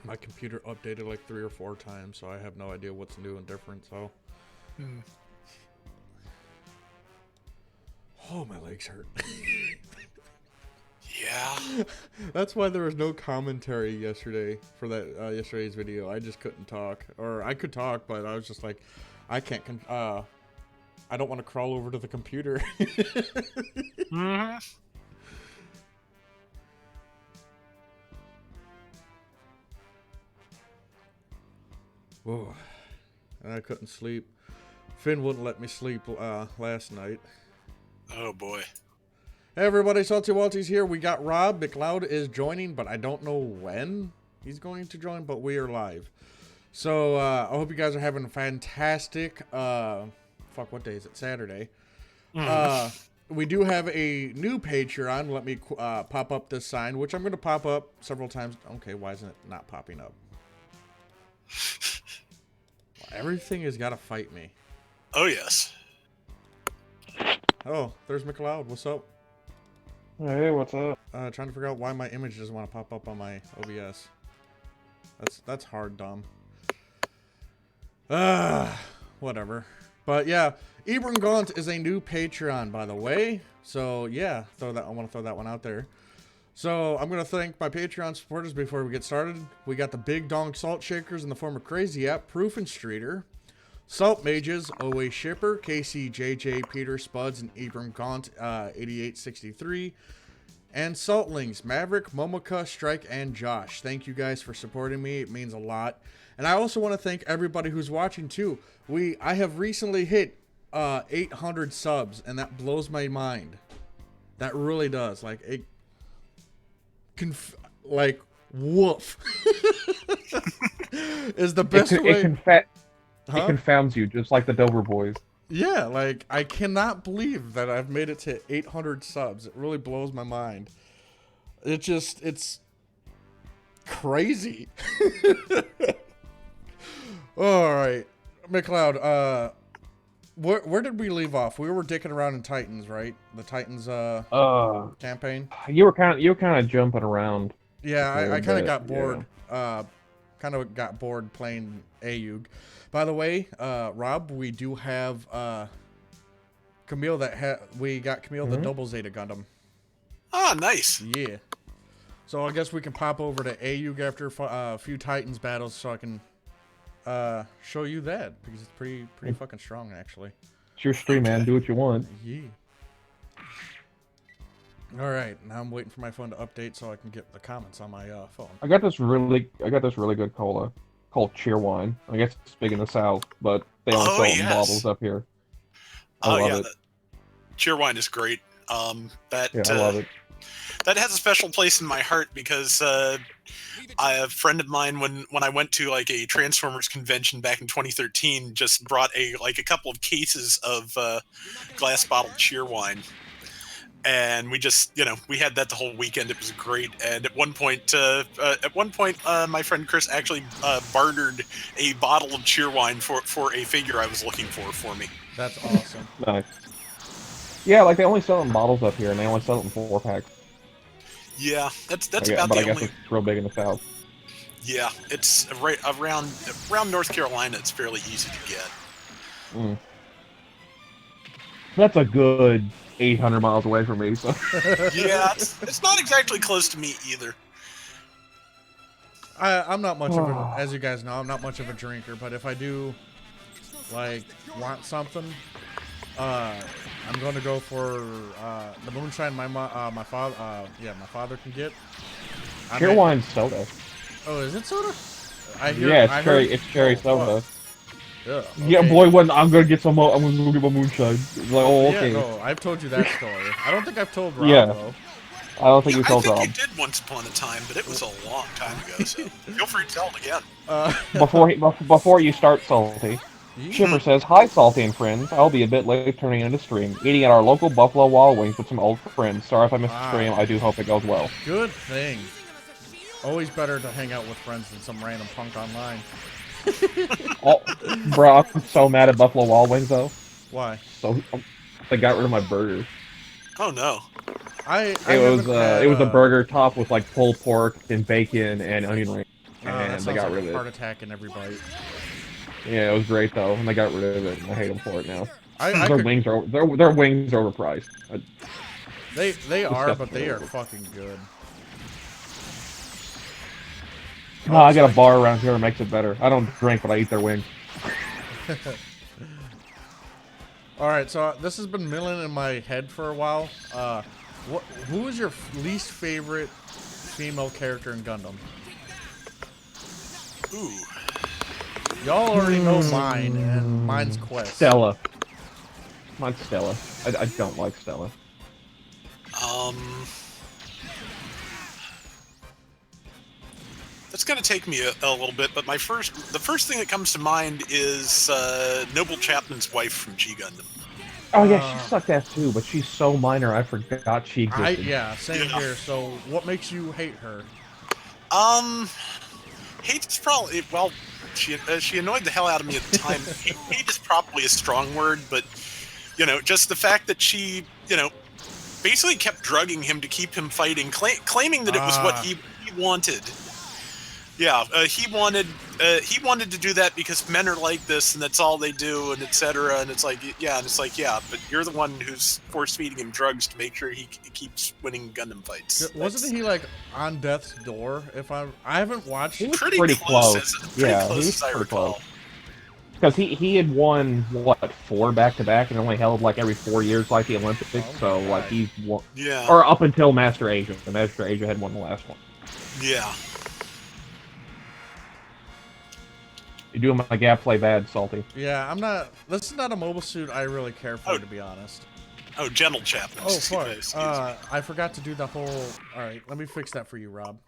My computer updated like 3 or 4 times, so I have no idea what's new and different, so. Oh, my legs hurt. Yeah. That's why there was no commentary yesterday for that yesterday's video. I just couldn't talk. Or I could talk, but I was just like, I can't, I don't want to crawl over to the computer. Mm-hmm. Whoa. I couldn't sleep. Finn wouldn't let me sleep last night. Oh boy. Hey everybody, Salty Walty's here. We got Rob. Mcleod is joining, but I don't know when he's going to join, but we are live. So, I hope you guys are having a fantastic, what day is it? Saturday. We do have a new Patreon. Let me pop up this sign, which I'm going to pop up several times. Okay, why isn't it not popping up? Everything has got to fight me. Oh, yes. Oh, there's Mcleod. What's up? Hey, what's up? Trying to figure out why my image doesn't want to pop up on my OBS. That's hard, dumb. Whatever. But yeah, Ibram Gaunt is a new Patreon, by the way. So yeah, I want to throw that one out there. So I'm gonna thank my Patreon supporters before we get started. We got the Big Dong Salt Shakers in the form of Crazy App, Proof and Streeter, Salt Mages, OA Shipper, Casey, JJ, Peter, Spuds, and Ibram Gaunt 8863, and Saltlings, Maverick, Momoka, Strike, and Josh. Thank you guys for supporting me. It means a lot. And I also want to thank everybody who's watching too. I have recently hit 800 subs, and that blows my mind. That really does. Like it. Woof is the best way. It confounds you, just like the Dover boys. Yeah, like I cannot believe that I've made it to 800 subs. It really blows my mind. It's crazy. All right, Mcleod. Where did we leave off? We were dicking around in Titans, right? The Titans campaign. You were kind of jumping around. Yeah, I kind of got bored. Yeah. Kind of got bored playing AUG. By the way, Rob, we do have Camille we got Camille the Double Zeta Gundam. Ah, nice. Yeah. So I guess we can pop over to AUG after a few Titans battles, so I can show you that because it's pretty fucking strong actually. It's your stream, man. Do what you want. Yeah. All right, now I'm waiting for my phone to update so I can get the comments on my phone. I got this really good cola called Cheerwine. I guess it's big in the South, but they only sell it in bottles up here. I love it. Cheerwine is great. I love it. That has a special place in my heart because a friend of mine, when I went to like a Transformers convention back in 2013, just brought a couple of cases of glass bottled Cheerwine. And we just, we had that the whole weekend. It was great. And at one point, my friend Chris actually bartered a bottle of Cheerwine for a figure I was looking for me. That's awesome. Nice. Yeah, like they only sell it in bottles up here, and they only sell it in 4-packs. Yeah, that's about the only. But I guess it's real big in the South. Yeah, it's right around North Carolina. It's fairly easy to get. Mm. That's a good 800 miles away from me, so. Yeah, it's not exactly close to me either. I'm not much of a, as you guys know, I'm not much of a drinker, but if I do, want something, I'm going to go for the moonshine my father can get. Cheerwine's soda. Oh, is it soda? It's cherry soda. Yeah, okay. Yeah, boy, I'm gonna get some. I'm gonna go get my moonshine. It's like, oh, okay. Yeah, no, I've told you that story. I don't think I've told Rob though. I don't think you told Rob. I think you did once upon a time, but it was a long time ago. So feel free to tell it again. Before you start, Salty. Shipper says, "Hi, Salty and friends. I'll be a bit late turning into stream, eating at our local Buffalo Wild Wings with some old friends. Sorry if I missed the stream. I do hope it goes well." Good thing. Always better to hang out with friends than some random punk online. Bro, I'm so mad at Buffalo Wild Wings though. Why? So they got rid of my burger. Oh no! It was a burger topped with like pulled pork and bacon and onion rings. That they got rid of it. Heart attack in every bite. Yeah, it was great though, and they got rid of it, and I hate them for it now. Their wings are their wings are overpriced. They are, but they are fucking good. Oh, I got a bar around here that makes it better. I don't drink, but I eat their wings. Alright, so this has been milling in my head for a while. Who is your least favorite female character in Gundam? Ooh. Y'all already know mine, and mine's Quest. Stella. Mine's Stella. I don't like Stella. That's gonna take me a little bit, but the first thing that comes to mind is Noble Chapman's wife from G Gundam. Oh yeah, she sucked ass too, but she's so minor I forgot she existed. Yeah, same here. So, what makes you hate her? Hate is probably, well, she annoyed the hell out of me at the time. Hate is probably a strong word, but you know, just the fact that she, you know, basically kept drugging him to keep him fighting, claiming that it was what he wanted. Yeah, he wanted to do that because men are like this and that's all they do and etc. And it's like, yeah, but you're the one who's force feeding him drugs to make sure he keeps winning Gundam fights. Wasn't he like on death's door? I haven't watched. He was pretty close. Yeah, he was pretty close. Because he had won what 4 back-to-back and only held like every 4 years like the Olympics. So like he won. Yeah. Or up until Master Asia. The Master Asia had won the last one. Yeah. You're doing my gap play bad, Salty. Yeah, I'm not. This is not a mobile suit I really care for, to be honest. Oh, Gentle Chapman. Oh, fuck. I forgot to do the whole. All right, let me fix that for you, Rob.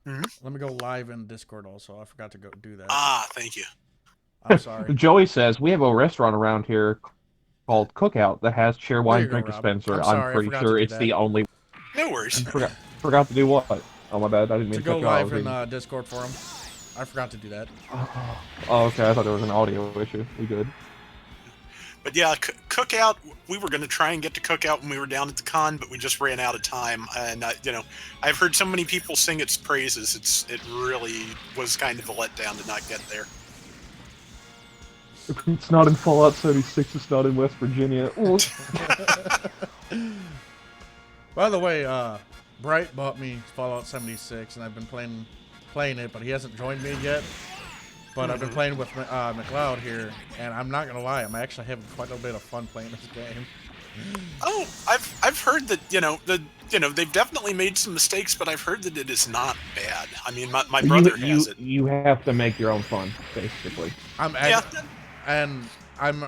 Let me go live in Discord also. I forgot to go do that. Ah, thank you. I'm sorry. Joey says we have a restaurant around here called Cookout that has share wine drink dispenser. I'm pretty sure it's the only. No worries. Forgot to do what? Oh my bad. I didn't mean to go live in Discord for him. I forgot to do that. Oh, okay. I thought there was an audio issue. We good. But yeah, Cookout. We were going to try and get to Cookout when we were down at the con, but we just ran out of time. And you know, I've heard so many people sing its praises. It really was kind of a letdown to not get there. It's not in Fallout 76. It's not in West Virginia. By the way, Bright bought me Fallout 76, and I've been playing it, but he hasn't joined me yet. But I've been playing with Mcleod here, and I'm not gonna lie, I'm actually having quite a bit of fun playing this game. Oh, I've heard that they've definitely made some mistakes, but I've heard that it is not bad. I mean, my brother has it. You have to make your own fun, basically. I'm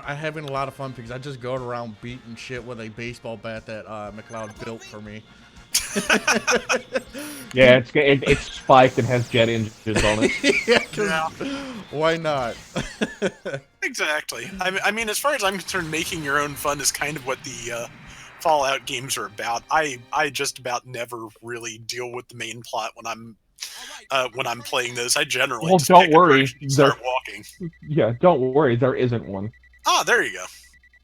having a lot of fun because I just go around beating shit with a baseball bat that Mcleod built for me. Yeah, it's spiked and has jet engines on it. Yeah. Why not? Exactly. I mean, as far as I'm concerned, making your own fun is kind of what the Fallout games are about. I just about never really deal with the main plot when I'm playing those. I generally just don't worry, start walking. Yeah, don't worry, there isn't one. Ah, there you go.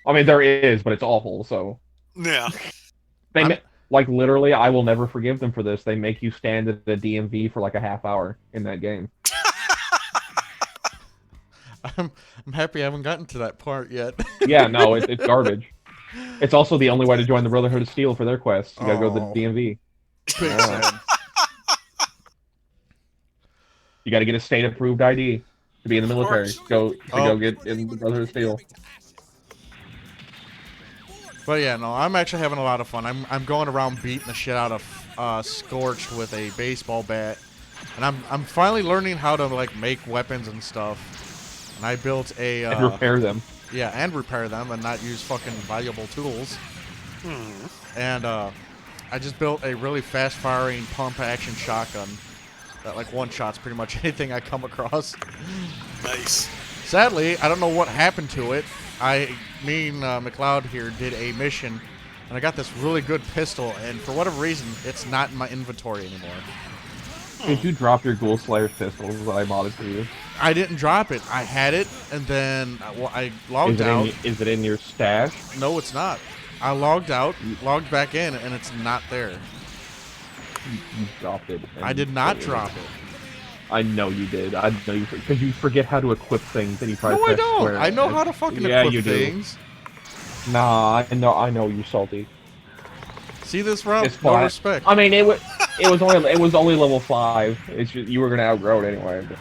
I mean, there is, but it's awful. So yeah, like literally, I will never forgive them for this. They make you stand at the DMV for like a half hour in that game. I'm happy I haven't gotten to that part yet. Yeah, no, it's garbage. It's also the only way to join the Brotherhood of Steel for their quests. You gotta go to the DMV. You gotta get a state-approved ID to be in the military. Go get in the Brotherhood of Steel. But yeah, no, I'm actually having a lot of fun. I'm going around beating the shit out of Scorched with a baseball bat, and I'm finally learning how to like make weapons and stuff. And I built a and repair them. Yeah, and repair them, and not use fucking valuable tools. And I just built a really fast-firing pump-action shotgun that like one-shots pretty much anything I come across. Nice. Sadly, I don't know what happened to it. Me and Mcleod here did a mission, and I got this really good pistol, and for whatever reason, it's not in my inventory anymore. Did you drop your Ghoul Slayer's pistol that I modded for you? I didn't drop it. I had it, and then I logged out. Is it in your stash? No, it's not. I logged out, logged back in, and it's not there. You dropped it. I did not drop it. I know you did. I know you because you forget how to equip things and you try to No, I press don't. square. I know how to fucking equip things. Nah, I know you're salty. See this, Rob? It's No fine. respect. I mean, it was only level 5. It's just, you were gonna outgrow it anyway. But...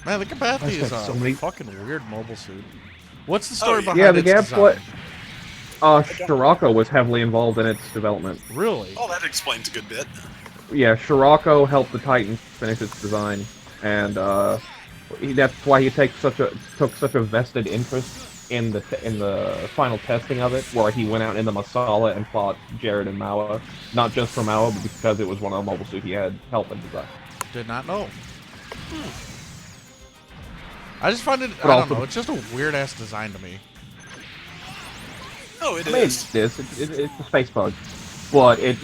Man, the Capathi is a fucking weird mobile suit. What's the story behind the its Gapsplit. design? Scirocco was heavily involved in its development. Really? Oh, that explains a good bit. Yeah, Scirocco helped the Titans finish its design, and that's why he took such a vested interest in the final testing of it, where he went out in the Masala and fought Jared and Mawa, not just for Mawa, but because it was one of the mobile suits he had helped in design. Did not know. I just find it, I don't know, it's just a weird-ass design to me. Oh, it is. It's a space bug, but it's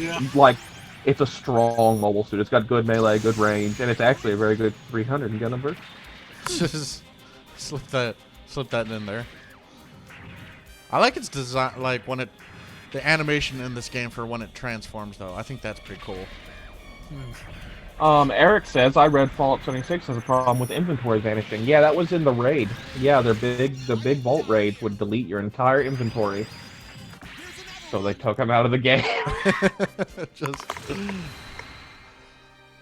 it's a strong mobile suit. It's got good melee, good range, and it's actually a very good 300 in Gundam version. Just slip that in there. I like its design, like when the animation in this game for when it transforms, though. I think that's pretty cool. Eric says, I read Fallout 76 has a problem with inventory vanishing. Yeah, that was in the raid. Yeah, the big vault raids would delete your entire inventory. So they took him out of the game.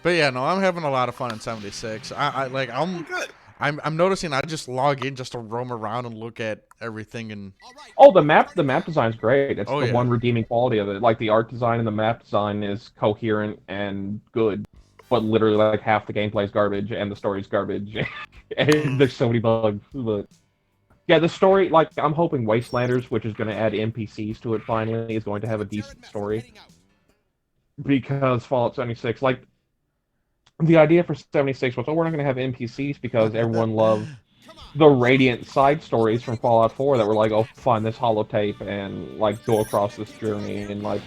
But yeah, no, I'm having a lot of fun in 76. I'm noticing I just log in just to roam around and look at everything and. Oh, the map design's great. It's the yeah. one redeeming quality of it. Like the art design and the map design is coherent and good. But literally, like, half the gameplay's garbage and the story's garbage. And there's so many bugs. But yeah, the story, like, I'm hoping Wastelanders, which is going to add NPCs to it finally, is going to have a decent story. Because Fallout 76, like, the idea for 76 was, oh, we're not going to have NPCs because everyone loved the Radiant side stories from Fallout 4 that were like, oh, find this holotape and, like, go across this journey and, like,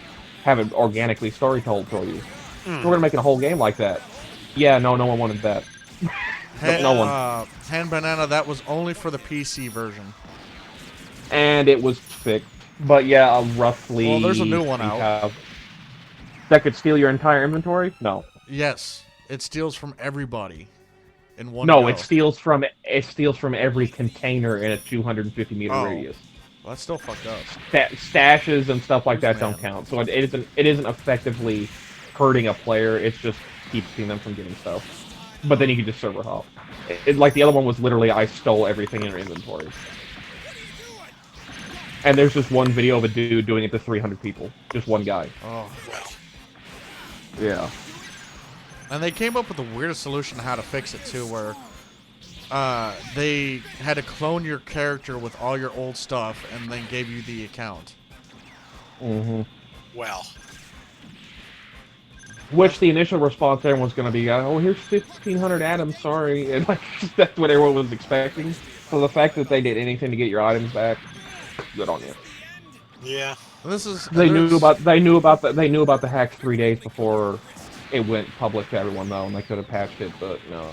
have it organically story told for you. We're gonna make a whole game like that. Yeah, no one wanted that. No one. Hand Banana, that was only for the PC version. And it was fixed. But yeah, roughly... Well, there's a new one out. That could steal your entire inventory? No. Yes. It steals from everybody. In one No, go. it steals from every container in a 250-meter radius. Well, that's still fucked up. Stashes and stuff like that don't count. So it isn't effectively hurting a player, it's just keeping them from getting stuff. But then you can just server hop. Like the other one was literally, I stole everything in your inventory. And there's just one video of a dude doing it to 300 people. Just one guy. Oh, wow. Yeah. And they came up with the weirdest solution on how to fix it, too, where they had to clone your character with all your old stuff and then gave you the account. Mm-hmm. Wow. Which the initial response there was going to be, oh, here's 1,500 atoms, sorry. And like, that's what everyone was expecting. So the fact that they did anything to get your items back, good on you. Yeah. They knew about the hack 3 days before it went public to everyone, though, and they could have patched it, but no.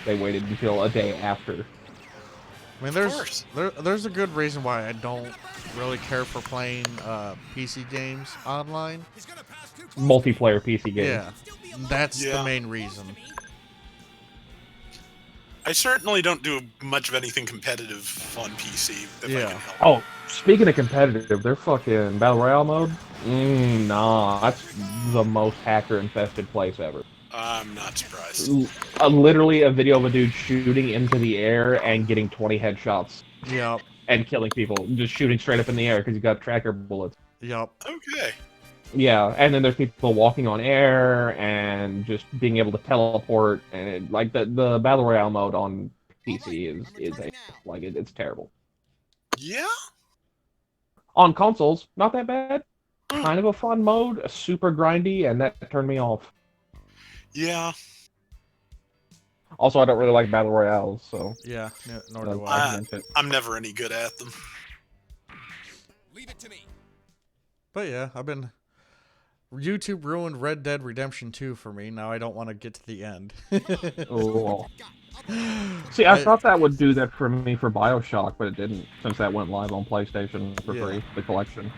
They waited until a day after. I mean, there's a good reason why I don't really care for playing PC games online. Multiplayer PC games. Yeah, that's the main reason. I certainly don't do much of anything competitive on PC. If I can help. Oh, speaking of competitive, their fucking Battle Royale mode? Nah, that's the most hacker-infested place ever. I'm not surprised. Literally a video of a dude shooting into the air and getting 20 headshots. Yep. And killing people. Just shooting straight up in the air because you got tracker bullets. Yep. Okay. Yeah, and then there's people walking on air and just being able to teleport, and like the Battle Royale mode on PC it's terrible. Yeah? On consoles, not that bad. Kind of a fun mode, super grindy, and that turned me off. Yeah. Also, I don't really like Battle Royales, so... Yeah, nor do I. I'm never any good at them. Leave it to me. But yeah, YouTube ruined Red Dead Redemption 2 for me. Now I don't want to get to the end. Oh. See, I thought that would do that for me for BioShock, but it didn't, since that went live on PlayStation for free, the collection.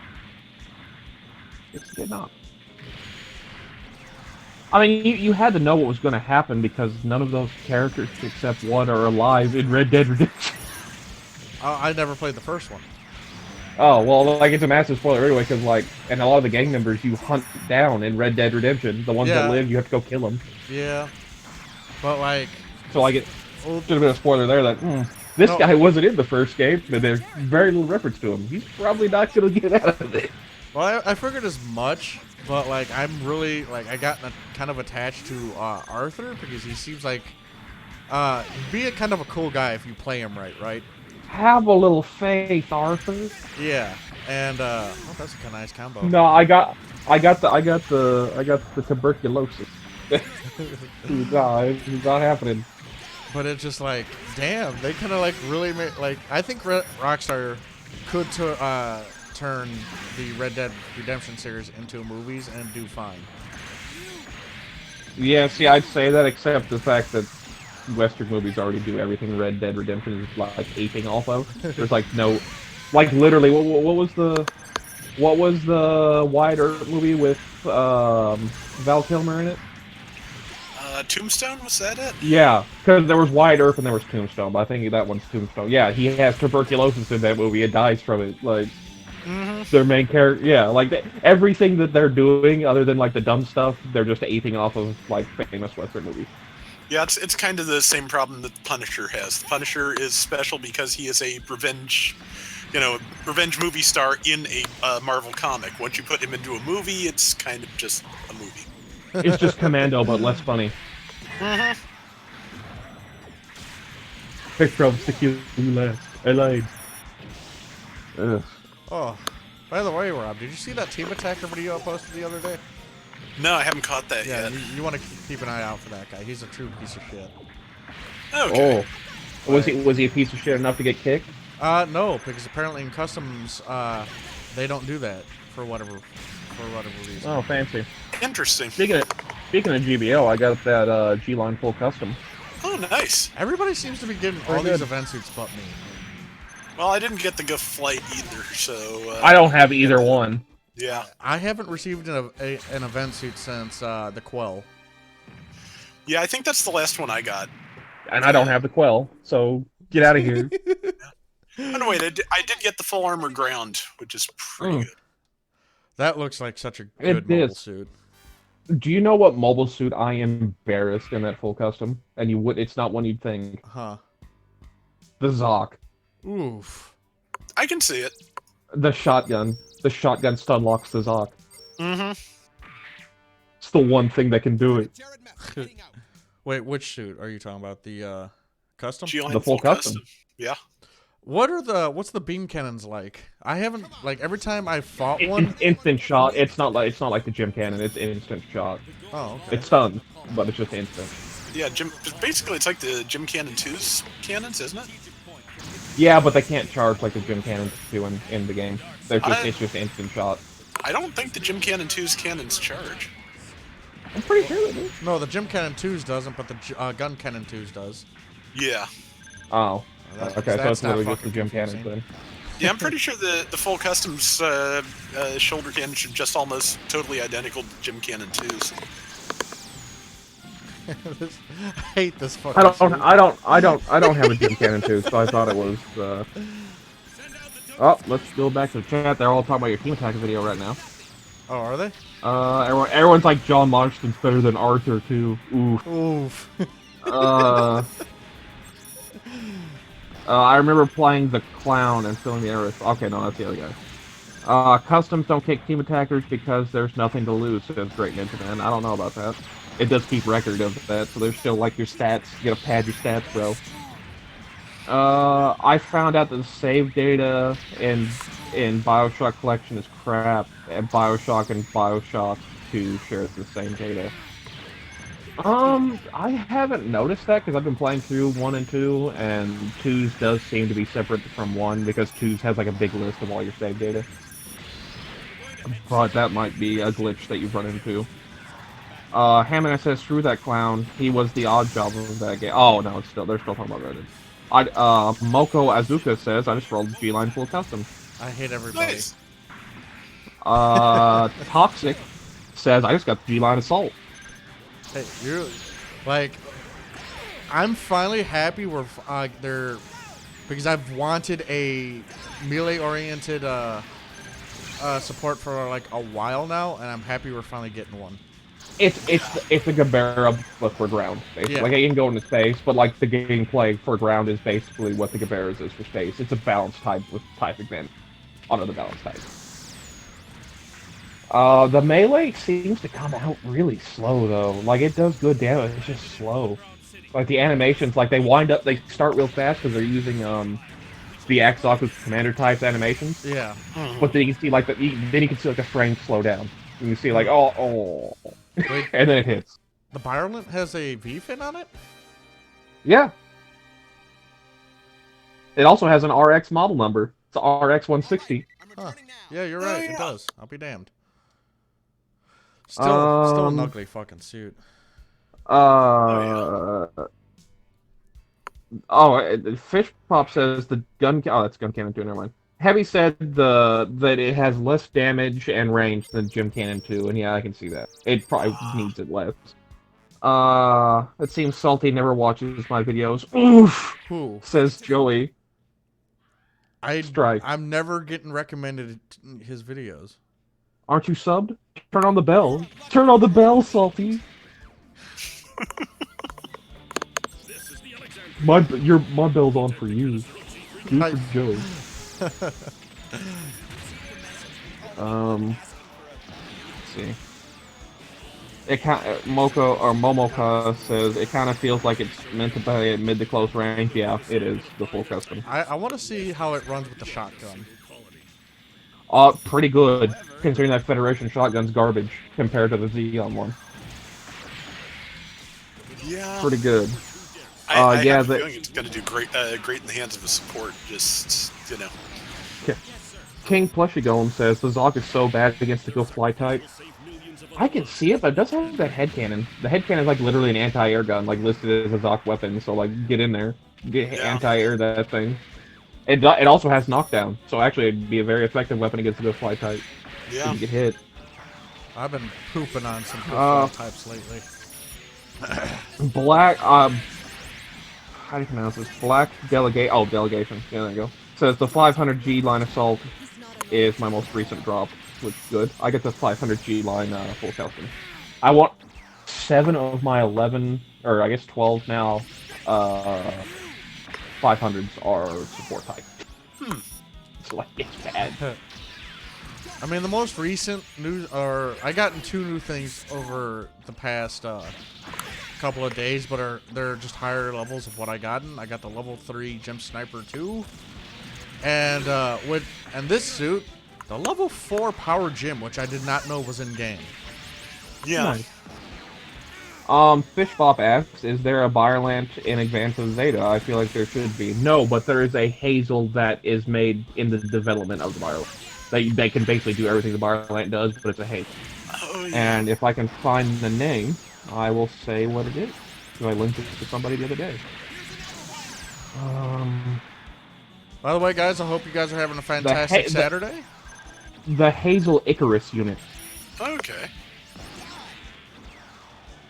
It did not. I mean, you had to know what was going to happen because none of those characters except one are alive in Red Dead Redemption. I never played the first one. Oh, well, like, it's a massive spoiler anyway, because, like, and a lot of the gang members you hunt down in Red Dead Redemption. The ones that live, you have to go kill them. Yeah. But, like... So, like, it should have been a spoiler there that, this guy wasn't in the first game, but there's very little reference to him. He's probably not going to get out of it. Well, I figured as much, but, like, I'm really, like, I got kind of attached to Arthur, because he seems like, he'd be kind of a cool guy if you play him right? Have a little faith, Arthur. Yeah, and oh, that's a kind of nice combo. No, I got the tuberculosis. It's not happening. But it's just like, damn, they kind of like really made, like, I think Rockstar could turn the Red Dead Redemption series into movies and do fine. Yeah, see, I'd say that, except the fact that Western movies already do everything Red Dead Redemption is like aping off of. There's like no, like literally, what was the Wyatt Earp movie with Val Kilmer in it? Tombstone, was that it? Yeah, because there was Wyatt Earp and there was Tombstone, but I think that one's Tombstone. Yeah, he has tuberculosis in that movie and dies from it. Like, their main character, yeah, like everything that they're doing, other than like the dumb stuff, they're just aping off of like famous Western movies. Yeah, it's kind of the same problem that the Punisher has. The Punisher is special because he is a revenge movie star in a Marvel comic. Once you put him into a movie, it's kind of just a movie. It's just Commando, but less funny. Pick tropes to kill you last. I lied. Oh, by the way, Rob, did you see that Team Attacker video I posted the other day? No, I haven't caught that yet. Yeah, you want to keep an eye out for that guy. He's a true piece of shit. Okay. Oh. Was he a piece of shit enough to get kicked? No, because apparently in customs, they don't do that for whatever reason. Oh, fancy. Interesting. Speaking of GBO, I got that G-Line full custom. Oh, nice. Everybody seems to be getting all these event suits but me. Well, I didn't get the Go Flight either, so... I don't have either one. Yeah. I haven't received an event suit since the Quell. Yeah, I think that's the last one I got. And I don't have the Quell, so get out of here. Oh, no, wait, I did get the full armor ground, which is pretty good. That looks like such a good mobile suit. Do you know what mobile suit I embarrassed in that full custom? And it's not one you'd think. Huh. The Zoc. Oof. I can see it. The shotgun. The shotgun stun locks the Zoc. It's the one thing that can do it. Wait, which suit are you talking about? The custom? The full custom. Yeah. What's the beam cannons like? I haven't, like, every time I fought one. Instant shot. It's not like the gym cannon. It's instant shot. Oh, okay. It's stunned, but it's just instant. Yeah, basically it's like the Gym Cannon 2's cannons, isn't it? Yeah, but they can't charge like the gym cannons do in the game. It's just instant shot. I don't think the Gym Cannon 2's cannons charge. I'm pretty sure they do. No, the Gym Cannon 2's doesn't, but the Gun Cannon 2's does. Yeah. Oh. Okay, so it's literally just the gym cannons then. Yeah, I'm pretty sure the full customs shoulder cannons are just almost totally identical to Gym Cannon 2's. I hate this fucking I don't have a gym cannon too, so I thought it was Oh, let's go back to the chat. They're all talking about your Team Attack video right now. Oh, are they? Everyone's like John Marston's better than Arthur too. Oof. Oof. I remember playing the clown and filling the air with... Okay, no, that's the other guy. Customs don't kick team attackers because there's nothing to lose, says Great Ninja Man. I don't know about that. It does keep record of that, so there's still, like, your stats. You gotta pad your stats, bro. I found out that the save data in Bioshock Collection is crap, and Bioshock and Bioshock 2 share the same data. I haven't noticed that because I've been playing through 1 and 2, and 2's does seem to be separate from 1 because 2's has like a big list of all your save data. But that might be a glitch that you've run into. Hammond says, screw that clown. He was the odd job of that game. Oh no, they're still talking about Reddit. Moko Azuka says, I just rolled G-Line full custom. I hate everybody. Nice. Toxic says, I just got the G-Line assault. Hey, you're like, I'm finally happy we're they're because I've wanted a melee-oriented support for like a while now, and I'm happy we're finally getting one. It's a Gabera but for ground, basically. Yeah. Like it can go into space, but like the gameplay for ground is basically what the Gabera's is for space. It's a balanced type with type advantage on other balanced types. The melee seems to come out really slow though. Like it does good damage, it's just slow. Like the animations, like they start real fast because they're using the Axoku's commander types animations. Yeah. But then you can see like then you can see like a frame slow down. And you see like oh. Wait, And then it hits. the Violent has a V-fin on it? Yeah. It also has an RX model number. It's a RX 160. Huh. Yeah, you're right. It does. I'll be damned. Still an ugly fucking suit. Fish Pop says the gun. Oh, that's gun cannon too. Never mind. Heavy said that it has less damage and range than Gym Cannon 2, and yeah, I can see that. It probably needs it less. It seems Salty never watches my videos. Oof! Who? Says Joey. Strike. I'm never getting recommended his videos. Aren't you subbed? Turn on the bell. Turn on the bell, Salty. My bell's on for you. Do for Joey. Let's see. Momoka says it kind of feels like it's meant to be at mid to close range. Yeah, it is the full custom. I want to see how it runs with the shotgun. Pretty good considering that Federation shotgun's garbage compared to the Zeon one. Yeah. Pretty good. I have a feeling it's going to do great in the hands of a support. Just King Plushy Golem says the Zok is so bad against the Go Fly type. I can see it, but it does have that head cannon. The head cannon is like literally an anti-air gun, like listed as a Zok weapon. So like, get in there, anti-air that thing. It also has knockdown, so actually it'd be a very effective weapon against the Go Fly type. Yeah. You get hit. I've been pooping on some Go Fly types lately. Black. How do you pronounce this? Black Delegate. Oh, Delegation. Yeah, there you go. Says the 500G line assault is my most recent drop, which is good. I get the 500G line full custom. I want 7 of my 11, or I guess 12 now, 500s are support type. It's like, it's bad. I mean, the most recent news, or I gotten 2 new things over the past couple of days, but they're just higher levels of what I gotten. I got the level 3 Gem Sniper 2, and this suit, the level 4 Power Gym, which I did not know was in game. Yeah. Nice. Fishbop asks, is there a Biolant in Advance of Zeta? I feel like there should be. No, but there is a Hazel that is made in the development of the Biolant. They can basically do everything the Biolant does, but it's a Hazel. Oh, yeah. And if I can find the name, I will say what it is. So I linked it to somebody the other day. By the way, guys, I hope you guys are having a fantastic Saturday. The Hazel Icarus unit. Okay.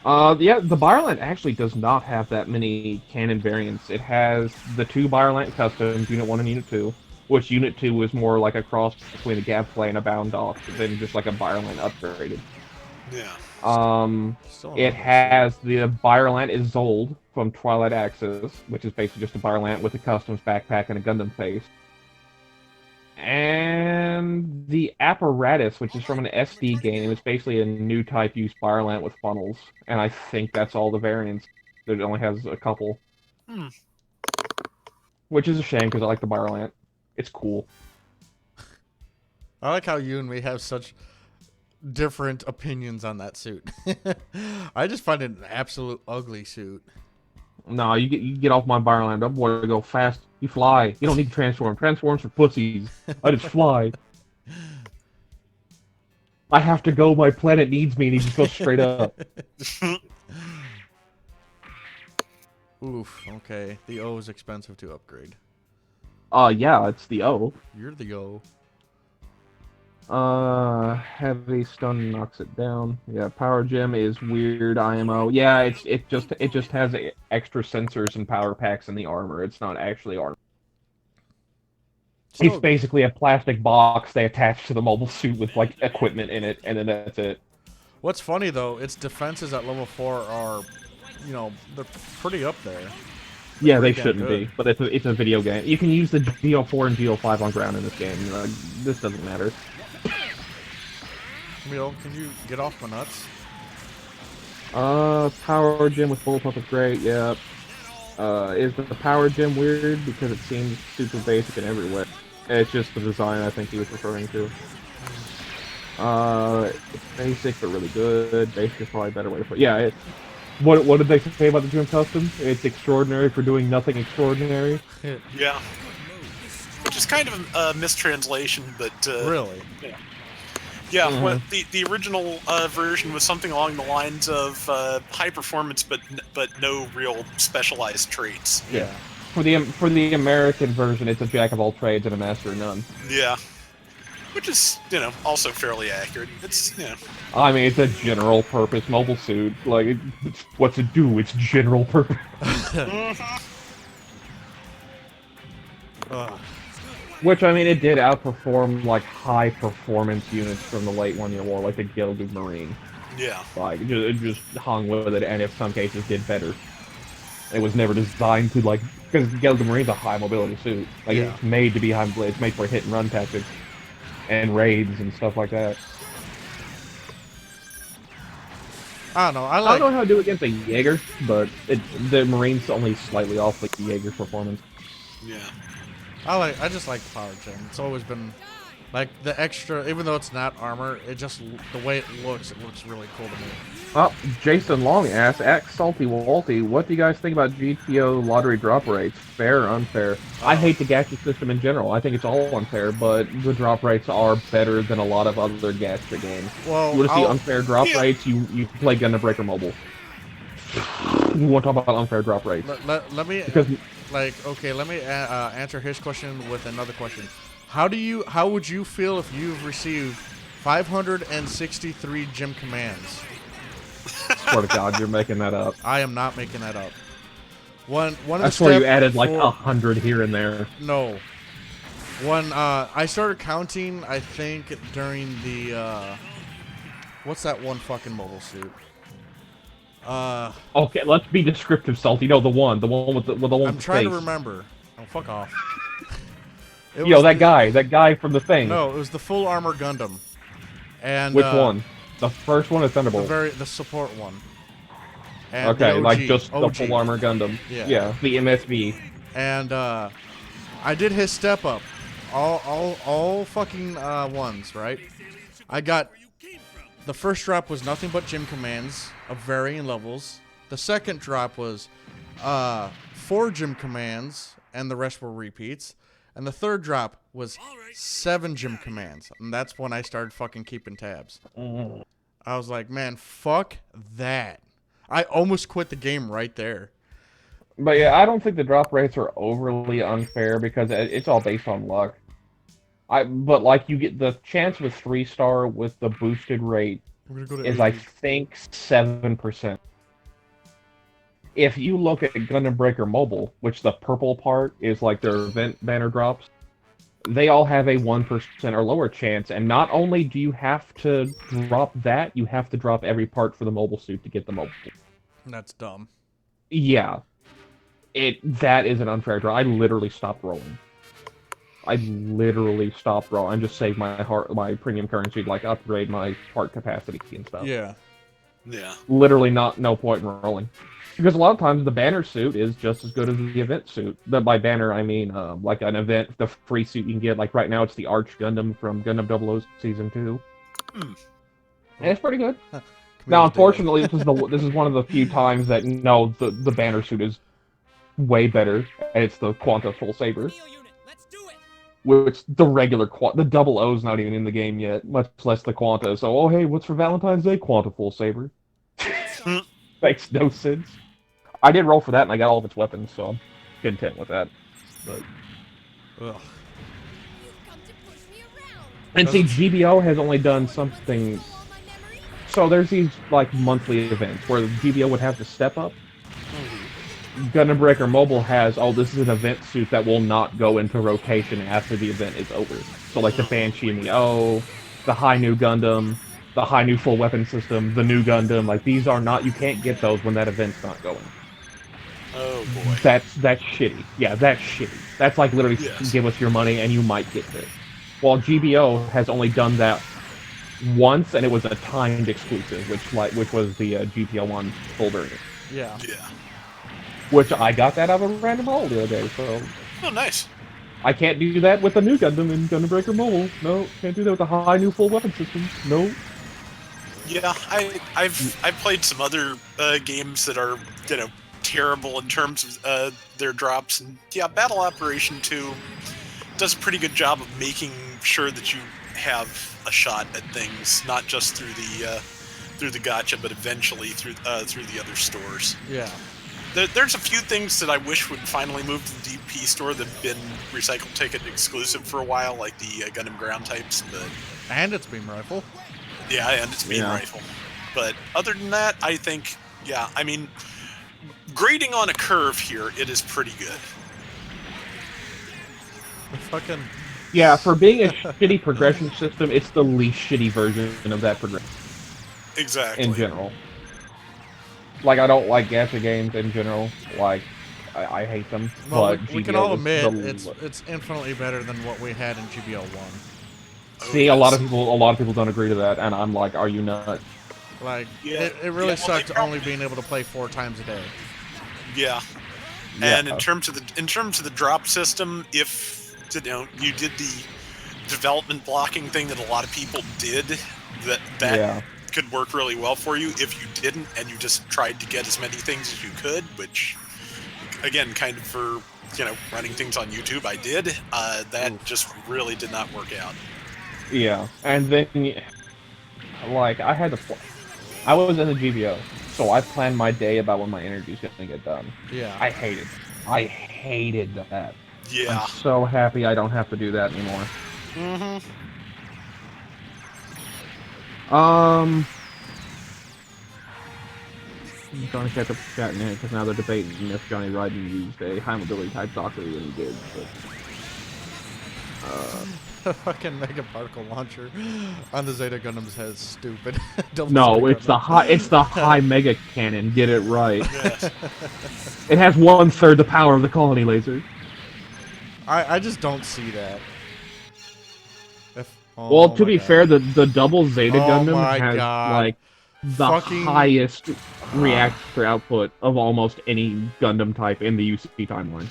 Yeah, the Biolant actually does not have that many cannon variants. It has the 2 Biolant customs, Unit 1 and Unit 2, which Unit 2 is more like a cross between a Gadflay and a Bound Off than just like a Biolant upgraded. Yeah. It has the Biolant is Zold from Twilight Axis, which is basically just a Biolant with a customs backpack and a Gundam face. And the Apparatus, which is from an SD game. It's basically a new type use Biolant with funnels. And I think that's all the variants. It only has a couple. Which is a shame, because I like the Biolant. It's cool. I like how you and me have such different opinions on that suit. I just find it an absolute ugly suit. No, you get off my Biolant. That boy to go fast. You fly. You don't need to transform. Transforms for pussies. I just fly. I have to go. My planet needs me, and he just goes straight up. Oof. Okay. The O is expensive to upgrade. Yeah, it's the O. You're the O. Heavy stun knocks it down. Yeah, power gem is weird IMO. Yeah, it just has extra sensors and power packs in the armor. It's not actually armor. It's Still, basically a plastic box they attach to the mobile suit with like equipment in it, and then that's it. what's funny though, its defenses at level 4 are, you know, they're pretty up there. Yeah, they Pretty damn shouldn't be, but it's a video game. You can use the GO4 and GO5 on ground in this game. This doesn't matter. Camille, can you get off my nuts? Power gem with full pump is great. Yeah. Is the power gem weird because it seems super basic in every way? It's just the design I think he was referring to. It's basic but really good. Basic is probably a better way to put it. Yeah, what did they say about the Gem Custom? It's extraordinary for doing nothing extraordinary. Yeah. Which is kind of a mistranslation, but... Really? Yeah. Yeah, well, the original version was something along the lines of high performance, but no real specialized traits. Yeah. For the American version, it's a jack of all trades and a master of none. Yeah. Which is, also fairly accurate. It's, I mean, it's a general purpose mobile suit. Like, what's it do? It's general purpose. Which, I mean, it did outperform, like, high-performance units from the late One-Year War, like the Gilded Marine. Yeah. Like, it just hung with it, and in some cases did better. It was never designed to, like... Because Gilded Marine's a high-mobility suit. Like, Yeah. It's made to be high-mobility. It's made for hit-and-run tactics. And raids and stuff like that. I don't know. I don't know how to do it against a Jaeger, but the Marine's only slightly off like the Jaeger's performance. Yeah. I just like the power gem. It's always been like the extra, even though it's not armor, the way it looks really cool to me. Oh, Jason Long asks, Salty Walty, what do you guys think about GTO lottery drop rates? Fair or unfair? I hate the gacha system in general. I think it's all unfair, but the drop rates are better than a lot of other gacha games. Well, you want to see unfair drop rates? You play Gundam Breaker Mobile. You want to talk about unfair drop rates? Let me because let me answer his question with another question. How would you feel if you've received 563 gym commands? Swear to God, you're making that up. I am not making that up. I swear you added like 100 here and there. No. I started counting, I think, during the what's that one fucking mobile suit? Okay, let's be descriptive, Salty. No, the one with the one. I'm trying to remember. Oh, fuck off. That guy from the thing. No, it was the full armor Gundam. And which one? The first one is Thunderbolt. The support one. And okay, OG, like just OG. the full armor Gundam. Yeah, the MSV. And I did his step up, all fucking ones, right? I got the first drop was nothing but gym commands of varying levels. The second drop was 4 gym commands, and the rest were repeats. And the third drop was 7 gym commands, and that's when I started fucking keeping tabs. I was like, man, fuck that. I almost quit the game right there. But yeah, I don't think the drop rates are overly unfair because it's all based on luck. But like you get the chance with 3-star with the boosted rate is I think 7%. If you look at Gundam Breaker Mobile, which the purple part is like their event banner drops, they all have a 1% or lower chance, and not only do you have to drop that, you have to drop every part for the mobile suit to get the mobile suit. That's dumb. Yeah. That is an unfair draw. I literally stopped rolling. I just saved my premium currency to like upgrade my part capacity and stuff. Yeah. Yeah. Literally no point in rolling. Because a lot of times the banner suit is just as good as the event suit. By banner, I mean like an event, the free suit you can get. Like right now, it's the Arch Gundam from Gundam 00 Season 2. And it's pretty good. Now, unfortunately, this is one of the few times that the banner suit is way better, and it's the Quanta Full Saber. Which the regular the 00's not even in the game yet, much less the Quanta. So, hey, what's for Valentine's Day? Quanta Full Saber. Makes no sense. I did roll for that, and I got all of its weapons, so I'm content with that. But And see, GBO has only done something. So there's these like monthly events where GBO would have to step up. Gundam Breaker Mobile has, oh, this is an event suit that will not go into rotation after the event is over. So like the Banshee and the O, the high new Gundam, the high new full weapon system, the new Gundam, like these are not, you can't get those when that event's not going. Oh boy. That's shitty. Yeah, that's shitty. That's like literally give us your money and you might get this. While GBO has only done that once, and it was a timed exclusive, which was the GPO1 full version. Yeah. Yeah. Which I got that out of a random haul the other day, so... Oh, nice. I can't do that with the new Gundam in Gundam Breaker Mobile. No, can't do that with the high new full weapon system. No. Yeah, I've played some other games that are, you know, terrible in terms of their drops, and yeah, Battle Operation 2 does a pretty good job of making sure that you have a shot at things, not just through the gacha, but eventually through the other stores. Yeah. There's a few things that I wish would finally move to the DP store that have been recycle ticket exclusive for a while, like the Gundam ground types, but... And its beam rifle. Yeah, and its beam rifle. But other than that, I think, yeah, I mean, grading on a curve here, it is pretty good. Fucking... Yeah, for being a shitty progression system, it's the least shitty version of that progression. Exactly. In general. Like, I don't like gacha games in general. Like, I hate them. Well, but we can all admit it's infinitely better than what we had in GBO1. See, a lot of people don't agree to that, and I'm like, are you nuts? Like, it really sucked only being able to play 4 times a day. Yeah. And in terms of the drop system, if you know you did the development blocking thing that a lot of people did, that could work really well for you. If you didn't, and you just tried to get as many things as you could, which, again, kind of for, you know, running things on YouTube, I did, that just really did not work out. Yeah, and then, like, I was in the GBO, so I planned my day about when my energy's gonna get done. Yeah. I hated that. Yeah. I'm so happy I don't have to do that anymore. Mm-hmm. I'm trying to catch up with chat in it, because now they're debating if Johnny Ryden used a high mobility type Valkyrie when he did, but... The fucking mega particle launcher on the Zeta Gundam's head is stupid. No, it's the high mega cannon, get it right. Yes. It has 1/3 the power of the colony laser. I just don't see that. Well, to be fair, the double Zeta Gundam has like the highest reactor output of almost any Gundam type in the UC timeline.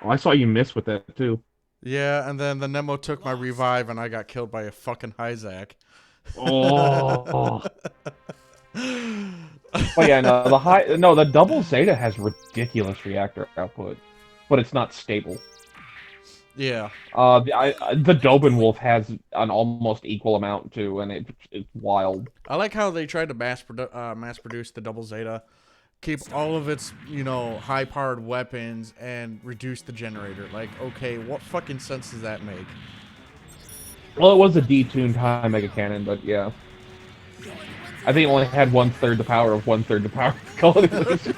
Oh, I saw you miss with that too. Yeah, and then the Nemo took my revive, and I got killed by a fucking Hyzak. Oh. But yeah, no, the double Zeta has ridiculous reactor output, but it's not stable. Yeah. The Dobin Wolf has an almost equal amount too, and it's wild. I like how they tried to mass produce the double Zeta, keep all of its, you know, high-powered weapons, and reduce the generator. Like, okay, what fucking sense does that make? Well, it was a detuned high mega cannon, but yeah. I think it only had 1/3 the power of 1/3 the power of the colony laser.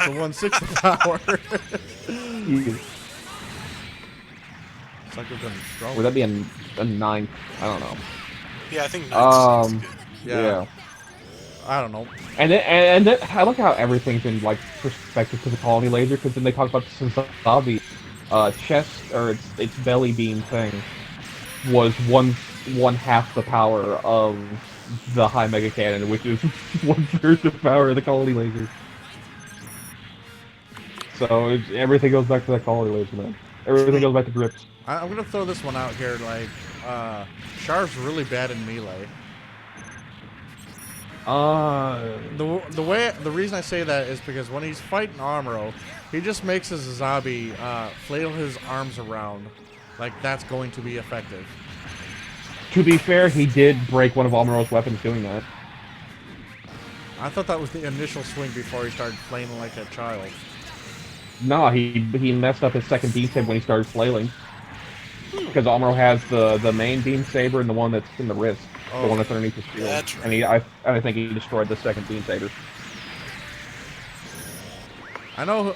So 1/6 the power. It's like we're going strong. Would that be a 9? I don't know. Yeah, I think 9 is good. Yeah. I don't know. And then I like how everything's in like perspective to the colony laser, because then they talk about the Sazabi chest, or its belly beam thing was one half the power of the high mega cannon, which is 1/3 the power of the colony laser. So everything goes back to that colony laser, man. Everything goes back to grips. I'm gonna throw this one out here. Like, Char's really bad in melee. The reason I say that is because when he's fighting Amuro, he just makes his Zabi flail his arms around, like that's going to be effective. To be fair, he did break one of Amuro's weapons doing that. I thought that was the initial swing before he started flailing like a child. No, he messed up his second beam tip when he started flailing. Because Amuro has the main beam saber and the one that's in the wrist, the one that's underneath the shield. That's right. And I think he destroyed the second beam saber. I know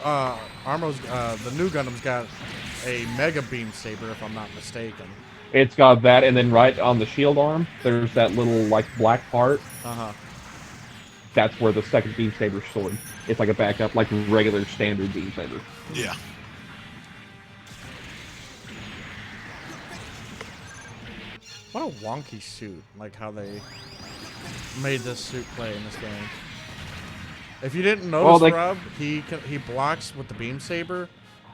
Armo's the new Gundam's got a mega beam saber, if I'm not mistaken. It's got that, and then right on the shield arm, there's that little like black part. That's where the second beam saber's stored. It's like a backup, like regular standard beam saber. Yeah. What a wonky suit, like how they made this suit play in this game. If you didn't notice, Rob, he blocks with the beam saber,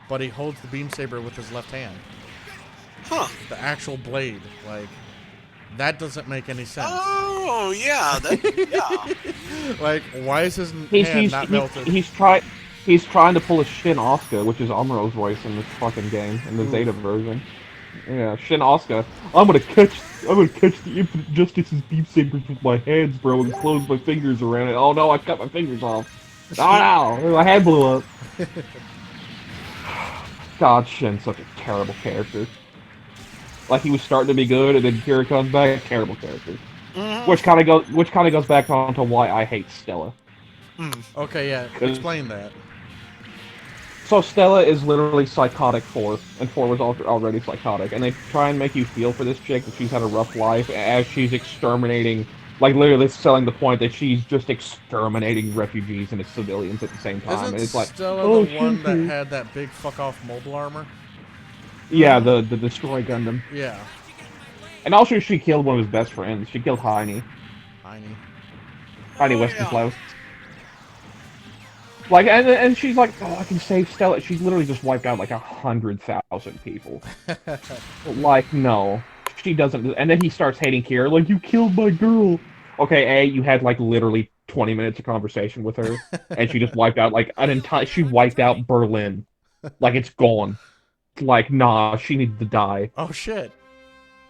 but he holds the beam saber with his left hand. Huh. The actual blade, like, that doesn't make any sense. Oh, yeah. Yeah. Like, why is his hand not melted? He's trying to pull a Shin Asuka, which is Amuro's voice in this fucking game, in the Zeta version. Yeah, Shin Asuka. I'm gonna catch the Infinite Justice's beam sabers with my hands, bro, and close my fingers around it. Oh no, I cut my fingers off. Oh no, my hand blew up. God, Shin's such a terrible character. Like, he was starting to be good, and then here he comes back, terrible character. Which kind of goes back on to why I hate Stella. Okay, yeah, explain that. So Stella is literally psychotic 4, and 4 was already psychotic, and they try and make you feel for this chick that she's had a rough life as she's exterminating, like literally selling the point that she's just exterminating refugees and civilians at the same time. Isn't and it's like, Stella the one that had that big fuck-off mobile armor? Yeah, the Destroy Gundam. Yeah. And also she killed one of his best friends. She killed Heine. Heine Westenflow. Like, and she's like, oh, I can save Stella. She's literally just wiped out like 100,000 people. Like, no. She doesn't. And then he starts hating Kira, like, you killed my girl. Okay, you had like literally 20 minutes of conversation with her, and she just wiped out like she wiped out Berlin. Like, it's gone. Like, nah, she needed to die. Oh shit.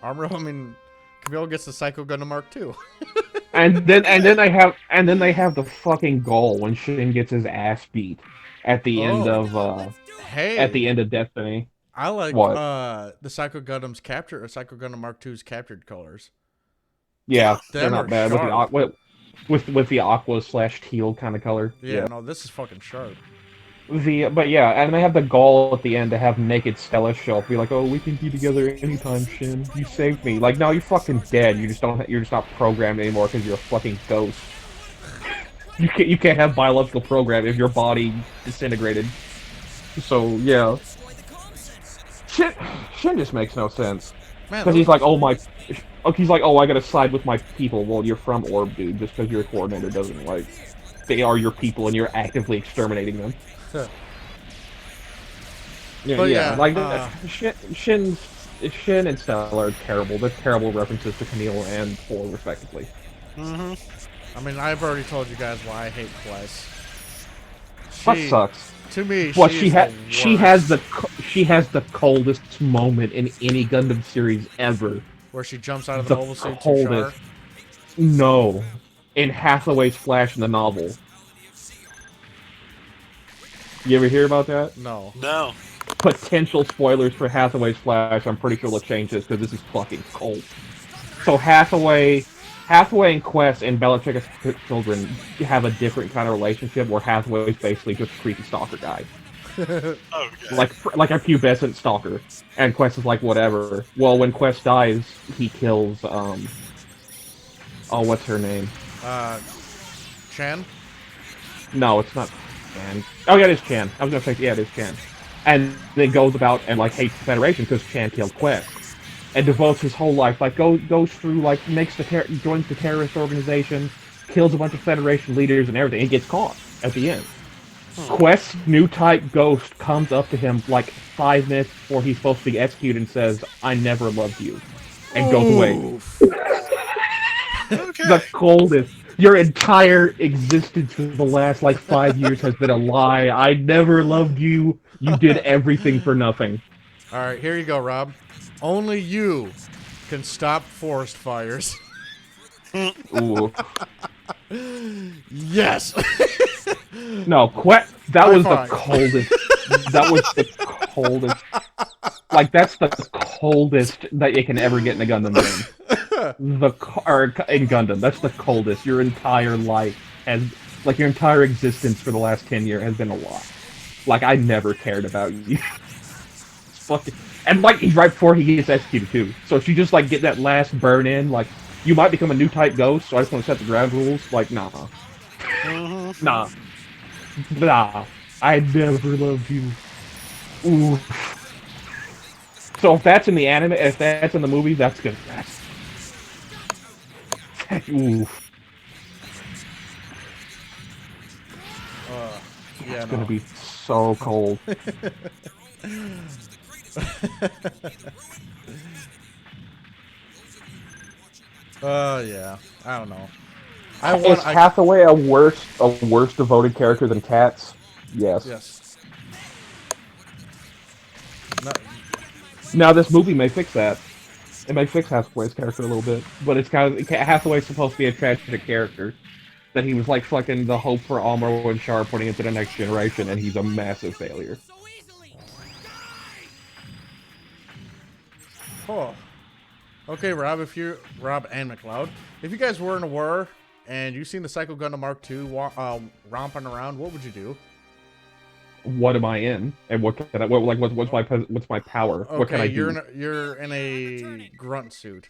Camille gets the Psycho Gundam Mark II. and then they have the fucking goal when Shin gets his ass beat at the end of at the end of Destiny. I like the Psycho Gundam's Psycho Gundam Mark II's captured colors. Yeah, they're not bad sharp. with the aqua / teal kind of color. Yeah, no, this is fucking sharp. But yeah, and they have the goal at the end to have naked Stella show up, be like, "Oh, we can be together anytime, Shin. You saved me." Like, no, you're fucking dead. You're just not programmed anymore because you're a fucking ghost. You can't have biological program if your body disintegrated. So yeah, Shin just makes no sense. Because he's like, oh, I gotta side with my people. Well, you're from Orb, dude. Just because you're a coordinator doesn't, like, they are your people and you're actively exterminating them. Shin and Stella are terrible. They're terrible references to Camille and 4, respectively. I mean, I've already told you guys why I hate Quest. That sucks. To me, she has the coldest moment in any Gundam series ever. Where she jumps out of the mobile suit to Char? No. In Hathaway's Flash in the novel. You ever hear about that? No. No. Potential spoilers for Hathaway's Flash. I'm pretty sure they'll change this because this is fucking cold. So Hathaway and Quest and Belichick's children have a different kind of relationship where Hathaway's basically just a creepy stalker guy. Okay. Like a pubescent stalker. And Quest is like, whatever. Well, when Quest dies, he kills, oh, what's her name? Chan? No, it's not Chan. Oh, yeah, it is Chan. I was gonna say, yeah, it is Chan. And then goes about and, like, hates the Federation because Chan killed Quest. And devotes his whole life, like, goes through, like, joins the terrorist organization, kills a bunch of Federation leaders and everything, and gets caught at the end. Quest's new type ghost comes up to him, like, 5 minutes before he's supposed to be executed and says, "I never loved you," and goes away. Okay. The coldest. Your entire existence for the last, like, 5 years has been a lie. I never loved you. You did everything for nothing. Alright, here you go, Rob. Only you can stop forest fires. Ooh. Yes! No, that was the coldest. That was the coldest. Like, that's the coldest that you can ever get in a Gundam game. Or in Gundam, that's the coldest. Your entire life has, like, your entire existence for the last 10 years has been a lot. Like, I never cared about you. Fucking, and, like, he's right before he gets executed, too. So if you just, like, get that last burn in, like, you might become a new type ghost, so I just want to set the ground rules. Like, nah. Nah. Nah. I never loved you. Ooh. So if that's in the anime, if that's in the movie, that's good. Ooh. Yeah, it's gonna be so cold. Yeah. I don't know. Is Hathaway a worse devoted character than Cats? Yes. Yes. Now this movie may fix that. It may fix Hathaway's character a little bit, but it's kind of Hathaway's supposed to be a tragic character. That he was like fucking the hope for Amuro and Char putting into the next generation, and he's a massive failure. Oh. Okay, Rob and Mcleod, if you guys were in a war and you seen the Psycho Gundam Mark II romping around, what would you do? What am I in, and what can I, what's my power? Okay, what can I do? You're in a grunt suit.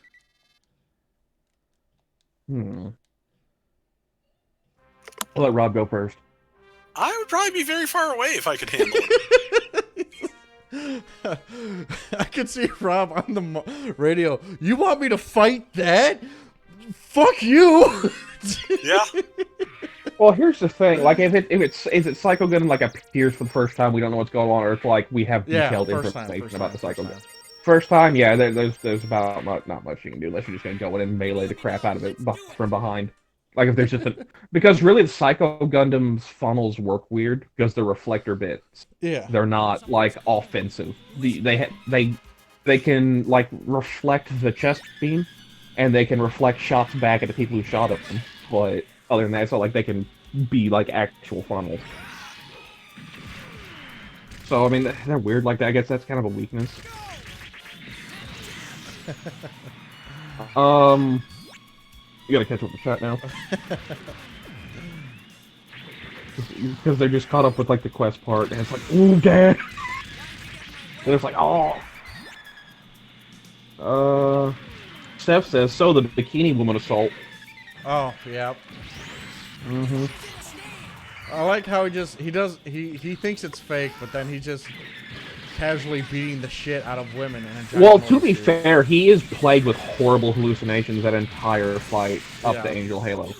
I'll let Rob go first. I would probably be very far away if I could handle it. I could see Rob on the radio. You want me to fight that? Fuck you! Yeah. Well, here's the thing. Like, if it's Psycho Gundam like appears for the first time, we don't know what's going on, or if like we have detailed information about the Psycho Gundam. First time, yeah, there's about not much you can do unless you're just gonna go in and melee the crap out of it from behind. Like if there's just because really the Psycho Gundam's funnels work weird because they're reflector bits. Yeah. They're not like offensive. They can like reflect the chest beam, and they can reflect shots back at the people who shot at them. But other than that, it's not like they can be like actual funnels. So I mean, they're weird like that. I guess that's kind of a weakness. You gotta catch up with the chat now. Because they're just caught up with like the quest part, and it's like, ooh, dad! And it's like, oh! Steph says, so the Bikini Woman assault. Oh, yeah. Mm-hmm. I like how he thinks it's fake, but then he just casually beating the shit out of women. Well, to be fair, he is plagued with horrible hallucinations that entire fight up to Angel Halo.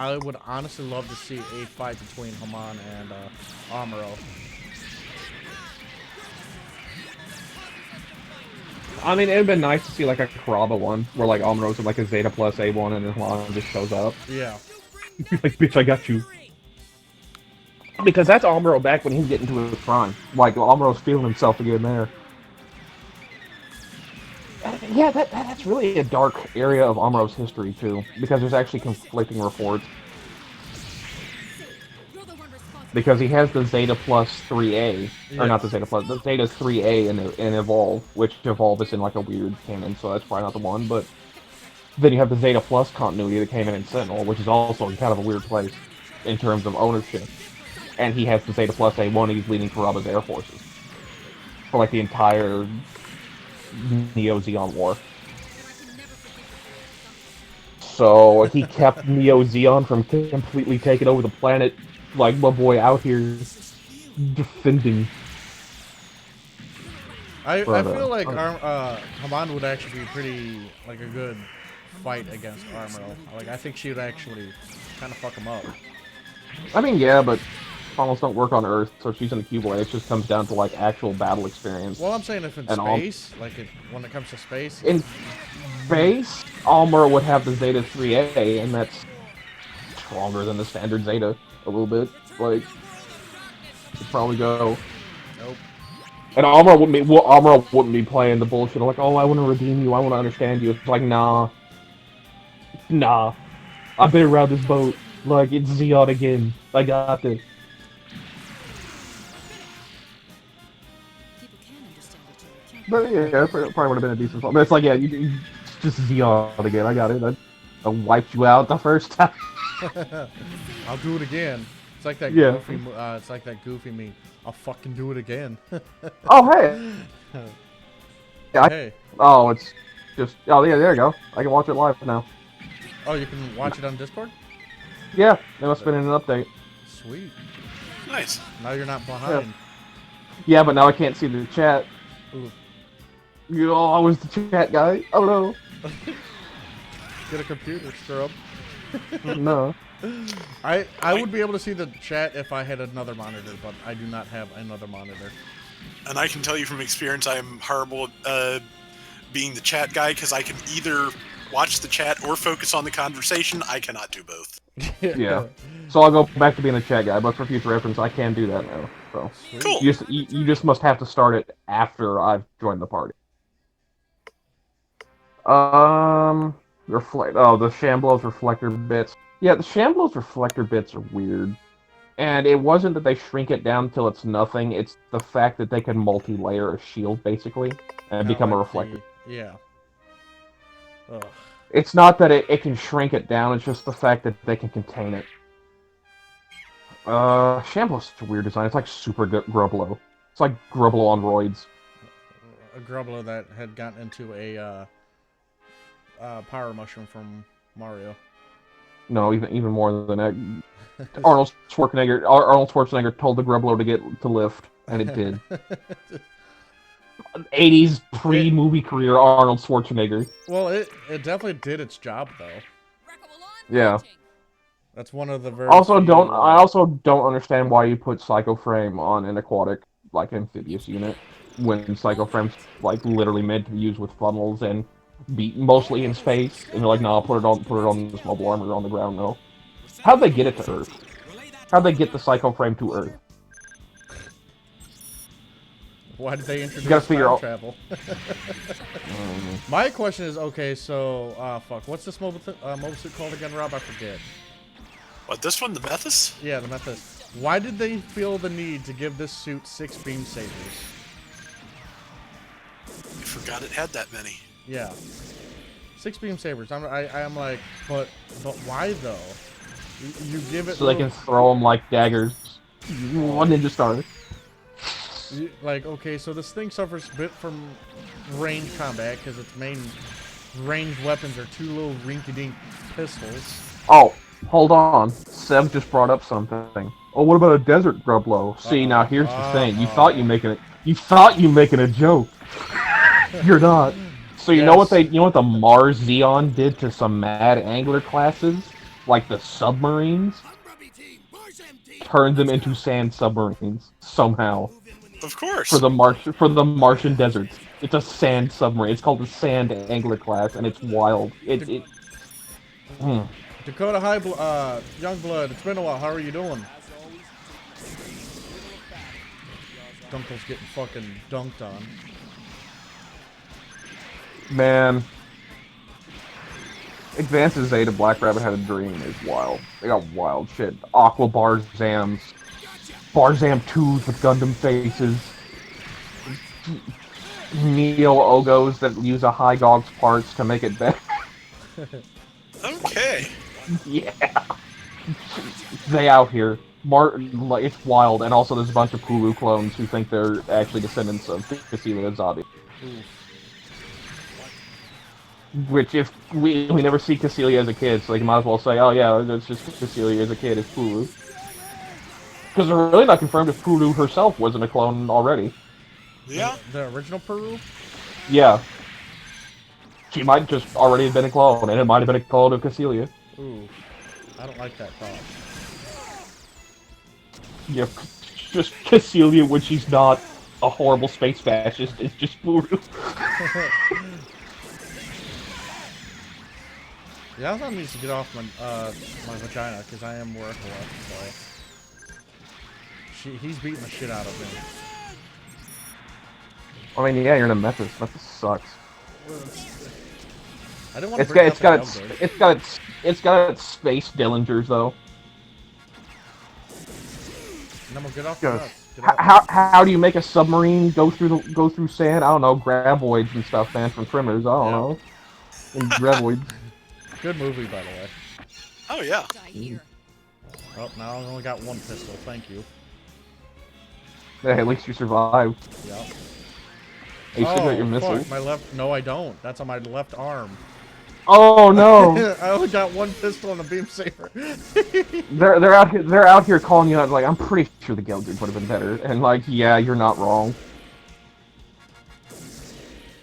I would honestly love to see a fight between Haman and Amuro. I mean, it'd been nice to see like a Kuraba one, where like Amuro's in like a Zeta plus A1 and then Haman just shows up. Yeah. Like, bitch, I got you. Because that's Amuro back when he's getting to his prime. Like, Amuro's feeling himself again there. Yeah, that's really a dark area of Amuro's history, too. Because there's actually conflicting reports. Because he has the Zeta plus 3A. Yeah. Or not the Zeta plus, the Zeta 3A in Evolve. Which Evolve is in, like, a weird canon, so that's probably not the one, but... Then you have the Zeta Plus continuity that came in Sentinel, which is also kind of a weird place in terms of ownership. And he has the Zeta Plus A1, he's leading Kuraba's Air Forces. For like the entire Neo-Zeon war. So he kept Neo-Zeon from completely taking over the planet, like my boy out here defending. I feel like Haman would actually be pretty, like, a good fight against Amuro. Like, I think she would actually kind of fuck him up. I mean, yeah, but funnels don't work on Earth, so she's in a Cuboid. It just comes down to, like, actual battle experience. Well, I'm saying if in space, like, when it comes to space... In space, Amuro would have the Zeta 3A, and that's stronger than the standard Zeta a little bit. Like, she'd probably go... Nope. And Amuro wouldn't be playing the bullshit of like, oh, I want to redeem you, I want to understand you. It's like, nah. I've been around this boat. Like, it's Zeon again. I got this. But yeah, it probably would have been a decent fight. But it's like, yeah, you just Zeon again. I got it. I wiped you out the first time. I'll do it again. It's like that Yeah. goofy. It's like that goofy meme. I'll fucking do it again. Oh hey. Yeah, Hey. Oh, it's just. Oh yeah, there you go. I can watch it live now. Oh, you can watch it on Discord? Yeah, they must have been in an update. Sweet. Nice. Now you're not behind. Yeah, but now I can't see the chat. Ooh. You know, I was the chat guy. Oh no. Get a computer, scrub. No. I would be able to see the chat if I had another monitor, but I do not have another monitor. And I can tell you from experience, I'm horrible at being the chat guy because I can either watch the chat or focus on the conversation. I cannot do both. Yeah. So I'll go back to being a chat guy, but for future reference, I can do that now. So Sweet. Cool. you just must have to start it after I've joined the party. The Shamblos reflector bits. Yeah, the Shamblos reflector bits are weird. And it wasn't that they shrink it down till it's nothing, it's the fact that they can multi-layer a shield, basically, and become a reflector. Yeah. Ugh. It's not that it can shrink it down, it's just the fact that they can contain it. Shamblos is a weird design. It's like super Grublo. It's like Grublo on roids. A Grublo that had gotten into a power mushroom from Mario. No, even more than that. Arnold Schwarzenegger told the Grublo to lift, and it did. 80s pre-movie career Arnold Schwarzenegger. Well, it definitely did its job though. Yeah. That's one of the very. I also don't understand why you put Psycho Frame on an aquatic, like, amphibious unit when Psycho Frame's like literally meant to be used with funnels and be mostly in space. And they're like, nah, put it on this mobile armor on the ground. No. How'd they get it to Earth? How'd they get the Psycho Frame to Earth? Why did they introduce time travel? My question is, okay, so fuck, what's this mobile suit called again, Rob? I forget. What, this one, the Methus? Yeah, the Methus. Why did they feel the need to give this suit 6 beam sabers? I forgot it had that many. Yeah, 6 beam sabers. I'm like, but why though? You give it so they can throw them like daggers. One ninja star. Like, okay, so this thing suffers a bit from range combat because its main ranged weapons are 2 little rinky-dink pistols. Oh, hold on. Seb just brought up something. Oh, what about a desert Grublo? See, now here's the thing. You thought you making a joke. You're not. So you know what the Mars Zeon did to some mad angler classes, like the submarines? Turned them into sand submarines somehow. Of course. For the Martian deserts. It's a sand submarine. It's called the Sand Angler class, and it's wild. Dakota Youngblood, it's been a while. How are you doing? Dunkel's getting fucking dunked on. Man. Advances Zeta Black Rabbit Had a Dream is wild. They got wild shit. Aqua Barzams. Barzam 2s with Gundam faces. Neo Ogos that use a High Gog's parts to make it better. Okay. Yeah. They out here. It's wild, and also there's a bunch of Pulu clones who think they're actually descendants of Cassilia and Zabi. Which, if we never see Cassilia as a kid, so they might as well say, oh yeah, it's just Cassilia as a kid, it's Pulu. Because they're really not confirmed if Pulu herself wasn't a clone already. Yeah. The original Peru? Yeah. She might just already have been a clone, and it might have been a clone of Cassilia. Ooh. I don't like that thought. Yeah, just Cassilia when she's not a horrible space fascist, it's just Pulu. Yeah, I needs to get off my vagina, because I am working so... He's beating the shit out of me. I mean, yeah, you're in a Methus. Methus sucks. I didn't want to It's got its space Dillingers though. And then we'll get off the nuts. How do you make a submarine go through sand? I don't know, graboids and stuff, man, from trimmers. I don't know. And graboids. Good movie, by the way. Oh yeah. Oh, now I've only got one pistol. Thank you. Hey, at least you survived. Yep. Hey, you still got your missile. Fuck, my left. No, I don't. That's on my left arm. Oh no! I only got one pistol and a beam saber. they're out here calling you out like, I'm pretty sure the Geldrig would have been better, and like, yeah, you're not wrong.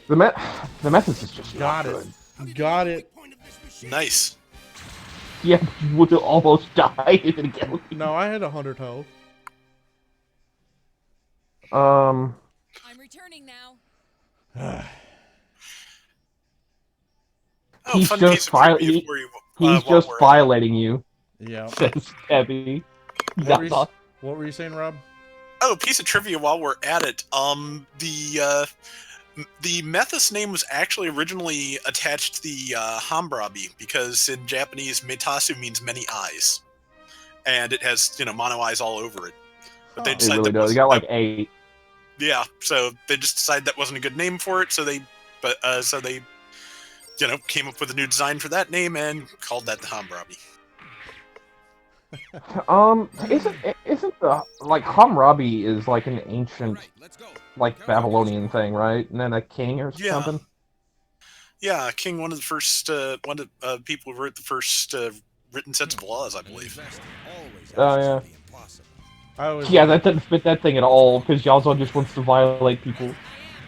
The methods is just got not it. good. Got it. Nice. Yeah, but you would have almost died in the Geldrig. No, I had 100 health. I'm returning now. He's just violating you. Yeah. Says Debbie. What were you saying, Rob? Oh, piece of trivia while we're at it. The Methus name was actually originally attached to the Hambrabi because in Japanese, Metasu means many eyes, and it has mono eyes all over it. But they decided it really does. You got like 8. Yeah, so they just decided that wasn't a good name for it. So they came up with a new design for that name and called that the Hambrabi. Isn't the Hammurabi is like an ancient Babylonian thing, right? And then a king or something? Yeah, a king, one of the first people who wrote the first written sets of laws, I believe. Oh yeah. Yeah, that doesn't fit that thing at all, because Yazoo just wants to violate people.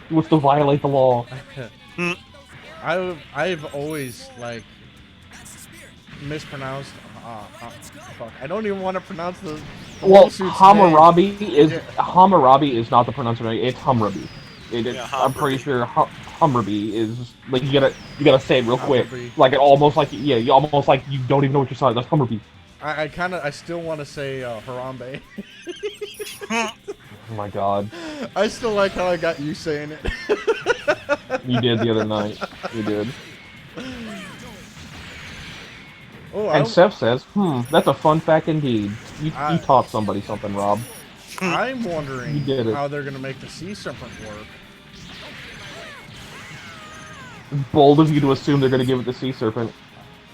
He wants to violate the law. I've always mispronounced. Fuck. I don't even want to pronounce the. Hammurabi is not the pronunciation. It's Hammurabi. I'm pretty sure Hammurabi is like you gotta say it real quick. Like it almost like you almost like you don't even know what you're saying. That's Hammurabi. I still want to say Harambe. Oh my god. I still like how I got you saying it. You did the other night. You did. Oh, and Seth says, that's a fun fact indeed. You taught somebody something, Rob. I'm wondering You did it. how they're going to make the sea serpent work. Bold of you to assume they're going to give it the sea serpent.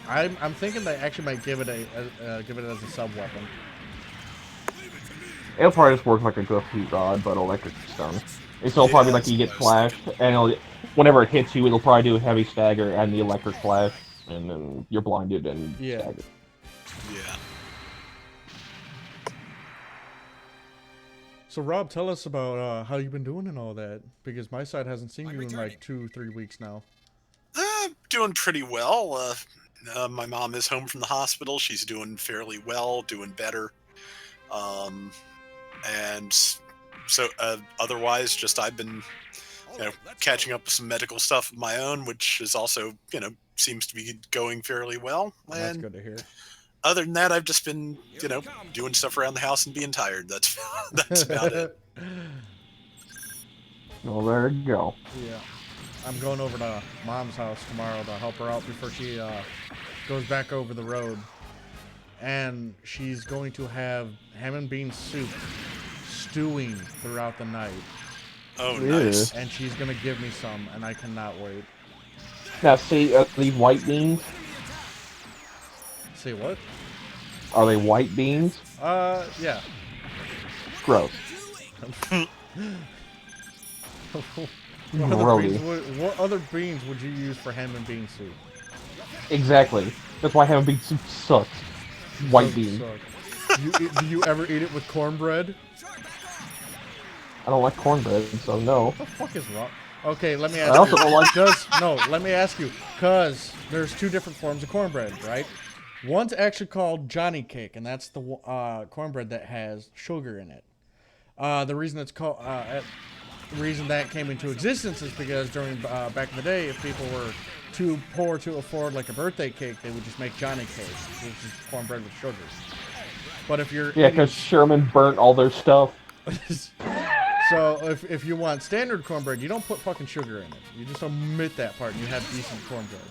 I'm thinking they actually might give it as a sub weapon. It'll probably just work like a good heat rod, but electric stun. It'll probably like you get flashed, and whenever it hits you, it'll probably do a heavy stagger and the electric flash, and then you're blinded and staggered. Yeah. So Rob, tell us about how you've been doing and all that, because my side hasn't seen you in like 2-3 weeks now. Doing pretty well. My mom is home from the hospital. She's doing fairly well, doing better. And so otherwise, just I've been catching up with some medical stuff of my own, which is also seems to be going fairly well. And that's good to hear. Other than that, I've just been doing stuff around the house and being tired. That's about it. Well, there you go. Yeah. I'm going over to Mom's house tomorrow to help her out before she goes back over the road. And she's going to have ham and bean soup stewing throughout the night. Oh, nice. And she's going to give me some, and I cannot wait. Now, see, these white beans? Say what? Are they white beans? Yeah. Gross. What other beans would you use for ham and bean soup? Exactly. That's why ham and bean soup sucks. White beans. Do you ever eat it with cornbread? I don't like cornbread, so no. What the fuck is wrong? Okay, let me ask you. I also don't like let me ask you, cause there's 2 different forms of cornbread, right? One's actually called Johnny Cake, and that's the cornbread that has sugar in it. The reason it's called the reason that came into existence is because during back in the day, if people were too poor to afford like a birthday cake, they would just make Johnny Cake, which is cornbread with sugar. But if you're because Sherman burnt all their stuff. So if you want standard cornbread, you don't put fucking sugar in it. You just omit that part, and you have decent cornbread.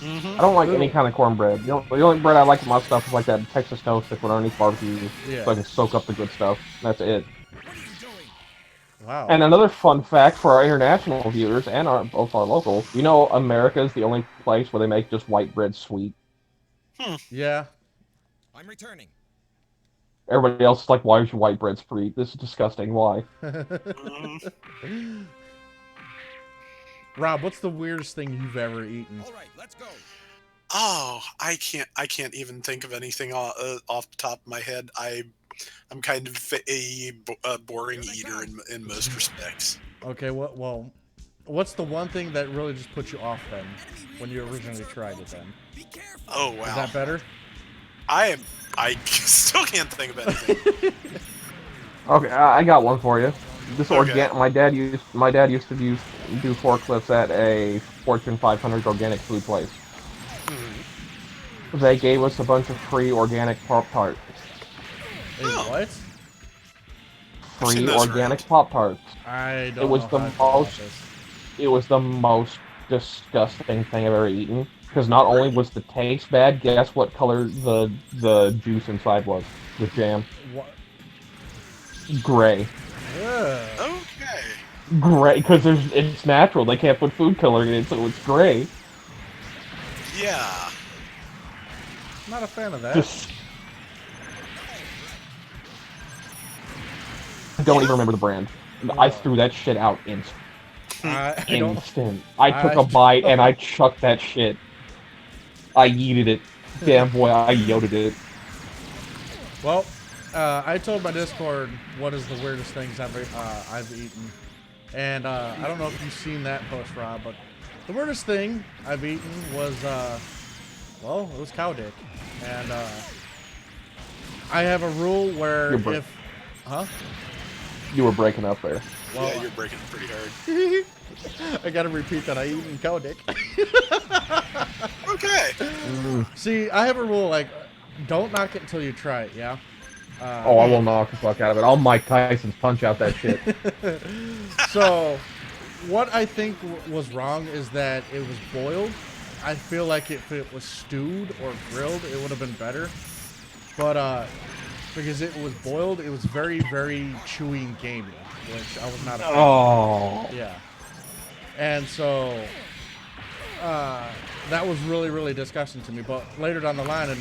I don't like any kind of cornbread. The only bread I like in my stuff is like that Texas toast that's put underneath barbecue, so I can soak up the good stuff. That's it. Wow. And another fun fact for our international viewers and both our local, you know, America is the only place where they make just white bread sweet. Yeah. I'm returning. Everybody else is like, why is your white bread sweet? This is disgusting. Why? Rob, what's the weirdest thing you've ever eaten? All right, let's go. Oh, I can't even think of anything off the top of my head. I'm kind of a boring eater in most respects. Okay, well, what's the one thing that really just put you off then, when you originally tried it then? Oh wow. Is that better? I still can't think of anything. Okay, I got one for you. This Okay. my dad used to do forklifts at a Fortune 500 organic food place. They gave us a bunch of free organic Pop-Tarts. Hey, what? Free organic Pop-Tarts. I don't It was know the how I feel about most. this. It was the most disgusting thing I've ever eaten. Because not only was the taste bad, guess what color the juice inside was? The jam. What? Gray. Ugh. Okay. Gray, because it's natural. They can't put food coloring in it, so it's gray. Yeah. Not a fan of that. Just. I don't even remember the brand. I threw that shit out instant. I don't. I took a bite and I chucked that shit. I yeeted it. Damn boy, I yoted it. Well, I told my Discord what is the weirdest things I've eaten, and I don't know if you've seen that post, Rob, but the weirdest thing I've eaten was well, it was cow dick, and I have a rule where if, You were breaking up there. Well, yeah, you're breaking it pretty hard. I gotta repeat that I eaten cow dick. Okay. See, I have a rule like, don't knock it until you try it. Yeah. Oh, I will knock the fuck out of it. I'll Mike Tyson's punch out that shit. So, what I think was wrong is that it was boiled. I feel like if it was stewed or grilled, it would have been better. But because it was boiled, it was very, very chewy and gamey, which I was not a fan of. Oh. Yeah. And so, that was really, really disgusting to me. But later down the line, and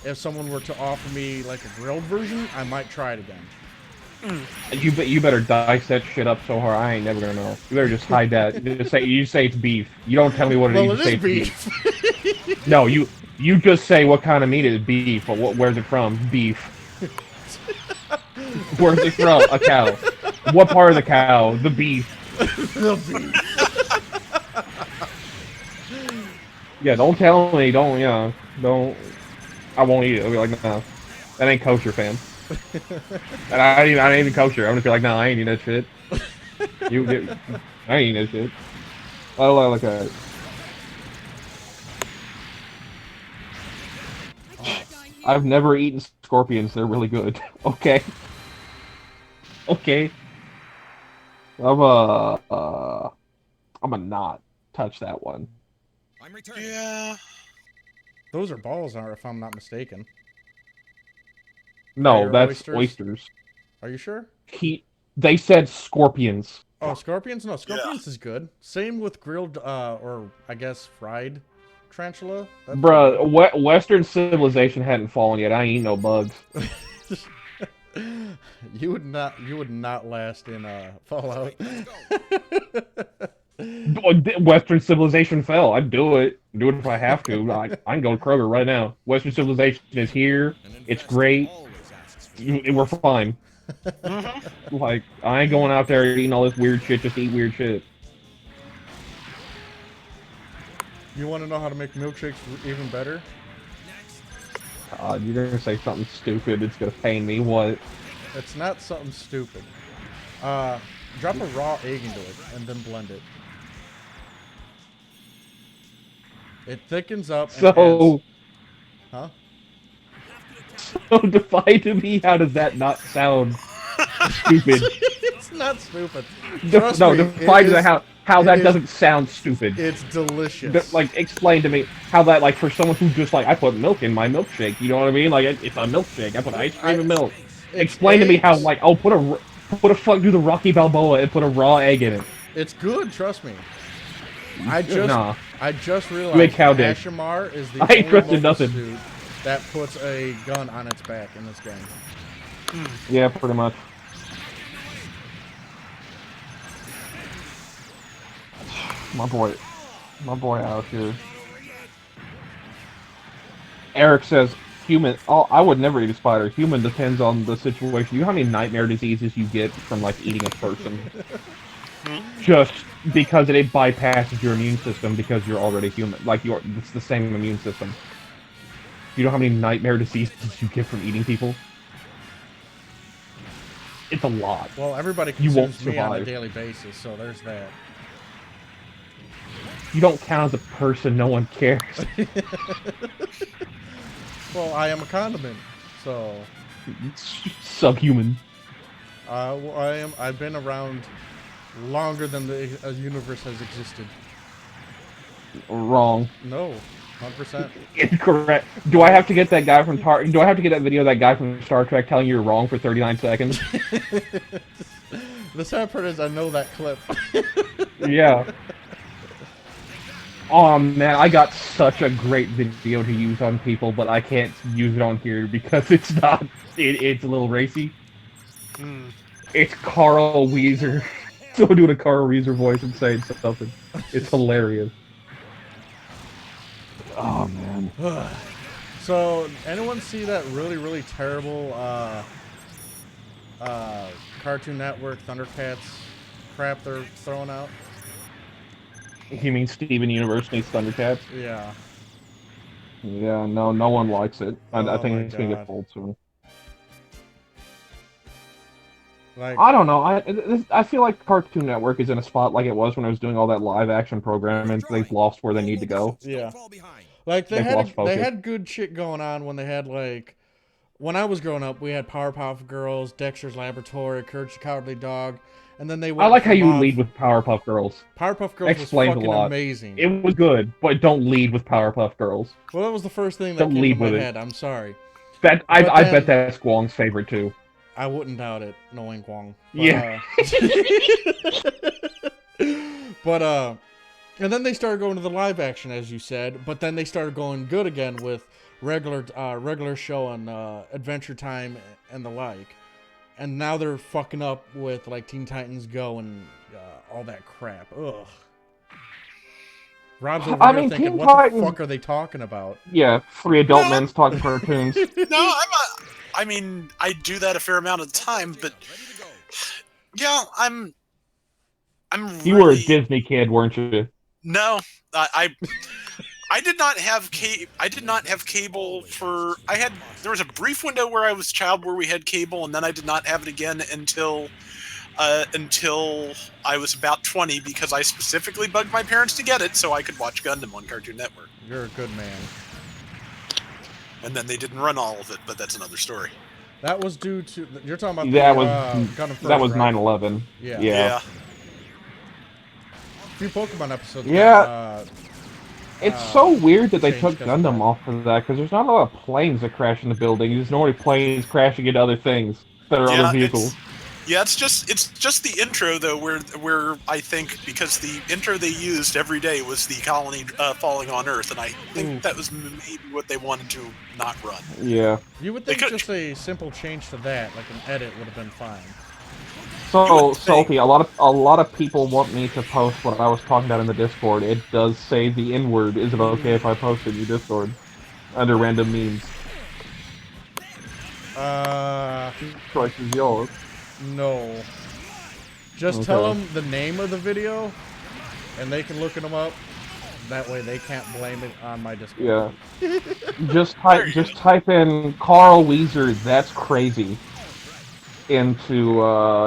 if someone were to offer me like a grilled version, I might try it again. You better dice that shit up so hard. I ain't never gonna know. You better just hide that. You say it's beef. You don't tell me what it is. Well, You say it is it's beef. No, you just say what kind of meat it is. Beef. Or where's it from? Beef. Where's it from? A cow. What part of the cow? The beef. The beef. Yeah, don't tell me. Don't. I won't eat it. I'll be like, no, that ain't kosher, fam. And I ain't even kosher. I'm just be like, no, I ain't eating that shit. I ain't eating that shit. I don't like that. I've never eaten scorpions. They're really good. Okay. Okay. I'm gonna not touch that one. I'm returning. Yeah. Those are balls, if I'm not mistaken. No, Are that's oysters? oysters. Are you sure? They said scorpions. Oh, scorpions? No, scorpions is good. Same with grilled, or I guess fried tarantula. That's Bruh, Western civilization hadn't fallen yet. I ain't eating no bugs. You would not last in Fallout. Western civilization fell. I'd do it. Do it if I have to. I can go to Kroger right now. Western civilization is here. It's great. We're fine. Like, I ain't going out there eating all this weird shit just to eat weird shit. You want to know how to make milkshakes even better? You're gonna say something stupid. It's gonna pain me. What? It's not something stupid. Drop a raw egg into it and then blend it. It thickens up and So, adds... Huh? so define to me, how does that not sound stupid? It's not stupid. Trust No, me, define how that doesn't sound stupid. It's delicious. Like, explain to me how that, like, for someone who just, like, I put milk in my milkshake, you know what I mean? Like, it's a milkshake. I put ice cream and milk. Explain to me how, like, What the fuck do the Rocky Balboa and put a raw egg in it? It's good, trust me. Nah. I just You ain't realized cow dick. Ashimar is the I ain't only trusted mobile nothing. suit that puts a gun on its back in this game. Yeah, pretty much. My boy out here. Eric says, human, oh, I would never eat a spider. Human depends on the situation. You know how many nightmare diseases you get from, like, eating a person? Just because it bypasses your immune system because you're already human. Like, it's the same immune system. You know how many nightmare diseases you get from eating people? It's a lot. Well, everybody You won't consumes me on a survive. daily basis, so there's that. You don't count as a person, no one cares. Well, I am a condiment, so Subhuman. well, I've been around longer than the universe has existed. Wrong. No, 100%. Incorrect. Do I have to get that guy from Do I have to get that video of that guy from Star Trek telling you you're wrong for 39 seconds? The sad part is I know that clip. Yeah. Oh man, I got such a great video to use on people, but I can't use it on here because it's not. It's a little racy. It's Carl Weezer. Someone doing a Carl Weezer voice and saying something. It's hilarious. Oh man. So, anyone see that really terrible Cartoon Network Thundercats crap they're throwing out? You mean Steven Universe needs Thundercats? Yeah. Yeah, no one likes it. I Oh think my it's gonna God. get pulled soon. Like, I don't know. I feel like Cartoon Network is in a spot like it was when I was doing all that live action programming. They've lost where they need to go. yeah. Like they They've lost had focus. good shit going on when they had like when I was growing up, we had Powerpuff Girls, Dexter's Laboratory, Courage the Cowardly Dog, and then they went I like how from you off- lead with Powerpuff Girls. Powerpuff Girls Explains a was fucking lot. amazing. It was good, but don't lead with Powerpuff Girls. Well, that was the first thing that Don't came lead to my with it. head. I'm sorry. I But bet then- that's Guang's favorite too. I wouldn't doubt it, knowing Guang. But, Yeah. But and then they started going to the live action, as you said. But then they started going good again with regular show and Adventure Time and the like. And now they're fucking up with like Teen Titans Go and all that crap. Ugh. Rob's over here thinking, Teen what Titans... the fuck are they talking about? Yeah, 3 adult No. men's talking cartoons. No, I mean, I do that a fair amount of the time, but yeah, I'm You were a really... Disney kid, weren't you? No, I did not have cable for. There was a brief window where I was a child where we had cable, and then I did not have it again until I was about 20 because I specifically bugged my parents to get it so I could watch Gundam on Cartoon Network. You're a good man. And then they didn't run all of it, but that's another story. That was due to you're talking about That the, was Gundam First, that was right? 9/11. Yeah. Yeah. A few Pokemon episodes. Yeah. It's so weird that they changed took because of Gundam that. off of that, because there's not a lot of planes that crash in the building. There's normally planes crashing into other things that are other vehicles. It's just the intro though, where I think because the intro they used every day was the colony falling on Earth, and I think that was maybe what they wanted to not run. Yeah. You would think just a simple change to that, like an edit, would have been fine. So Salty, a lot of people want me to post what I was talking about in the Discord. It does say the N-word. Is it okay if I post it in your Discord under random memes? Choice is yours. No. Just tell them the name of the video, and they can look them up. That way they can't blame it on my Discord. Yeah. just type in Carl Weezer, that's crazy, into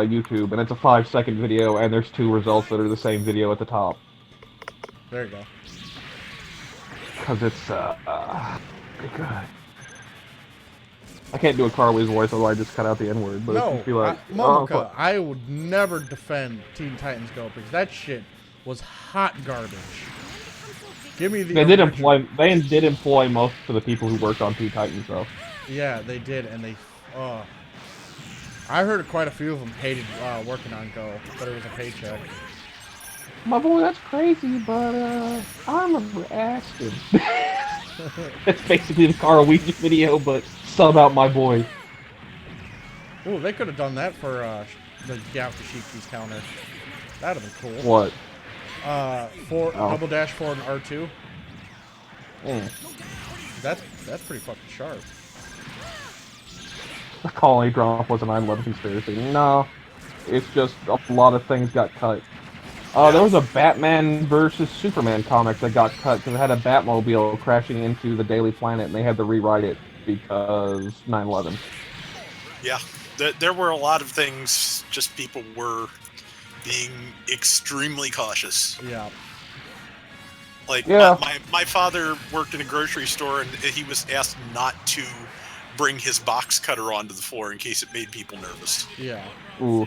YouTube, and it's a 5-second video, and there's 2 results that are the same video at the top. There you go. Because it's pretty good. I can't do a Carl Weezer voice, otherwise I just cut out the N-word. But No, it's be like, Momoka, I would never defend Teen Titans Go because that shit was hot garbage. Give me the. They did employ most of the people who worked on Teen Titans, though. Yeah, they did, and they. I heard quite a few of them hated working on Go, but it was a paycheck. My boy, that's crazy, but I remember asking. That's basically the Carl Ouija video, but sub out my boy. Ooh, they could have done that for the Gyakashiki's counter. That'd have been cool. What? Double dash forward and R2. Mm. That's pretty fucking sharp. The colony drop was an 9/11 conspiracy. No, it's just a lot of things got cut. There was a Batman versus Superman comic that got cut because it had a Batmobile crashing into the Daily Planet, and they had to rewrite it because 9/11. Yeah, there were a lot of things. Just people were being extremely cautious. Yeah. Like, yeah. my father worked in a grocery store, and he was asked not to bring his box cutter onto the floor in case it made people nervous. Yeah. Ooh.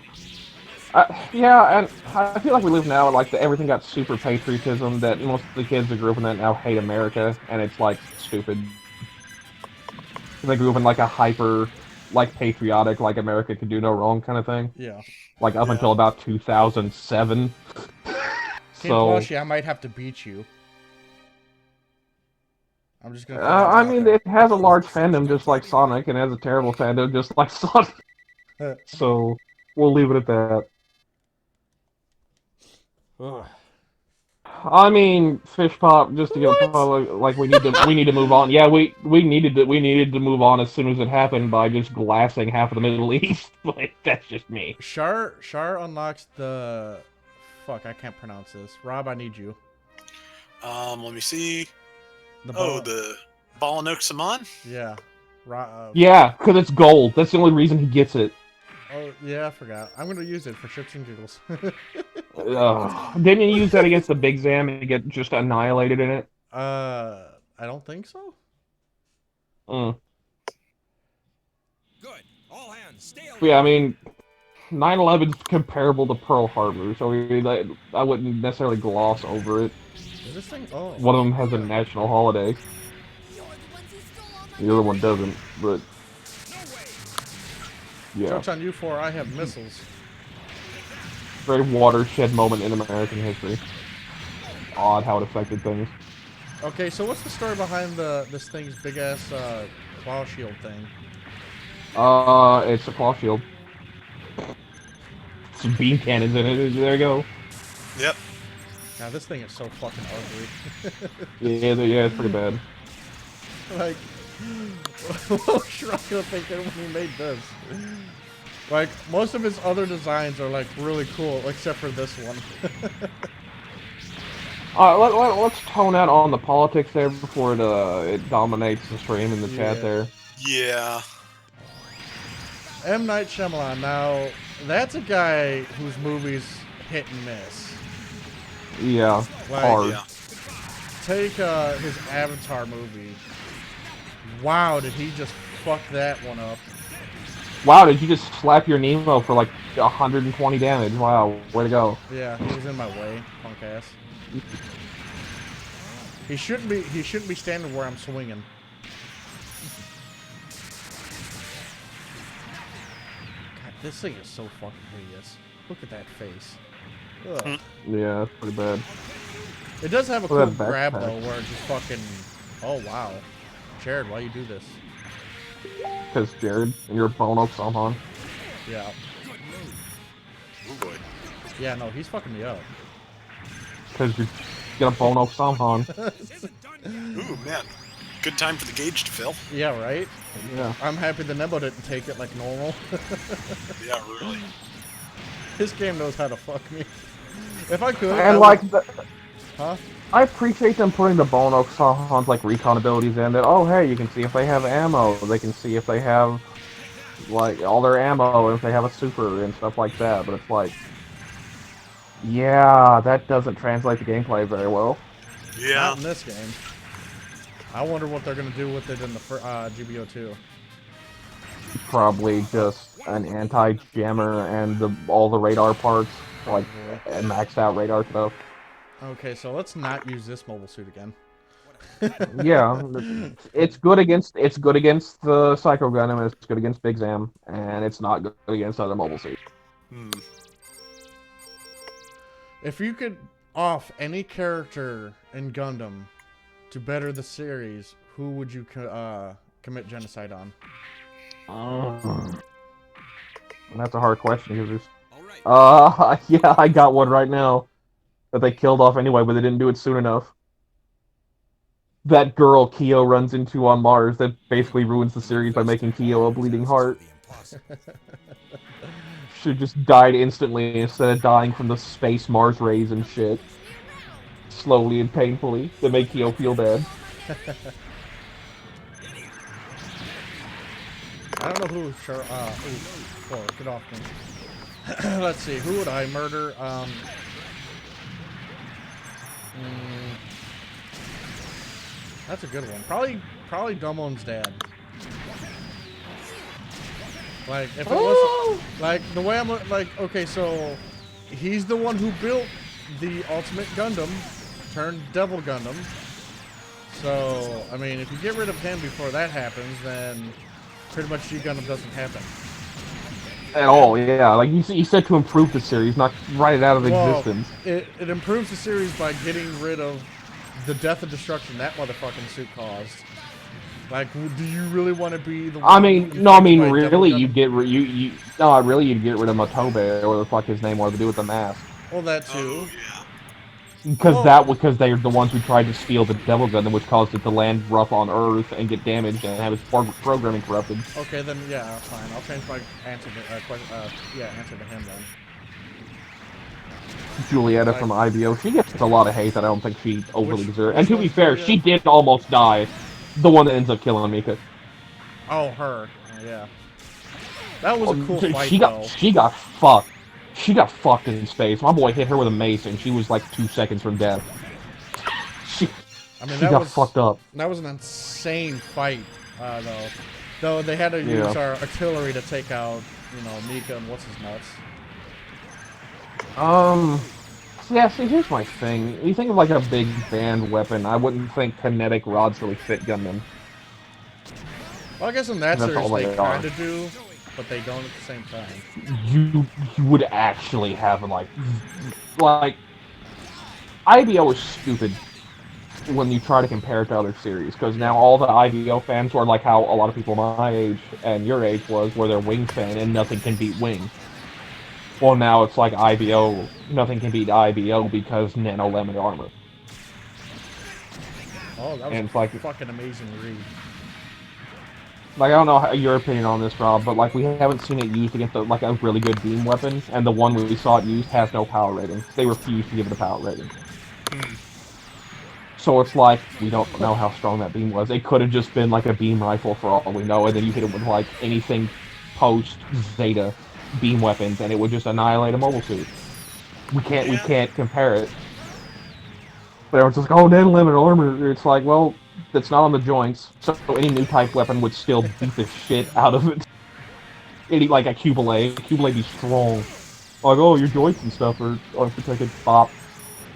Yeah, and I feel like we live now like everything got super patriotism that most of the kids that grew up in that now hate America, and it's like stupid. They grew up in like a hyper, like patriotic, like America could do no wrong kind of thing. Yeah. Like up until about 2007. Plushie, I might have to beat you. I'm just gonna. I mean, it has a large fandom just like Sonic, and it has a terrible fandom just like Sonic. So we'll leave it at that. I mean, Fish Pop. Just to get like we need to move on. Yeah, we needed to move on as soon as it happened by just glassing half of the Middle East. Like that's just me. Char unlocks the. Fuck, I can't pronounce this. Rob, I need you. Let me see. The Balanok Saman? Yeah. Yeah, because it's gold. That's the only reason he gets it. Oh, yeah, I forgot. I'm going to use it for shits and giggles. Didn't you use that against the Big Zam and get just annihilated in it? I don't think so. Mm. Good. All hands, stay alert. Yeah, I mean, 9/11's comparable to Pearl Harbor, so I wouldn't necessarily gloss over it. Is this thing? Oh. One of them has a national holiday. The other one doesn't, but... Yeah. Joke's on you for I have missiles. Very watershed moment in American history. Odd how it affected things. Okay, so what's the story behind this thing's big ass claw shield thing? It's a claw shield. Some beam cannons in it. There you go. Yep. Now this thing is so fucking ugly. yeah, it's pretty bad. Like, what was Shiraka thinking when he made this? Like, most of his other designs are like really cool, except for this one. Let's tone out on the politics there before it dominates the stream in the chat there. Yeah. M. Night Shyamalan. Now, that's a guy whose movies hit and miss. Yeah, like, hard. Yeah. Take his Avatar movie. Wow, did he just fuck that one up? Wow, did you just slap your Nemo for like 120 damage? Wow, way to go. Yeah, he was in my way, punk ass. He shouldn't be standing where I'm swinging. God, this thing is so fucking hideous. Look at that face. Ugh. Yeah, that's pretty bad. It does have a Look cool at that grab backpack. though, where it just fucking. Oh wow, Jared, why you do this? Because Jared, and you're a Bono Salman. Yeah. Oh boy. Yeah, no, he's fucking me up. Because you're gonna Bono Salman. Ooh, man. Good time for the gauge to fill. Yeah, right? Yeah. I'm happy the Nebo didn't take it like normal. Yeah, really. His game knows how to fuck me. If I could. And like, Huh? I appreciate them putting the Bono Salman's like recon abilities in that. Oh, hey, you can see if they have ammo. They can see if they have like all their ammo and if they have a super and stuff like that. But it's like, yeah, that doesn't translate the gameplay very well. Yeah. Not in this game. I wonder what they're gonna do with it in the GBO2. Probably just an anti-jammer and all the radar parts, like maxed out radar stuff. Okay, so let's not use this mobile suit again. Yeah, it's good against the Psycho Gundam, it's good against Big Zam, and it's not good against other mobile suits. If you could off any character in Gundam to better the series, who would you commit genocide on? That's a hard question because there's. All right. Yeah, I got one right now that they killed off anyway, but they didn't do it soon enough. That girl Kyo runs into on Mars that basically ruins the series by making Kyo a bleeding heart. Should just died instantly instead of dying from the space Mars rays and shit. Slowly and painfully to make Kyo feel bad. I don't know who. Sure. Get off me. Let's see. Who would I murder? That's a good one. Probably Domon's dad. Like if it wasn't like the way I'm like, okay, so he's the one who built the Ultimate Gundam turned Devil Gundam. So I mean, if you get rid of him before that happens, then pretty much G Gundam doesn't happen. At all, yeah. Like you said to improve the series, not write it out of existence. It improves the series by getting rid of the death and destruction that motherfucking suit caused. Like, do you really want to be the one? I mean, really, you'd get rid of Matobe or the fuck his name was to do with the mask. Well, that too. Oh, yeah. Because they're the ones who tried to steal the Devil Gundam, which caused it to land rough on Earth and get damaged and have its programming corrupted. Okay, then yeah, fine. I'll change my answer to answer to him then. Julieta from IBO, she gets a lot of hate that I don't think she overly deserves. And to be fair, she did almost die. The one that ends up killing Mika. Oh, her. Yeah. That was a cool fight, She got fucked. She got fucked in space. My boy hit her with a mace, and she was like 2 seconds from death. She got fucked up. That was an insane fight, though. Though they had to use our artillery to take out, Mika and what's his nuts. Yeah, see, here's my thing. You think of like a big band weapon, I wouldn't think kinetic rods really fit Gundam. Well, I guess in that series they kind of do, but they don't at the same time. You would actually have like IBO is stupid when you try to compare it to other series, because now all the IBO fans are like how a lot of people my age and your age was, where they're Wing fan and nothing can beat Wing. Well, now it's like IBO, nothing can beat IBO because nano lemon armor. Oh, that was a fucking amazing read. Like, I don't know your opinion on this, Rob, but like we haven't seen it used against a really good beam weapon, and the one we saw it used has no power rating. They refuse to give it a power rating. So it's like, we don't know how strong that beam was. It could have just been like a beam rifle for all we know, and then you hit it with like anything post-Zeta beam weapons, and it would just annihilate a mobile suit. We can't compare it. But everyone's just like, oh, nano lemon armor. It's like, well, that's not on the joints, so any new type weapon would still beat the shit out of it. Like a Cubile be strong. Like, oh, your joints and stuff are protected. Bop.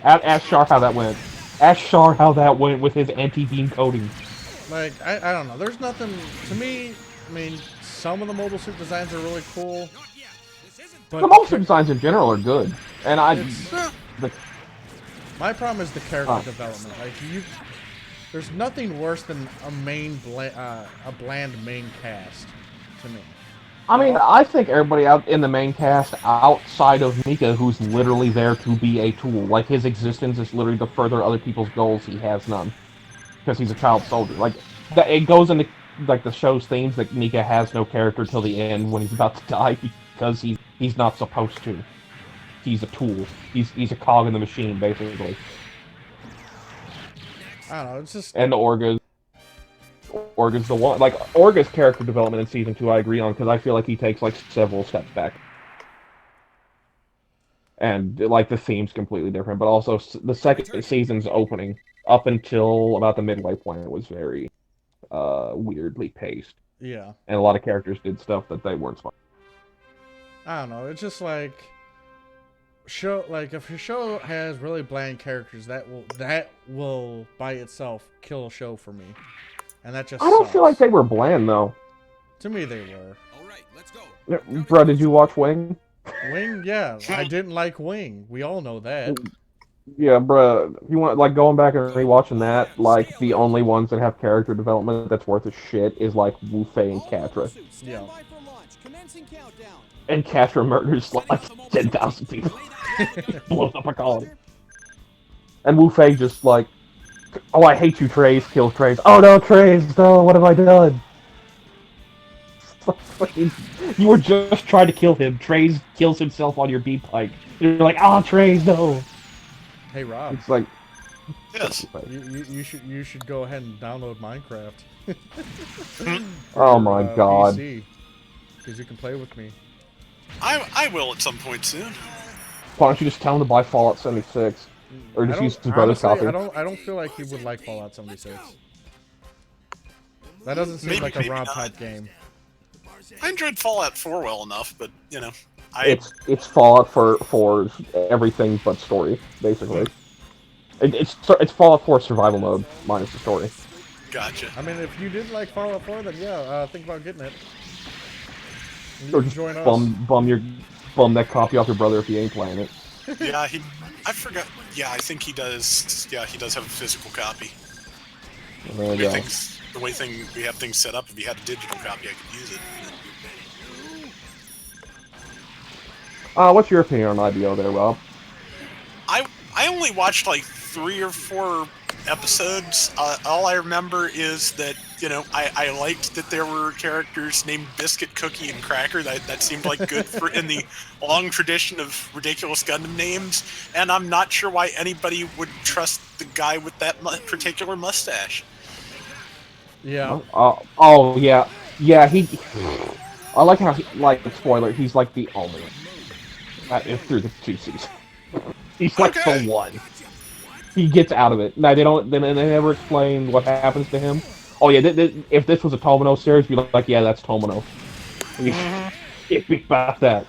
Ask Char how that went. Ask Char how that went with his anti-beam coating. Like, I don't know. There's nothing, to me, I mean, some of the mobile suit designs are really cool. But the mobile suit designs in general are good. And my problem is the character development. Like, there's nothing worse than a bland main cast, to me. I mean, I think everybody out in the main cast, outside of Mika, who's literally there to be a tool. Like, his existence is literally to further other people's goals. He has none. Because he's a child soldier. Like, it goes into, like, the show's themes that Mika has no character till the end when he's about to die, because he's not supposed to. He's a tool. He's a cog in the machine, basically. I don't know, it's just... And Orga's the one. Like, Orga's character development in Season 2 I agree on, because I feel like he takes, like, several steps back. And, like, the theme's completely different, but also the second season's opening, up until about the midway point, it was very weirdly paced. Yeah. And a lot of characters did stuff that they weren't supposed to. I don't know, it's just like... show, like if a show has really bland characters, that will by itself kill a show for me, and that just I don't sucks. feel like they were bland though. To me, they were. All right, let's go. Yeah, bro, did you watch Wing? Wing, yeah, I didn't like Wing. We all know that. Yeah, bro. If you want, like, going back and rewatching that, like, the only ones that have character development that's worth a shit is, like, Wu Fei and Catra. Yeah. And Catra murders, like, 10,000 people. Blows up a colony. And Wu Fei just, like, oh, I hate you, Trace, kills Trace. Oh, no, Trace, no, what have I done? You were just trying to kill him. Trace kills himself on your B-pike. You're like, oh, Trace, no. Hey Rob. It's like, Yes. You should go ahead and download Minecraft. oh my god. Because you can play with me. I will at some point soon. Why don't you just tell him to buy Fallout 76? Or just use his brother's copy? I don't feel like he would like Fallout 76. That doesn't seem like a Rob type game. I enjoyed Fallout 4 well enough, but you know, It's Fallout for everything but story, basically. It's Fallout 4 survival mode minus the story. Gotcha. I mean, if you did like Fallout 4, then yeah, think about getting it. Or just join us. bum that copy off your brother if he ain't playing it. Yeah, I forgot. Yeah, I think he does. Yeah, he does have a physical copy. There you go. The way we have things set up, if you had a digital copy, I could use it. What's your opinion on IBO there, Rob? I only watched like 3 or 4 episodes. All I remember is that, you know, I liked that there were characters named Biscuit, Cookie, and Cracker. That seemed like good for in the long tradition of ridiculous Gundam names. And I'm not sure why anybody would trust the guy with that particular mustache. Yeah. Oh yeah, yeah. I like how spoiler. He's like the only through the 2 seasons. He's like the one. He gets out of it. Now they never explain what happens to him. Oh yeah, if this was a Tomino series, you'd be like, yeah, that's Tomino. It'd be about that.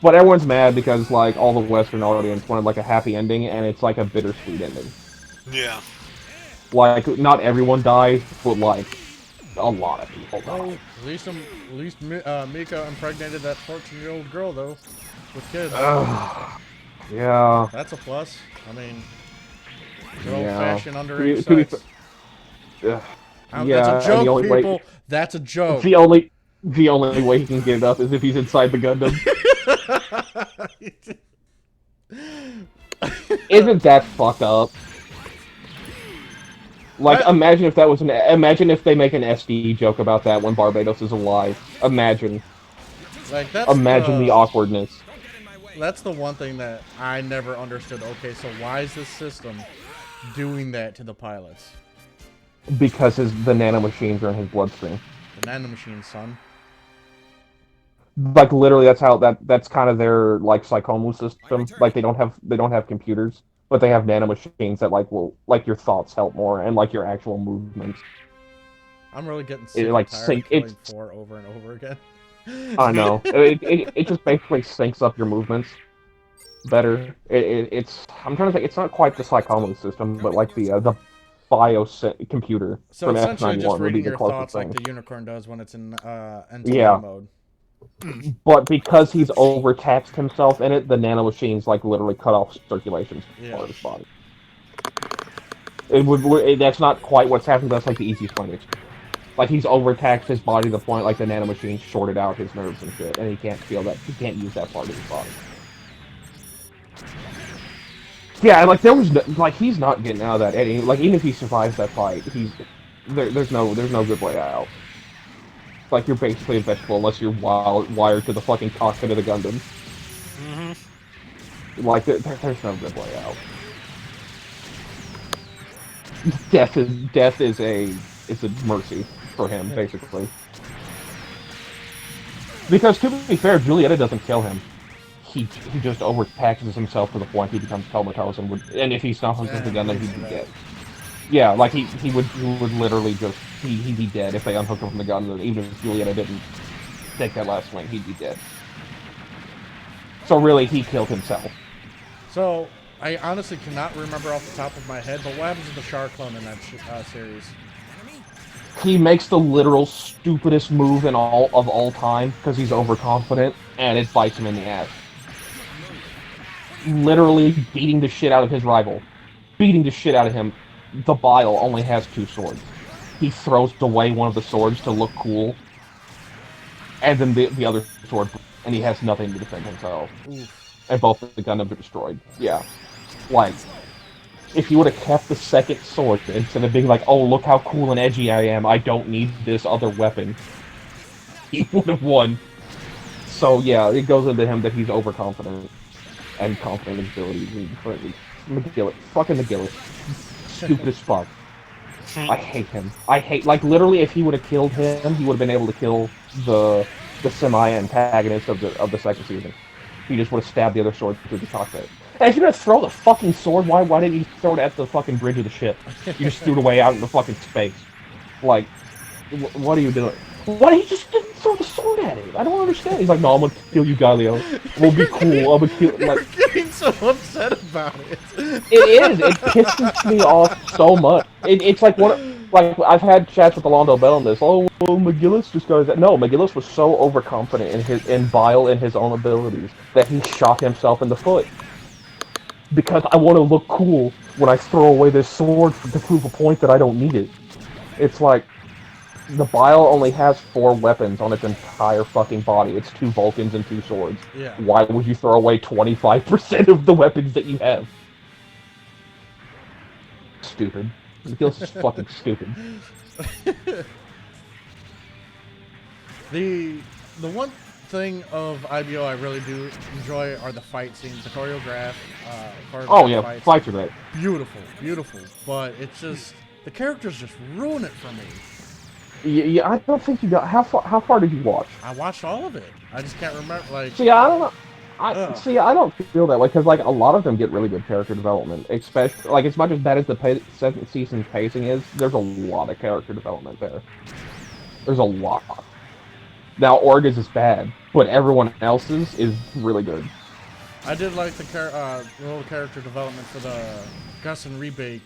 But everyone's mad because like all the Western audience wanted like a happy ending, and it's like a bittersweet ending. Yeah. Like not everyone dies, but like a lot of people die. Oh, at least Mika impregnated that 14-year-old girl though, with kids. Yeah. That's a plus. I mean, good Yeah. old-fashioned underage sex. That's a joke, people. That's a joke. The only way he can get it up is if he's inside the Gundam. Isn't that fucked up? Like, imagine if that was imagine if they make an SD joke about that when Barbados is alive. Imagine. Like that's imagine the awkwardness. That's the one thing that I never understood. Okay, so why is this system doing that to the pilots? Because the nanomachines are in his bloodstream. The nanomachines, son. Like literally, that's kind of their like psychomu system. Like they don't have computers, but they have nanomachines that will your thoughts help more and like your actual movements. I'm really getting sick like tired of killing 4 over and over again. I know. it just basically syncs up your movements better. I'm trying to think. It's not quite the psychomu system, but like the computer so from essentially F91 just would be reading the your closest thoughts thing. like the unicorn does when it's in NTL mode. But because he's overtaxed himself in it, the nanomachines like literally cut off circulations for his body. That's not quite what's happening. That's like the easiest way to explain. Like he's overtaxed his body to the point like the nanomachines shorted out his nerves and shit, and he can't feel that. He can't use that part of his body. Yeah, like there was he's not getting out of that. Like even if he survives that fight, there's no good way out. Like you're basically a vegetable unless you're wired to the fucking cockpit of the Gundam. Mm-hmm. Like there's no good way out. Death is a mercy for him basically. Because to be fair, Julieta doesn't kill him. He just overtaxes himself to the point he becomes comatose and if he's not hooked up the Gundam, he'd be dead. Yeah, like he would literally just he'd be dead if they unhooked him from the Gundam. Even if Julieta didn't take that last swing, he'd be dead. So really, he killed himself. So, I honestly cannot remember off the top of my head, but what happens to the Char clone in that series? He makes the literal stupidest move in all time because he's overconfident, and it bites him in the ass. Literally beating the shit out of his rival. Beating the shit out of him. The Bile only has 2 swords. He throws away one of the swords to look cool, and then the other sword, and he has nothing to defend himself. Oof. And both the Gundams are destroyed. Yeah. Like, if he would have kept the second sword, instead of being like, oh, look how cool and edgy I am, I don't need this other weapon, he would have won. So, yeah, it goes into him that he's overconfident. And confident in his abilities. McGillis. Fucking McGillis. Stupid as fuck. I hate him. Like, literally, if he would have killed him, he would have been able to kill the semi-antagonist of the second season. He just would have stabbed the other sword through the cockpit. And if you're gonna throw the fucking sword, why didn't you throw it at the fucking bridge of the ship? You just threw it away out into fucking space. Like, what are you doing? Why he just didn't throw the sword at him? I don't understand. He's like, no, I'm gonna kill you, Galileo. We'll be cool. I'm gonna kill. Like, You're getting so upset about it. It is. It pisses me off so much. It's like like I've had chats with Alondo Bell on this. Oh, well, McGillis just goes. No, McGillis was so overconfident in vile in his own abilities that he shot himself in the foot. Because I want to look cool when I throw away this sword to prove a point that I don't need it. It's like, the Bile only has 4 weapons on its entire fucking body. It's 2 Vulcans and 2 swords. Yeah. Why would you throw away 25% of the weapons that you have? Stupid. McGillis is fucking stupid. The one thing of IBO I really do enjoy are the fight scenes, the choreographed Oh yeah, fights are great. Beautiful, beautiful. But it's just the characters just ruin it for me. Yeah, I don't think you got. How far did you watch? I watched all of it. I just can't remember. Like, see, I don't know. I don't feel that way because like a lot of them get really good character development. Especially like as much as bad as the second season pacing is, there's a lot of character development there. There's a lot. Now Orga's is bad, but everyone else's is really good. I did like the little character development for the Gus and Rebake.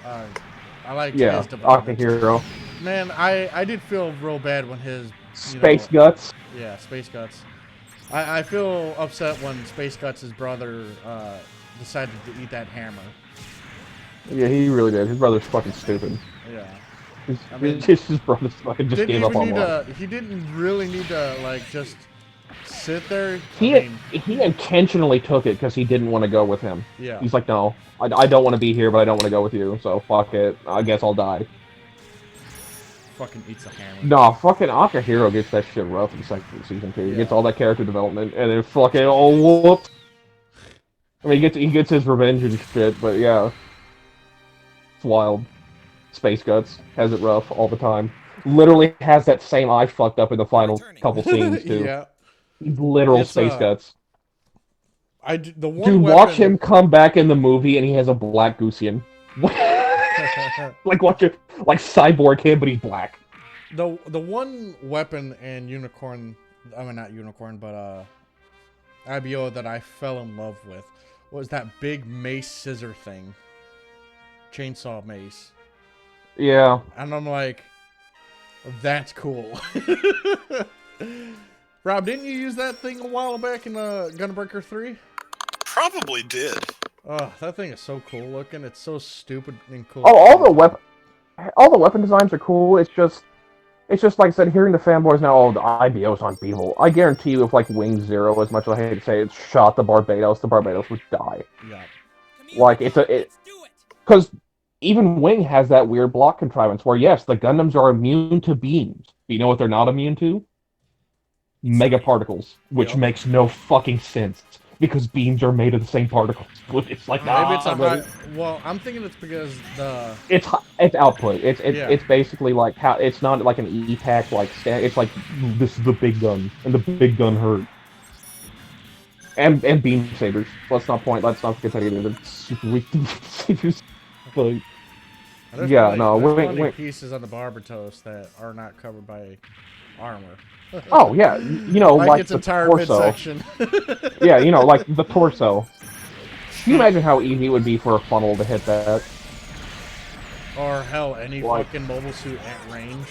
I like his development. Akihiro. Man, I did feel real bad when his Space Guts. Yeah, Space Guts. I feel upset when Space Guts' brother decided to eat that hammer. Yeah, he really did. His brother's fucking stupid. Yeah. His brother's fucking just gave up on life. He didn't really need to like just sit there. He intentionally took it because he didn't want to go with him. Yeah. He's like, no, I don't want to be here, but I don't want to go with you, so fuck it. I guess I'll die. Fucking eats a hammer. Nah, fucking Akihiro gets that shit rough in second season 2. He gets all that character development, and then fucking whoops. I mean, he gets his revenge and shit, but yeah, it's wild. Space Guts has it rough all the time. Literally has that same eye fucked up in the final couple scenes too. Yeah. Literal Space Guts. Dude, watch him come back in the movie and he has a black Gusian. like cyborg him, but he's black. The one weapon in Unicorn, I mean not Unicorn, but IBO that I fell in love with was that big mace scissor thing. Chainsaw mace. Yeah. And I'm like, that's cool. Rob, didn't you use that thing a while back in Gunbreaker 3? Probably did. Oh, that thing is so cool looking. It's so stupid and cool. Oh, all the weapon designs are cool. It's just like I said, hearing the fanboys now, oh, the IBO's unbeatable. I guarantee you, if like Wing Zero, as much as I hate to say it, shot the Barbados would die. Yeah. Like because even Wing has that weird block contrivance where yes, the Gundams are immune to beams. But you know what they're not immune to? Mega particles, which makes no fucking sense because beams are made of the same particles. It's like maybe it's a high. Well, I'm thinking it's because it's output. It's basically like how it's not like an E-Pack like it's like this is the big gun and the big gun hurt. And beam sabers. Let's not forget that either. They're super weak sabers. But yeah, no, there's pieces on the Barbatos that are not covered by armor. Oh yeah, you know, like its the entire torso. midsection. Yeah, you know, like the torso. Can you imagine how easy it would be for a funnel to hit that? Or hell, any Like- fucking mobile suit at range.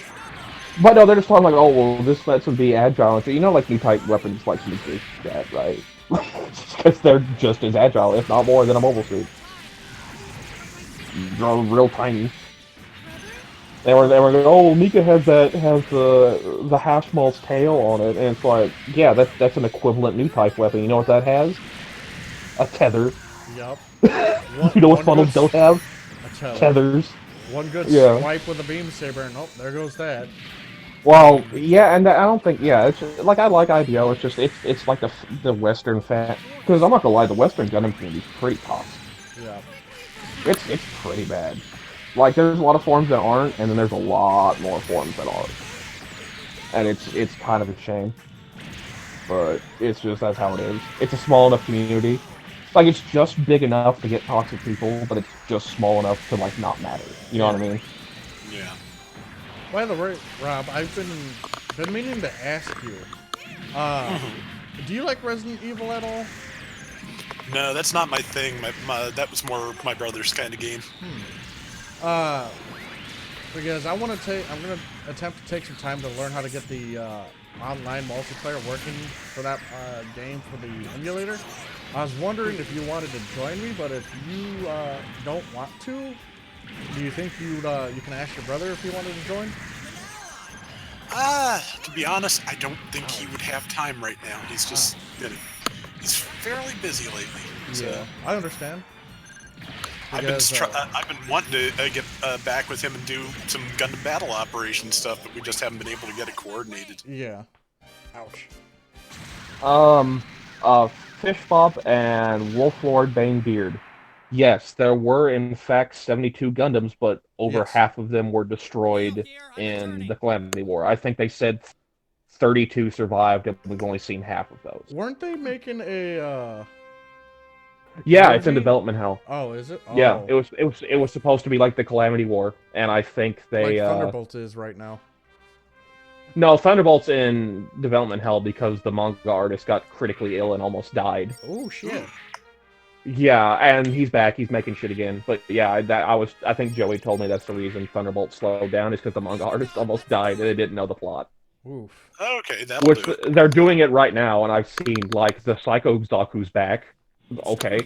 But no, they're just talking like, oh, well, this lets them be agile. And so, you know, like, new type weapons like sneakers, that, right? Because they're just as agile, if not more, than a mobile suit. They're real tiny. They were like, oh, Mika has the Hashmal's tail on it, and it's like, yeah, that's an equivalent new type weapon. You know what that has? A tether. Yup. You know what funnels don't have? Tethers. One good Yeah. swipe with a beam saber, and oh, there goes that. Well, yeah, and I don't think, yeah, it's like, I like IBO. It's just it's like the Western fan, because I'm not gonna lie, the Western Gundam community is pretty toxic. Yeah. It's pretty bad. Like, there's a lot of forums that aren't, and then there's a lot more forums that are. And it's kind of a shame. But it's just, that's how it is. It's a small enough community. Like, it's just big enough to get toxic people, but it's just small enough to, like, not matter. You know what I mean? Yeah. By the way, Rob, I've been meaning to ask you. Do you like Resident Evil at all? No, that's not my thing. That was more my brother's kind of game. Because I'm gonna attempt to take some time to learn how to get the online multiplayer working for that game for the emulator. I was wondering if you wanted to join me, but if you don't want to, do you think you can ask your brother if he wanted to join? To be honest, I don't think he would have time right now. He's just, he's fairly busy lately. So. Yeah, I understand. I've been wanting to get back with him and do some Gundam battle operation stuff, but we just haven't been able to get it coordinated. Yeah. Ouch. Fishbop and Wolflord Banebeard. Yes, there were in fact 72 Gundams, but over half of them were destroyed in the Calamity War. I think they said 32 survived, and we've only seen half of those. Weren't they making a Yeah, movie? it's in development hell. Oh, is it? Oh. Yeah, it was supposed to be like the Calamity War, and I think they like Thunderbolt is right now. No, Thunderbolt's in development hell because the manga artist got critically ill and almost died. Oh shit. Yeah, and he's back. He's making shit again. But yeah, I think Joey told me that's the reason Thunderbolt slowed down is because the manga artist almost died and they didn't know the plot. Oof. Okay, that'll do it. They're doing it right now, and I've seen like the Psycho Zaku's back. Okay.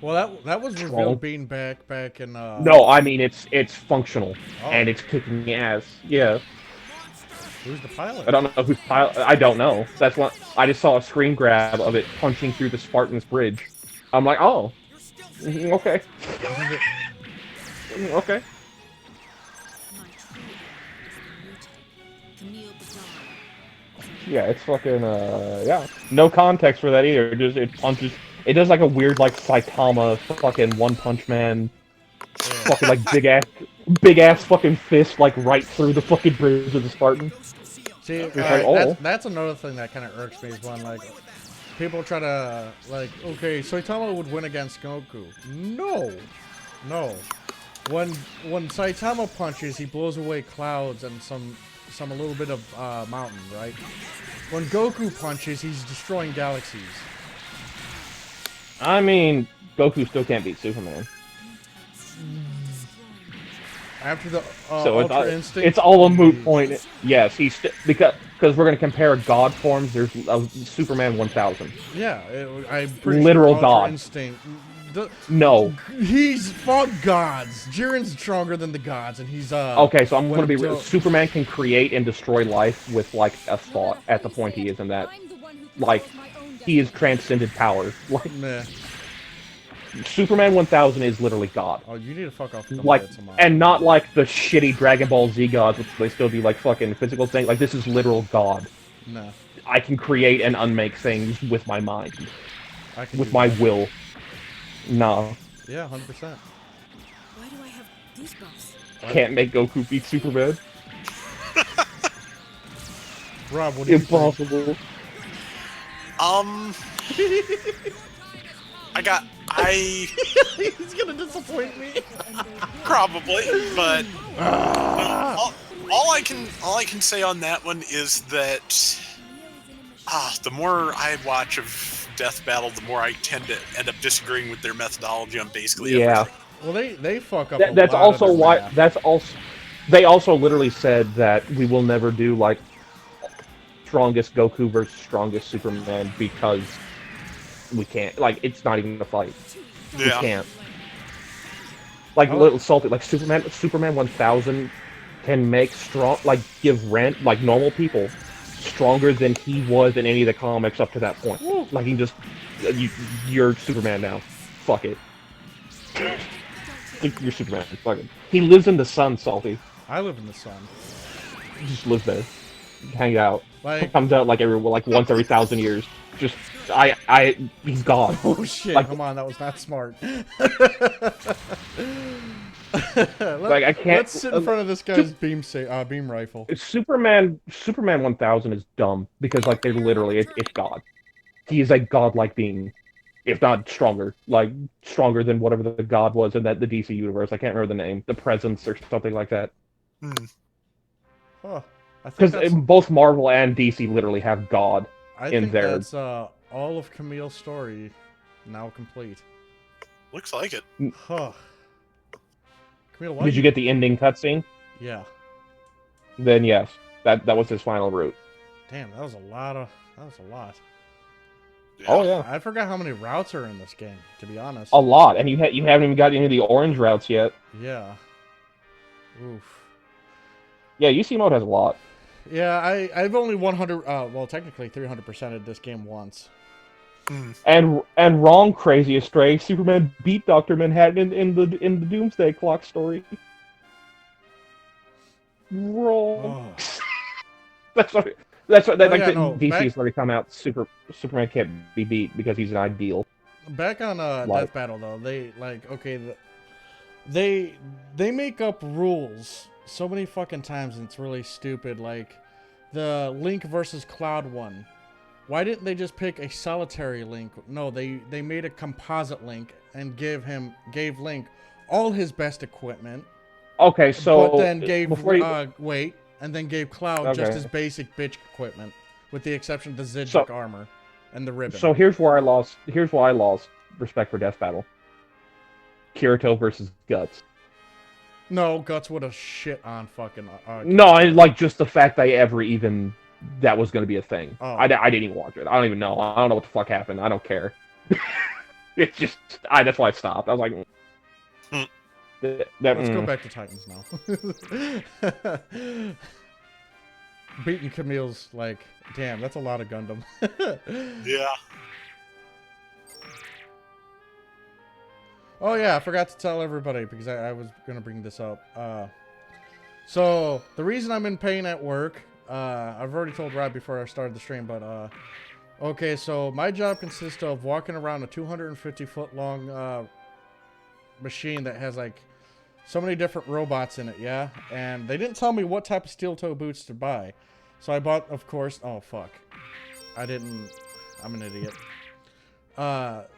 Well, that was revealed being back in. No, I mean it's functional and it's kicking ass. Yeah. Who's the pilot? I don't know who's pilot. I don't know. That's what I just saw a screen grab of it punching through the Spartan's bridge. I'm like, oh, okay, okay. Yeah, it's fucking yeah. No context for that either. It punches. It does like a weird like Saitama fucking One Punch Man, fucking like big ass fucking fist like right through the fucking bridge of the Spartan. See, like, that's another thing that kind of irks me is when like people try to like, okay, Saitama would win against Goku. No. When Saitama punches, he blows away clouds and some a little bit of mountain, right? When Goku punches, he's destroying galaxies. I mean, Goku still can't beat Superman. After the so Ultra Instinct, it's all a moot point. Yes, he's because we're going to compare god forms. There's Superman 1000. Yeah, I'm pretty literal sure god. Ultra Instinct. No, he's fought gods. Jiren's stronger than the gods, and he's Okay, so I'm going to be real. Superman can create and destroy life with like a thought. At the point he is in that, like, he is transcended power. Like, meh. Superman 1000 is literally God. Oh, you need to fuck off. Like, and not like the shitty Dragon Ball Z gods, which they still do like fucking physical things. Like, this is literal God. No. I can create and unmake things with my mind, with my will. No. Yeah, 100%. Why do I have goosebumps? Can't make Goku beat Superman. Rob, what do you Impossible. He's gonna disappoint me. Probably, but all I can say on that one is that the more I watch of Death Battle, the more I tend to end up disagreeing with their methodology on basically Yeah. everything. Well, they fuck up That's a lot also of their why. math. That's also. They also literally said that we will never do like strongest Goku versus strongest Superman because we can't. Like, it's not even a fight. We Yeah. can't. Like, little salty. Like Superman 1000 can make strong. Like, give Rent like normal people stronger than he was in any of the comics up to that point. Woo. Like, he just you're Superman now. Fuck it. You're Superman. Fuck it. He lives in the sun, Salty. I live in the sun. He just lives there. Hang out. Like, Comes out like once every 1,000 years. Just he's gone. oh shit! Like, come on, that was not smart. Like, I can't. Let's sit in front of this guy's beam rifle. Superman 1000 is dumb because like they're literally it's God. He is a godlike being, if not stronger, like stronger than whatever the God was in the DC universe. I can't remember the name, the Presence or something like that. Huh. Because both Marvel and DC literally have God in there. That's all of Camille's story now complete. Looks like it. Huh. Camille, why Did you get the ending cutscene? Yeah. Then yes, that was his final route. Damn, that was a lot. Yeah. Oh yeah, I forgot how many routes are in this game, to be honest. a lot, and you haven't even got any of the orange routes yet. Yeah. Oof. Yeah, UC mode has a lot. Yeah, I've only 100. Well, technically 300%ed this game once. And wrong, Crazy Astray. Superman beat Dr. Manhattan in the Doomsday Clock story. Wrong. Oh. That's what DC's already come out. Superman can't be beat because he's an ideal. Back on Death Battle though, they they make up rules so many fucking times, and it's really stupid. Like the Link versus Cloud one. Why didn't they just pick a solitary Link? No, they made a composite Link and gave Link all his best equipment. Okay, so but then gave then gave Cloud just his basic bitch equipment, with the exception of the Zidjuk armor and the ribbon. So here's why I lost respect for Death Battle. Kirito versus Guts. No, Guts would have shit on fucking. No, I like just the fact that was going to be a thing. Oh. I didn't even watch it. I don't even know. I don't know what the fuck happened. I don't care. It's just that's why I stopped. I was like, let's go back to Titans now. Beating Camille's like, damn, that's a lot of Gundam. Yeah. Oh yeah, I forgot to tell everybody because I was gonna bring this up. So the reason I'm in pain at work, I've already told Rob before I started the stream, but okay, so my job consists of walking around a 250-foot long machine that has like so many different robots in it, yeah? And they didn't tell me what type of steel toe boots to buy. So I bought, of course, oh fuck. I'm an idiot.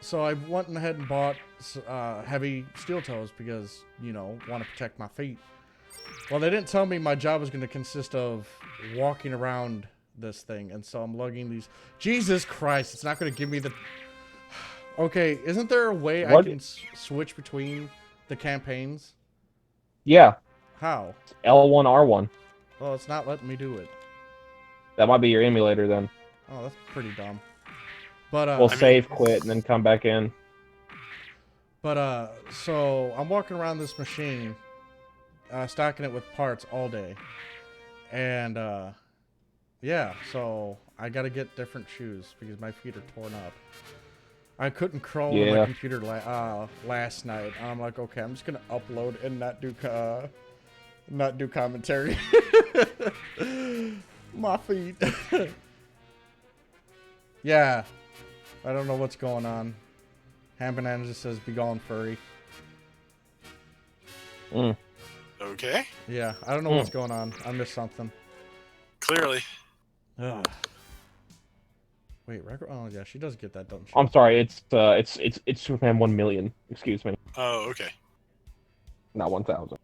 So I went ahead and bought heavy steel toes because, you know, want to protect my feet. Well, they didn't tell me my job was going to consist of walking around this thing, and so I'm lugging these. Jesus Christ, it's not going to give me the... Okay, isn't there a way I can switch between the campaigns? Yeah. How? L1, R1. Well, it's not letting me do it. That might be your emulator then. Oh, that's pretty dumb. But we'll save, quit, and then come back in. But so I'm walking around this machine, stocking it with parts all day, and yeah, so I gotta get different shoes because my feet are torn up. I couldn't crawl on my computer last night. I'm like, okay, I'm just gonna upload and not do commentary. My feet. Yeah, I don't know what's going on. Ham Banana just says, "Be gone, furry." Okay. Yeah, I don't know what's going on. I missed something. Clearly. Ugh. Wait, oh yeah, she does get that, doesn't she? I'm sorry, it's Superman 1 million. Excuse me. Oh, okay. Not 1,000.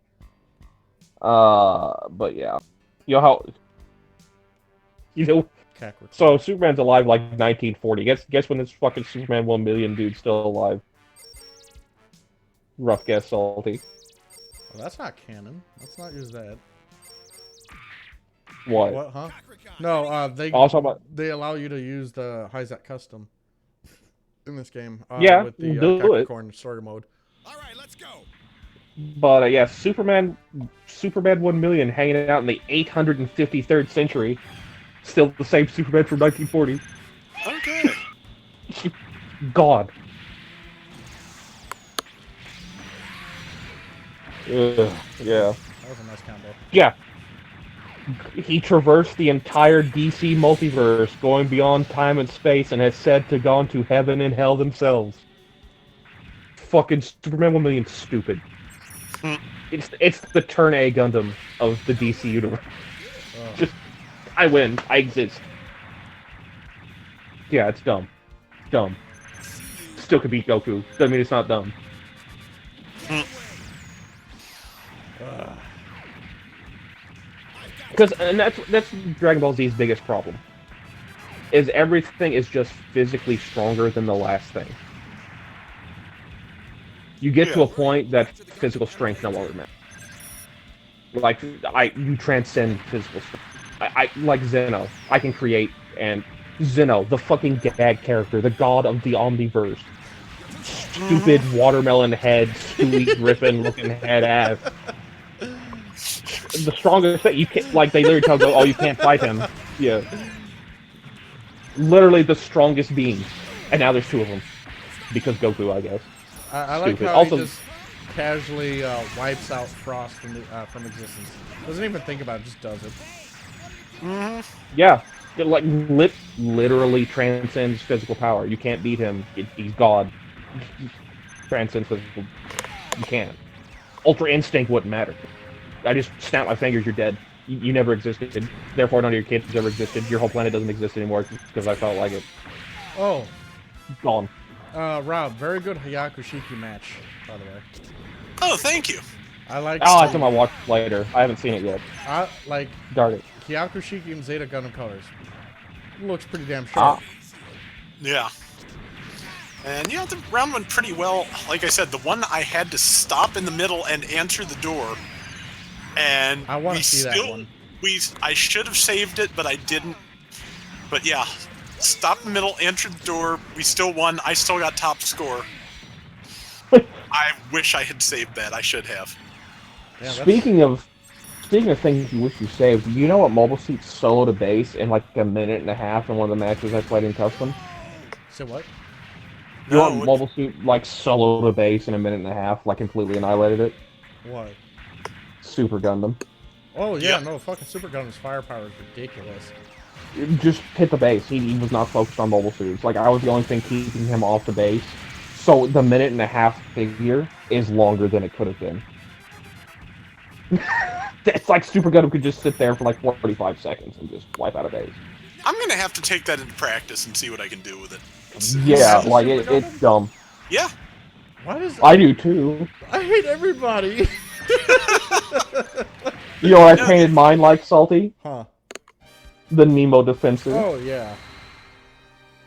But yeah, you know So Superman's alive like 1940. Guess when this fucking Superman 1 million dude's still alive. Rough guess, Salty. Well, that's not canon. Let's not use that. What? What, huh? No, they allow you to use the Hyzak custom in this game. Yeah, with the do it. Capricorn story mode. All right, let's go. But yeah, Superman 1 million hanging out in the 853rd century. Still the same Superman from 1940. Okay. God. Yeah. That was a nice combo. Yeah. He traversed the entire DC multiverse, going beyond time and space, and has said to gone to heaven and hell themselves. Fucking Superman 1 million stupid. It's the turn A Gundam of the DC universe. Oh. Just, I win. I exist. Yeah, it's dumb. Dumb. Still could beat Goku. Doesn't mean it's not dumb. Because, and that's Dragon Ball Z's biggest problem. Is everything is just physically stronger than the last thing. You get to a point that physical strength no longer matters. Like, you transcend physical strength. I like Zeno. I can create, and Zeno, the fucking gag character, the god of the Omniverse. Stupid watermelon head, Stewie Griffin looking head ass. The strongest thing, you can't, like, they literally tell you, oh, you can't fight him. Yeah. Literally the strongest being. And now there's two of them. Because Goku, I guess. I like how also, he just casually wipes out Frost from existence. Doesn't even think about it, just does it. Yeah. It, like, literally transcends physical power. You can't beat him. He's God. Transcends physical. You can't. Ultra Instinct wouldn't matter. I just snap my fingers, you're dead. You never existed. Therefore, none of your kids ever existed. Your whole planet doesn't exist anymore because I felt like it. Oh. Gone. Rob, very good Hyakushiki match, by the way. Oh, thank you. I like. Oh, it's on my watch later. I haven't seen it yet. Like. Darn it. Hyakushiki and Zeta Gundam colors. Looks pretty damn sharp. Yeah. And yeah, the round went pretty well. Like I said, the one I had to stop in the middle and answer the door. And I want to see that one. I should have saved it, but I didn't. But yeah, stop in the middle, answered the door. We still won. I still got top score. I wish I had saved that. I should have. Yeah, Speaking of things you wish you saved, you know what Mobile Suit soloed a base in like a minute and a half in one of the matches I played in custom? So what? You know what Mobile Suit like soloed a base in a minute and a half, like completely annihilated it? What? Super Gundam. Oh yeah, no, fucking Super Gundam's firepower is ridiculous. Just hit the base. He was not focused on mobile suits. Like, I was the only thing keeping him off the base. So the minute and a half figure is longer than it could have been. It's like Super Gundam could just sit there for like 45 seconds and just wipe out a base. I'm gonna have to take that into practice and see what I can do with it. Yeah, like, it's dumb. Yeah. Why does I do too. I hate everybody. You know what I painted mine like, Salty? Huh. The Nemo Defensive. Oh, yeah.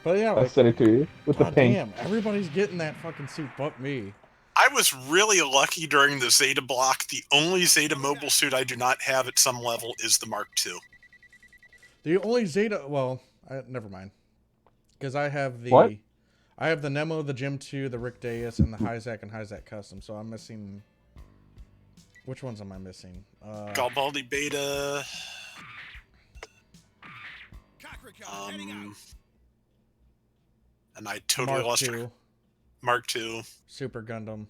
But yeah, I sent it to you with the pink. Damn, everybody's getting that fucking suit but me. I was really lucky during the Zeta block. The only Zeta mobile suit I do not have at some level is the Mark II. The only Zeta... Well, never mind. Because I have the... What? I have the Nemo, the Gym 2, the Rick Deus, and the Hyzak and Hyzak Custom, so I'm missing... Which ones am I missing? Garibaldi Beta... and I totally lost her. Mark II. Super Gundam.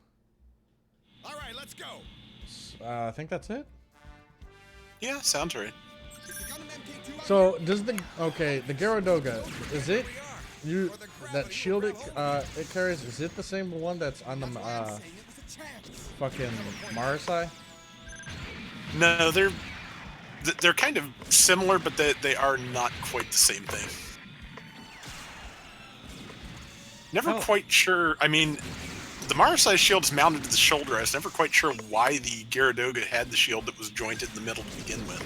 All right, let's go. I think that's it. Yeah, sounds right. So does the the Gyaradoga, is it that shield it carries? Is it the same one that's on the fucking Marasai? No, they're kind of similar, but they are not quite the same thing. Never quite sure. I mean, the Marasai shield is mounted to the shoulder. I was never quite sure why the Gyaradoga had the shield that was jointed in the middle to begin with.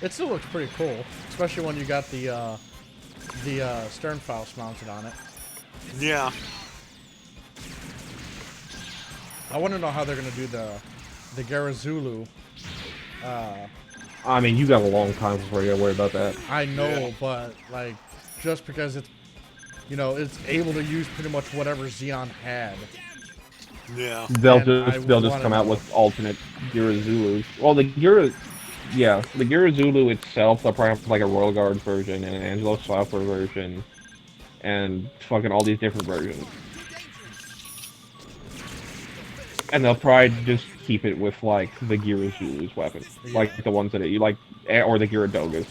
It still looks pretty cool, especially when you got the Sternfaust mounted on it. Yeah. I want to know how they're gonna do the Garazulu. I mean, you got a long time before you gotta worry about that. I know, but like, just because it's, you know, it's able to use pretty much whatever Zeon had. Yeah. They'll just come out with alternate Girazulus. Well, the Girazulu itself, they'll probably have like a Royal Guards version and an Angelo Software version, and fucking all these different versions. And they'll probably just keep it with like the Girazulu's weapon, like the ones that you like, or the Giradogas.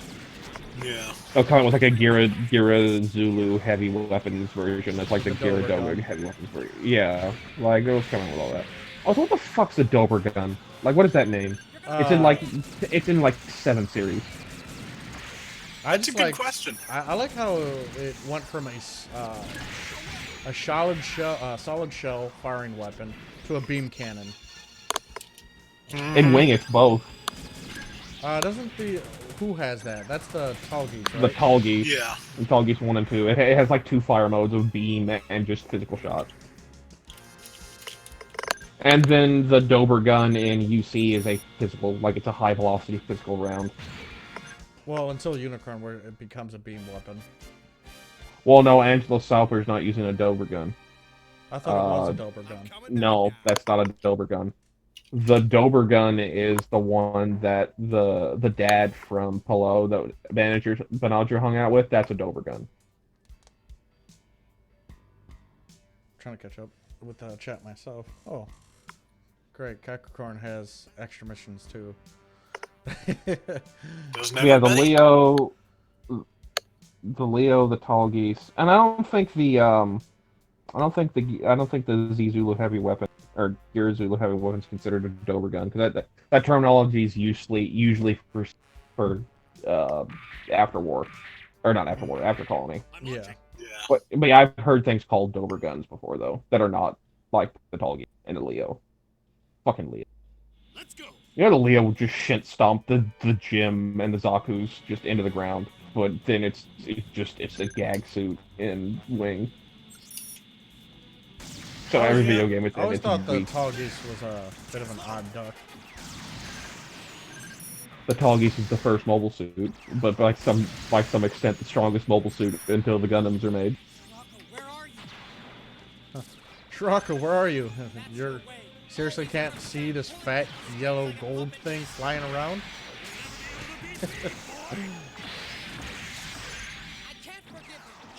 Yeah. They'll come out with like a Girazulu heavy weapons version. That's like the Giradoga heavy weapons version. Yeah, like they'll come out with all that. Also, what the fuck's a Dober gun? Like, what is that name? It's in like 7 series. That's a good question. I like how it went from a solid shell firing weapon to a beam cannon. In Wing, it's both. Doesn't who has that? That's the Tallgeese, right? The Tallgeese. Yeah. The Tallgeese 1 and 2. It has like 2 fire modes of beam and just physical shots. And then the Dober gun in UC is a physical, like it's a high velocity physical round. Well, until Unicorn, where it becomes a beam weapon. Well, no, Angelo Sauper's not using a Dober gun. I thought it was a Dober gun. No, that's not a Dober gun. The Dober gun is the one that the dad from Polo that Banadger hung out with. That's a Dober gun. Trying to catch up with the chat myself. Oh, great! Capricorn has extra missions too. Doesn't have Yeah, a buddy? the Leo, the Tallgeese, and I don't think the Z-Zulu heavy weapon or Girazulu heavy weapon is considered a Dober gun, because that terminology is usually for after war, or not after war, after colony. Yeah. Yeah. But yeah, I've heard things called Dober guns before though that are not like the Tallgeese and the Leo. Fucking Leo. Let's go. You know, the Leo would just shit stomp the Jim and the Zaku's just into the ground, but then it's a gag suit in Wing. So every video game it's I always it's thought the weak. Tallgeese was a bit of an odd duck. The Tallgeese is the first mobile suit, but by some extent the strongest mobile suit until the Gundams are made. Where are you? Shiraka, where are you? You're seriously can't see this fat yellow gold thing flying around?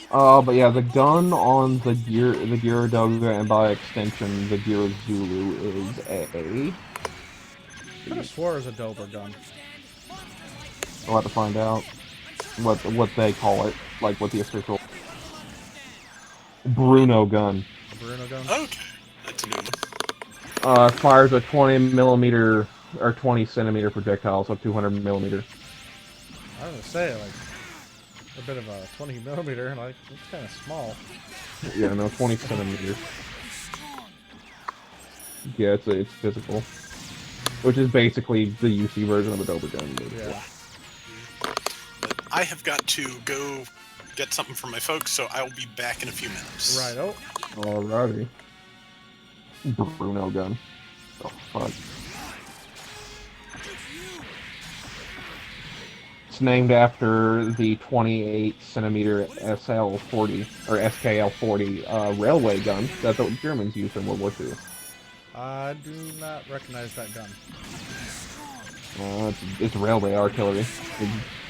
But yeah, the gun on the Giradoga and by extension the Girazulu is a. I could have swore it was a Dober gun. I'll have to find out what they call it, like what the official Bruno gun. A Bruno gun? Okay. That's a new one. Fires a 20mm or 20 centimeter projectile, so 200 millimeter. I was gonna say, like, a bit of a 20 millimeter, like, it's kind of small. Yeah, no, 20 centimeters. Yeah, it's physical, which is basically the UC version of a Dober gun. Yeah. But I have got to go get something from my folks, so I will be back in a few minutes. Right, oh. Alrighty. Bruno gun. Oh, fuck. It's named after the 28 centimeter SL-40 or SKL-40 railway gun that the Germans used in World War II. I do not recognize that gun. It's railway artillery.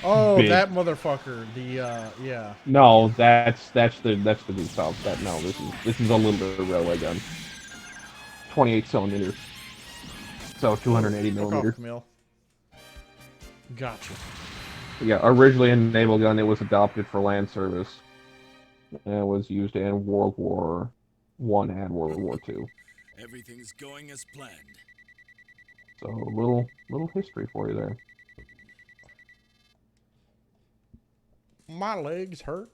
Oh, big. that motherfucker. The yeah. No, that's the Gustav. This is a little bit of railway gun. 28 centimeters. So 280 Fuck millimeter. off, Camille. Gotcha. Yeah, originally a naval gun, it was adopted for land service. And it was used in World War I and World War II. Everything's going as planned. So a little history for you there. My legs hurt.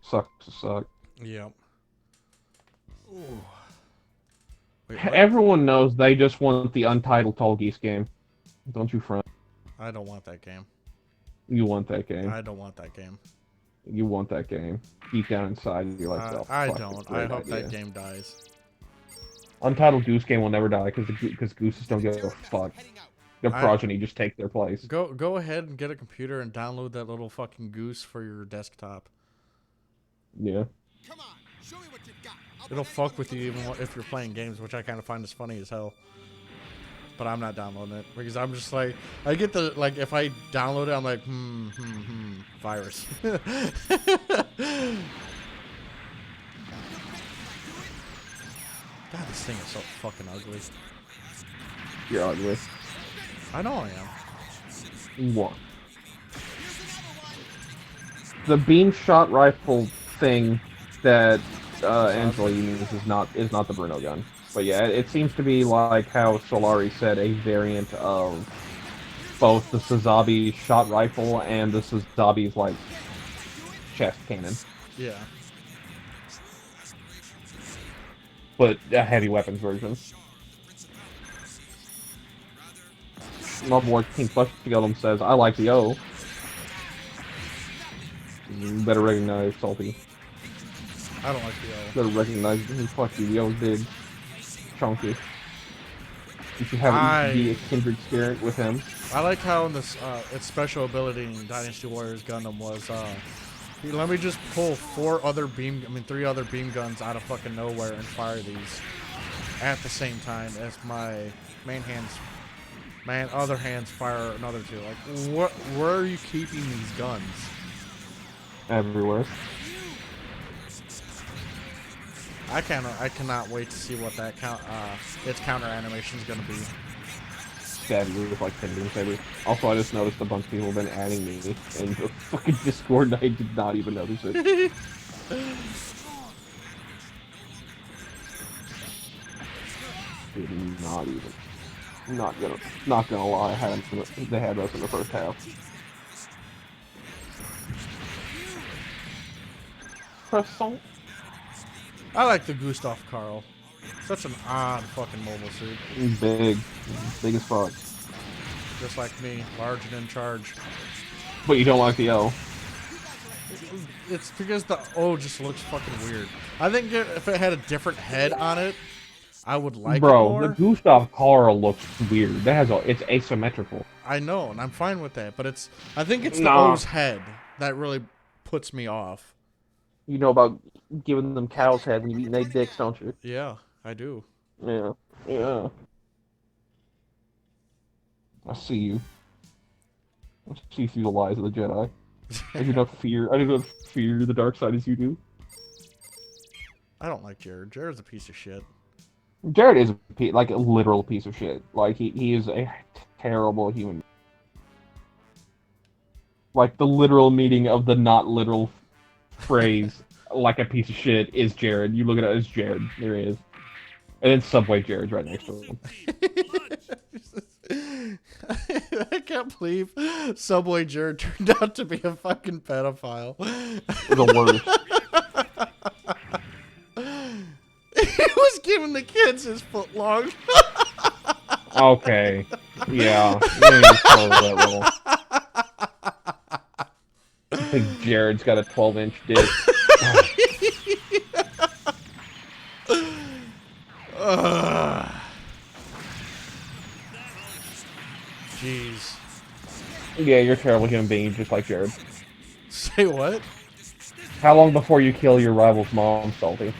Sucks to suck. Yep. Ooh. Wait, Everyone knows they just want the untitled Tallgeese game. Don't you front. I don't want that game. You want that game. I don't want that game. You want that game. Deep down inside, you're like, oh, I fuck, don't. it's a I great hope idea. that game dies. Untitled Goose Game will never die because gooses don't give a fuck. Their progeny just take their place. Go ahead and get a computer and download that little fucking goose for your desktop. Yeah. Come on, show me what you've got. It'll fuck with you even if you're playing games, which I kind of find is funny as hell. But I'm not downloading it because I'm just like, I get the, like, if I download it, I'm like, virus. God, this thing is so fucking ugly. You're ugly. I know I am. What? The beam shot rifle thing that Angela uses is not the Bruno gun. But yeah, it seems to be like how Solari said, a variant of both the Sazabi shot rifle and the Sazabi's like chest cannon. Yeah. But a heavy weapons version. Level 14 Flesh Gundam says, I like the O. You better recognize Salty. I don't like the O. Better recognize fuck you, the O's big. Chunky. You should have be a kindred spirit with him. I like how in this its special ability in Dynasty Warriors Gundam was let me just pull three other beam guns out of fucking nowhere and fire these at the same time as my other hands fire another two. Like, where are you keeping these guns? Everywhere. I cannot wait to see what that its counter animation is gonna be. Stab you with like pending saber. Also, I just noticed a bunch of people have been adding me in the fucking Discord, and I did not even notice it. Did not even. Not gonna lie. They had us in the first half. Croissant. I like the Gustav Karl. Such an odd fucking mobile suit. Big as fuck. Just like me, large and in charge. But you don't like the O. It's because the O just looks fucking weird. I think if it had a different head on it, I would like it more. Bro, the Gustav Karl looks weird. It's asymmetrical. I know, and I'm fine with that, but I think it's the O's head that really puts me off. You know about giving them cow's head when you eat their dicks, don't you? Yeah, I do. Yeah. I see you. I see through the lies of the Jedi. I do not fear the dark side as you do. I don't like Jared. Jared's a piece of shit. Jared is like a literal piece of shit. Like he is a terrible human. Like the literal meaning of the not literal phrase, like a piece of shit, is Jared. You look at it as Jared. There he is. And then Subway Jared's right next to him. I can't believe Subway Jared turned out to be a fucking pedophile. The worst. He was giving the kids his foot long. Okay. Yeah. That I think Jared's got a 12-inch dick. Jeez. Yeah, you're a terrible human being, just like Jared. Say what? How long before you kill your rival's mom, Salty?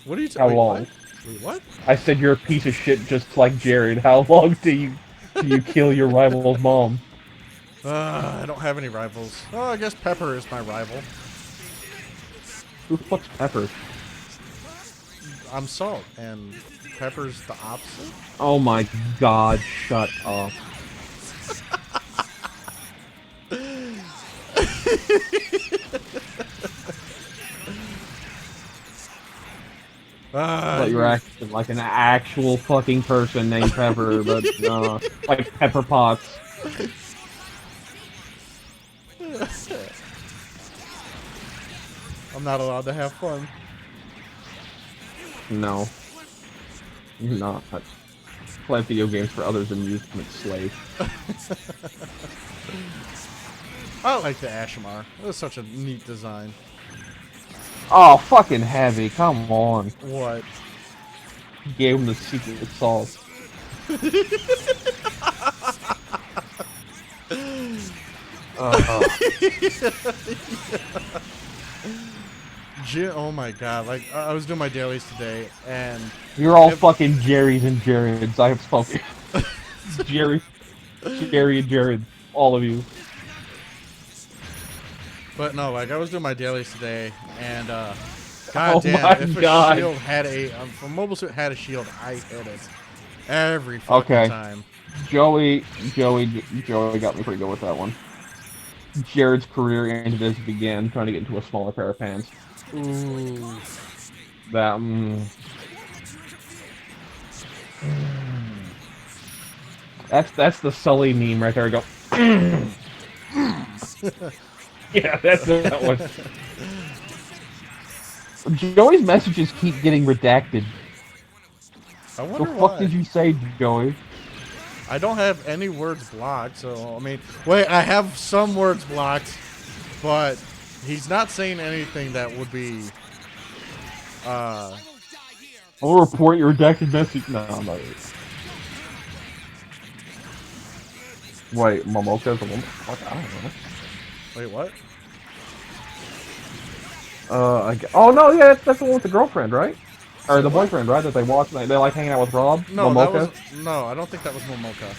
What are you How long? Wait, what? I said you're a piece of shit just like Jared. How long do you kill your rival's mom? I don't have any rivals. Oh, I guess Pepper is my rival. Who the fuck's Pepper? I'm Salt, and Pepper's the opposite. Oh my god, shut up. But you're acting like an actual fucking person named Pepper, but like Pepper Potts. I'm not allowed to have fun. No. You're not. Play video games for others and use them as slaves. I like the Ashmar. It was such a neat design. Oh, fucking heavy! Come on. What? Gave him the secret sauce. Oh my god! Like I was doing my dailies today, and You're all fucking Jerrys and Jareds. I have spoken. Jerry and Jared, all of you. But no, like I was doing my dailies today, and Oh goddamn, my if a God. shield had if a mobile suit had a shield, I hit it every fucking Okay. time. Joey got me pretty good with that one. Jared's career ended as it began, trying to get into a smaller pair of pants. Ooh. That. That's the Sully meme right there. I go. Yeah, that's that one. Joey's messages keep getting redacted. I The wonder fuck why. did you say, Joey? I don't have any words blocked, so I mean, wait, I have some words blocked, but he's not saying anything that would be. I'll report your redacted message. No, I'm not. Wait, Momoka's a woman? Fuck, I don't know. Wait, what? Oh no, yeah, that's the one with the girlfriend, right? Or the boyfriend, right? That they watch, they like hanging out with Rob. No, Momoka? that was no. I don't think that was Momoka.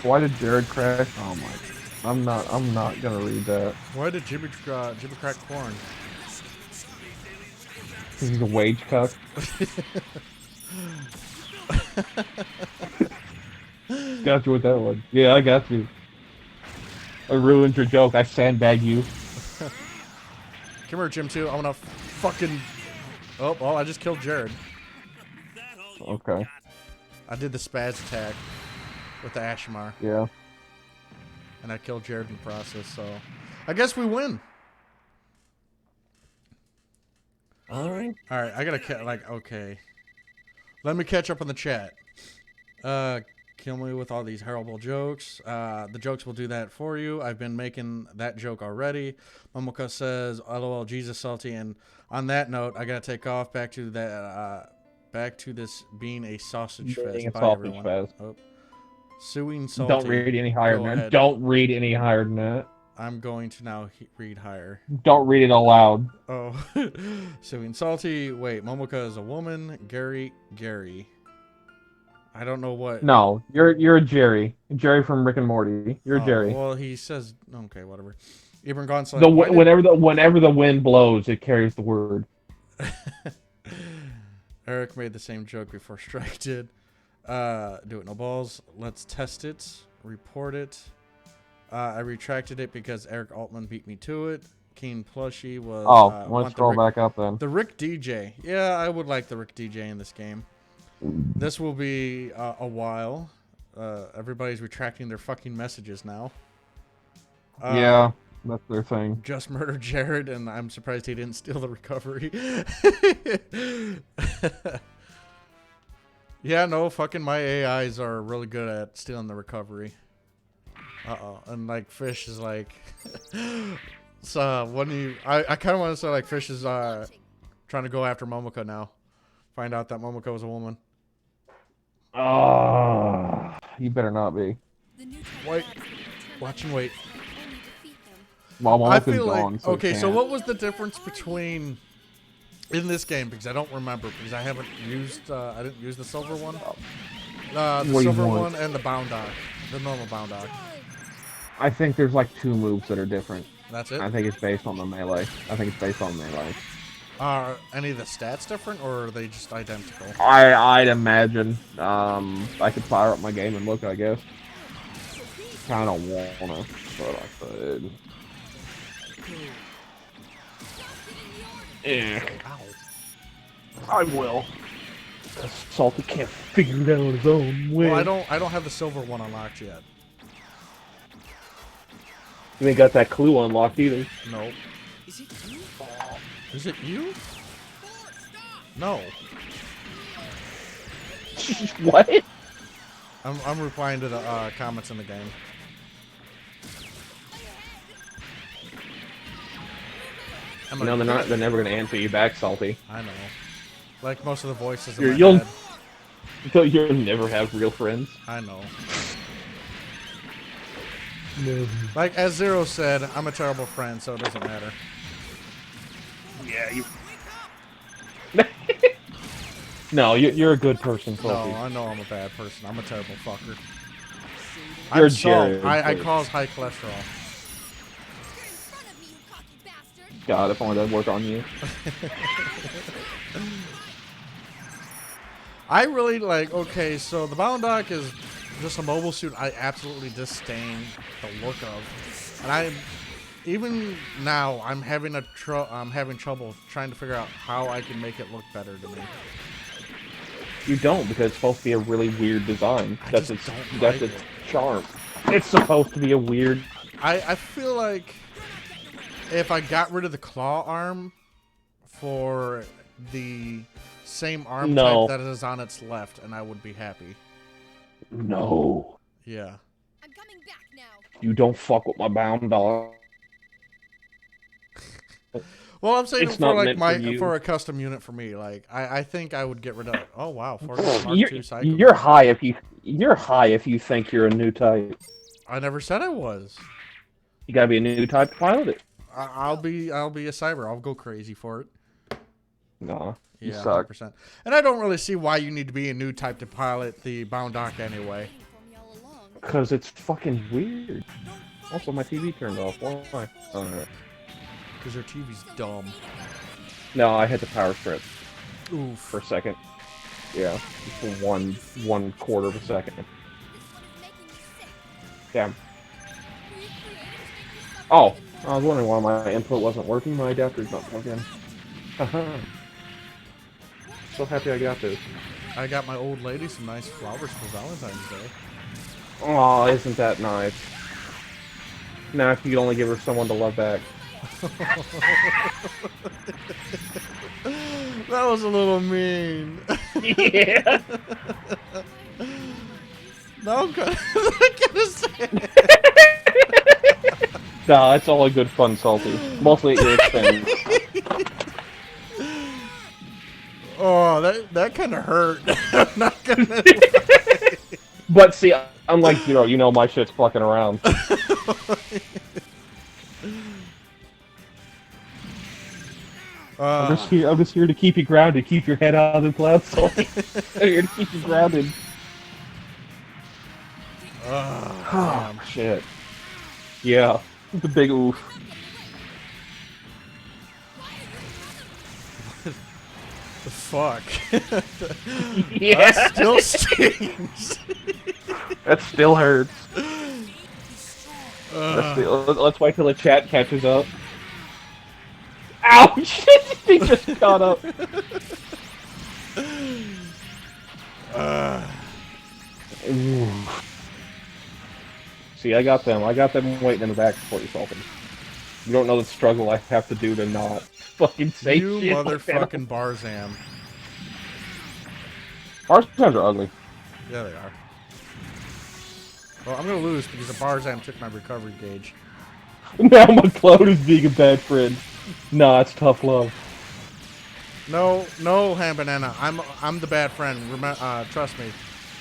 Why did Jared crash? Oh my! I'm not gonna read that. Why did Jibber crack corn? Because he's a wage cuck. Got you with that one. Yeah, I got you. I ruined your joke. I sandbag you. Come here, Jim. Too. I wanna fucking. Oh, I just killed Jared. Okay. I did the spaz attack with the Ashmar, Yeah. and I killed Jared in the process. So, I guess we win. All right. All right, I gotta okay. Let me catch up on the chat. Kill me with all these horrible jokes. The jokes will do that for you. I've been making that joke already. Momoka says, "LOL, Jesus salty." And on that note, I gotta take off. Back to that. Back to this being a sausage fest. Being a Bye, sausage everyone. fest. Oh. Suing salty. Don't read any higher Go than that. ahead. Don't read any higher than that. I'm going to now read higher. Don't read it aloud. Oh, suing salty. Wait, Momoka is a woman. Gary. I don't know what. No, you're a Jerry. Jerry from Rick and Morty. You're Oh, Jerry. well, he says okay, whatever. Ibram Gonsalves. Whenever the wind blows, it carries the word. Eric made the same joke before Strike did. Do it, no balls. Let's test it. Report it. I retracted it because Eric Altman beat me to it. Keen Plushie was. Let's scroll back up then. The Rick DJ. Yeah, I would like the Rick DJ in this game. This will be a while. Everybody's retracting their fucking messages now. Yeah, that's their thing. Just murdered Jared, and I'm surprised he didn't steal the recovery. Yeah, no, fucking my AIs are really good at stealing the recovery. And like Fish is like, so when I kind of want to say like Fish is trying to go after Momoka now. Find out that Momoka was a woman. Oh, you better not be. Wait, watch and wait. Well, I Momoka's feel like gone, so okay. it So can't. what was the difference between in this game? Because I don't remember because I haven't used. I didn't use the silver one. The What do you silver want? one and the bound dog, the normal bound dog. I think there's like 2 moves that are different. That's it. I think it's based on the melee. Are any of the stats different, or are they just identical? I'd imagine. I could fire up my game and look, I guess. Kind of wanna, but I could. I will. Salty can't figure it out on his own way. Well, I don't have the silver one unlocked yet. You ain't got that clue unlocked either. No. Is it you? No. What? I'm replying to the comments in the game. You know, they're never gonna answer you back, Salty. I know. Like most of the voices in You'll my head. you'll never have real friends. I know. No. Like as Zero said, I'm a terrible friend, so it doesn't matter. Yeah, you. No, you're a good person, Salty. No, I know I'm a bad person. I'm a terrible fucker. You're I'm salt. Jared. I cause high cholesterol. God, if only I'd work on you. I really like. Okay, so the Boundock is just a mobile suit I absolutely disdain the look of, and even now I'm having trouble trying to figure out how I can make it look better to me. You don't, because it's supposed to be a really weird design. That's its it. charm. It's supposed to be a weird. I feel like if I got rid of the claw arm for the same arm type that is on its left, and I would be happy. No. Yeah. I'm coming back now. You don't fuck with my Boundock. Well, I'm saying It's for not like meant for a custom unit for me. Like I think I would get rid of. Oh wow, You're high if you think you're a new type. I never said I was. You gotta be a new type to pilot it. I'll be a cyber. I'll go crazy for it. Nah, you Yeah, suck. 100%. And I don't really see why you need to be a new type to pilot the Boundock anyway. Because it's fucking weird. Also, my TV turned off. Why? Alright. Because your TV's dumb. No, I hit the power strip Oof. for a second. Yeah, for one quarter of a second. Damn. Oh, I was wondering why my input wasn't working. My adapter's not plugged in. Haha. So happy I got this. I got my old lady some nice flowers for Valentine's Day. Aw, isn't that nice? Now if you could only give her someone to love back. That was a little mean. Yeah. No, I'm gonna say it. Nah, it's all a good fun, Salty. Mostly at your expense. Oh, that kind of hurt. I'm not gonna. But see, unlike Zero, you know my shit's fucking around. I'm just here to keep you grounded, keep your head out of the clouds, Salty. I'm here to keep you grounded. Oh, shit. Yeah, the big oof. The fuck? Yeah. That still stings. That still hurts. Let's wait till the chat catches up. Ow! Shit! He just caught up. Ooh. See, I got them. I got them waiting in the back for you, Salty. You don't know the struggle I have to do to not fucking say You shit. motherfucking Barzam. Barzams are ugly. Yeah, they are. Well, I'm gonna lose because the Barzam took my recovery gauge. Now Mcleod is being a bad friend. Nah, it's tough love. No, Ham Banana. I'm the bad friend. Trust me.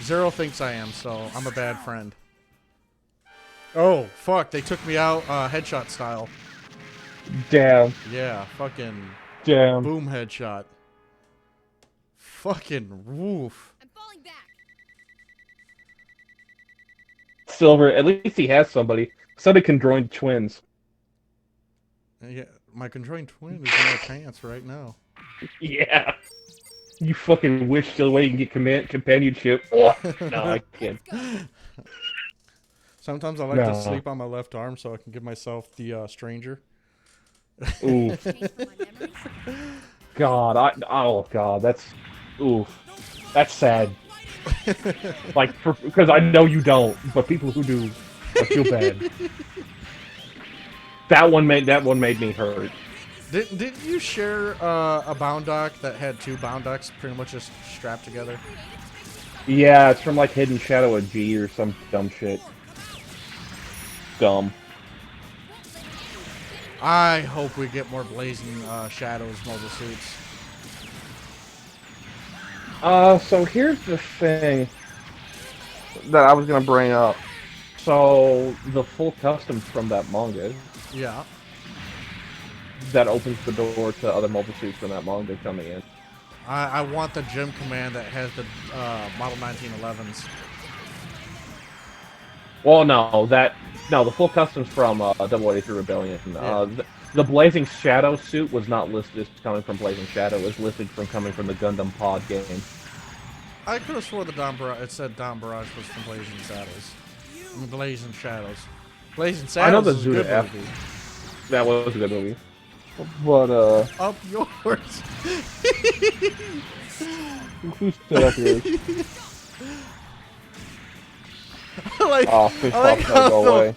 Zero thinks I am, so I'm a bad friend. Oh, fuck. They took me out headshot style. Damn. Yeah, fucking Damn. boom headshot. Fucking woof. I'm falling back. Silver, at least he has somebody. Somebody can join twins. Yeah, my conjoined twin is in my pants right now. Yeah. You fucking wish the way you can get companionship. Oh, no, I can't. Sometimes I like to sleep on my left arm so I can give myself the stranger. Ooh. God, oh god, that's that's sad. Like, because I know you don't, but people who do, I feel bad. That one made me hurt. Didn't you share a Boundock that had two Boundocks pretty much just strapped together? Yeah, it's from like Hidden Shadow of G or some dumb shit. Dumb. I hope we get more Blazing Shadows mobile suits. So here's the thing that I was gonna bring up. So the full customs from that manga, Yeah. that opens the door to other mobile suits from that manga coming in. I want the gym command that has the Model 1911s. Well, no, the full customs from Double 83 Rebellion. Yeah. The Blazing Shadow suit was not listed as coming from Blazing Shadow. It was listed from coming from the Gundam Pod game. I could have swore the it said Dom Barrage was from Blazing Shadows. Blazing Shadows. Blazing Shadows I know the is a good Zuda F. movie. That was a good movie. But, Up yours. who stood up here? I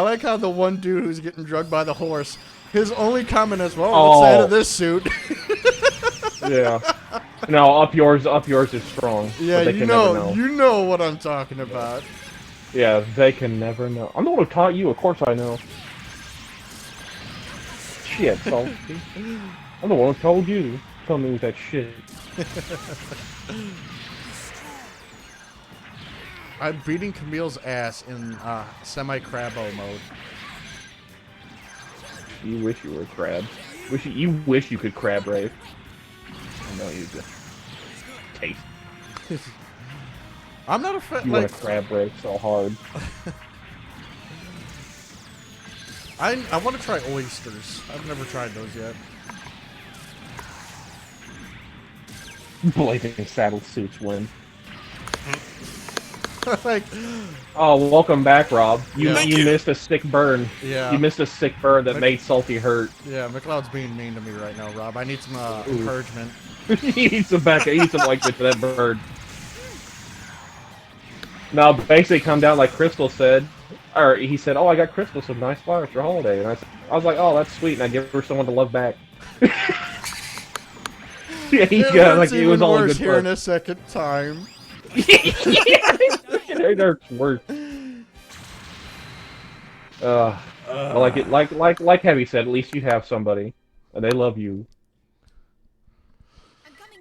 like how the one dude who's getting drugged by the horse, his only comment is, well, what's that of this suit? Yeah. No, up yours is strong. Yeah, but they can never know. you know what I'm talking about. Yeah, they can never know. I'm the one who taught you, of course I know. Shit, so I'm the one who told you. Tell me with that shit. I'm beating Camille's ass in semi-crabo mode. You wish you were a crab. You wish you could crab race. I know you just taste. I'm not a fan. You want to crab race so hard. I want to try oysters. I've never tried those yet. Blazing saddle suits win. Like, oh, welcome back, Rob. You you. missed a sick burn. Yeah. You missed a sick burn that made Salty hurt. Yeah, Mcleod's being mean to me right now, Rob. I need some encouragement. He needs some back. He needs some like to that bird. Now, basically, come down like Crystal said, or he said, "Oh, I got Crystal some nice flowers for holiday," and I was like, "Oh, that's sweet," and I give her someone to love back. Yeah, he got like it was all a good here in a second time. It hurts worse. Like Heavy said, at least you have somebody, and they love you.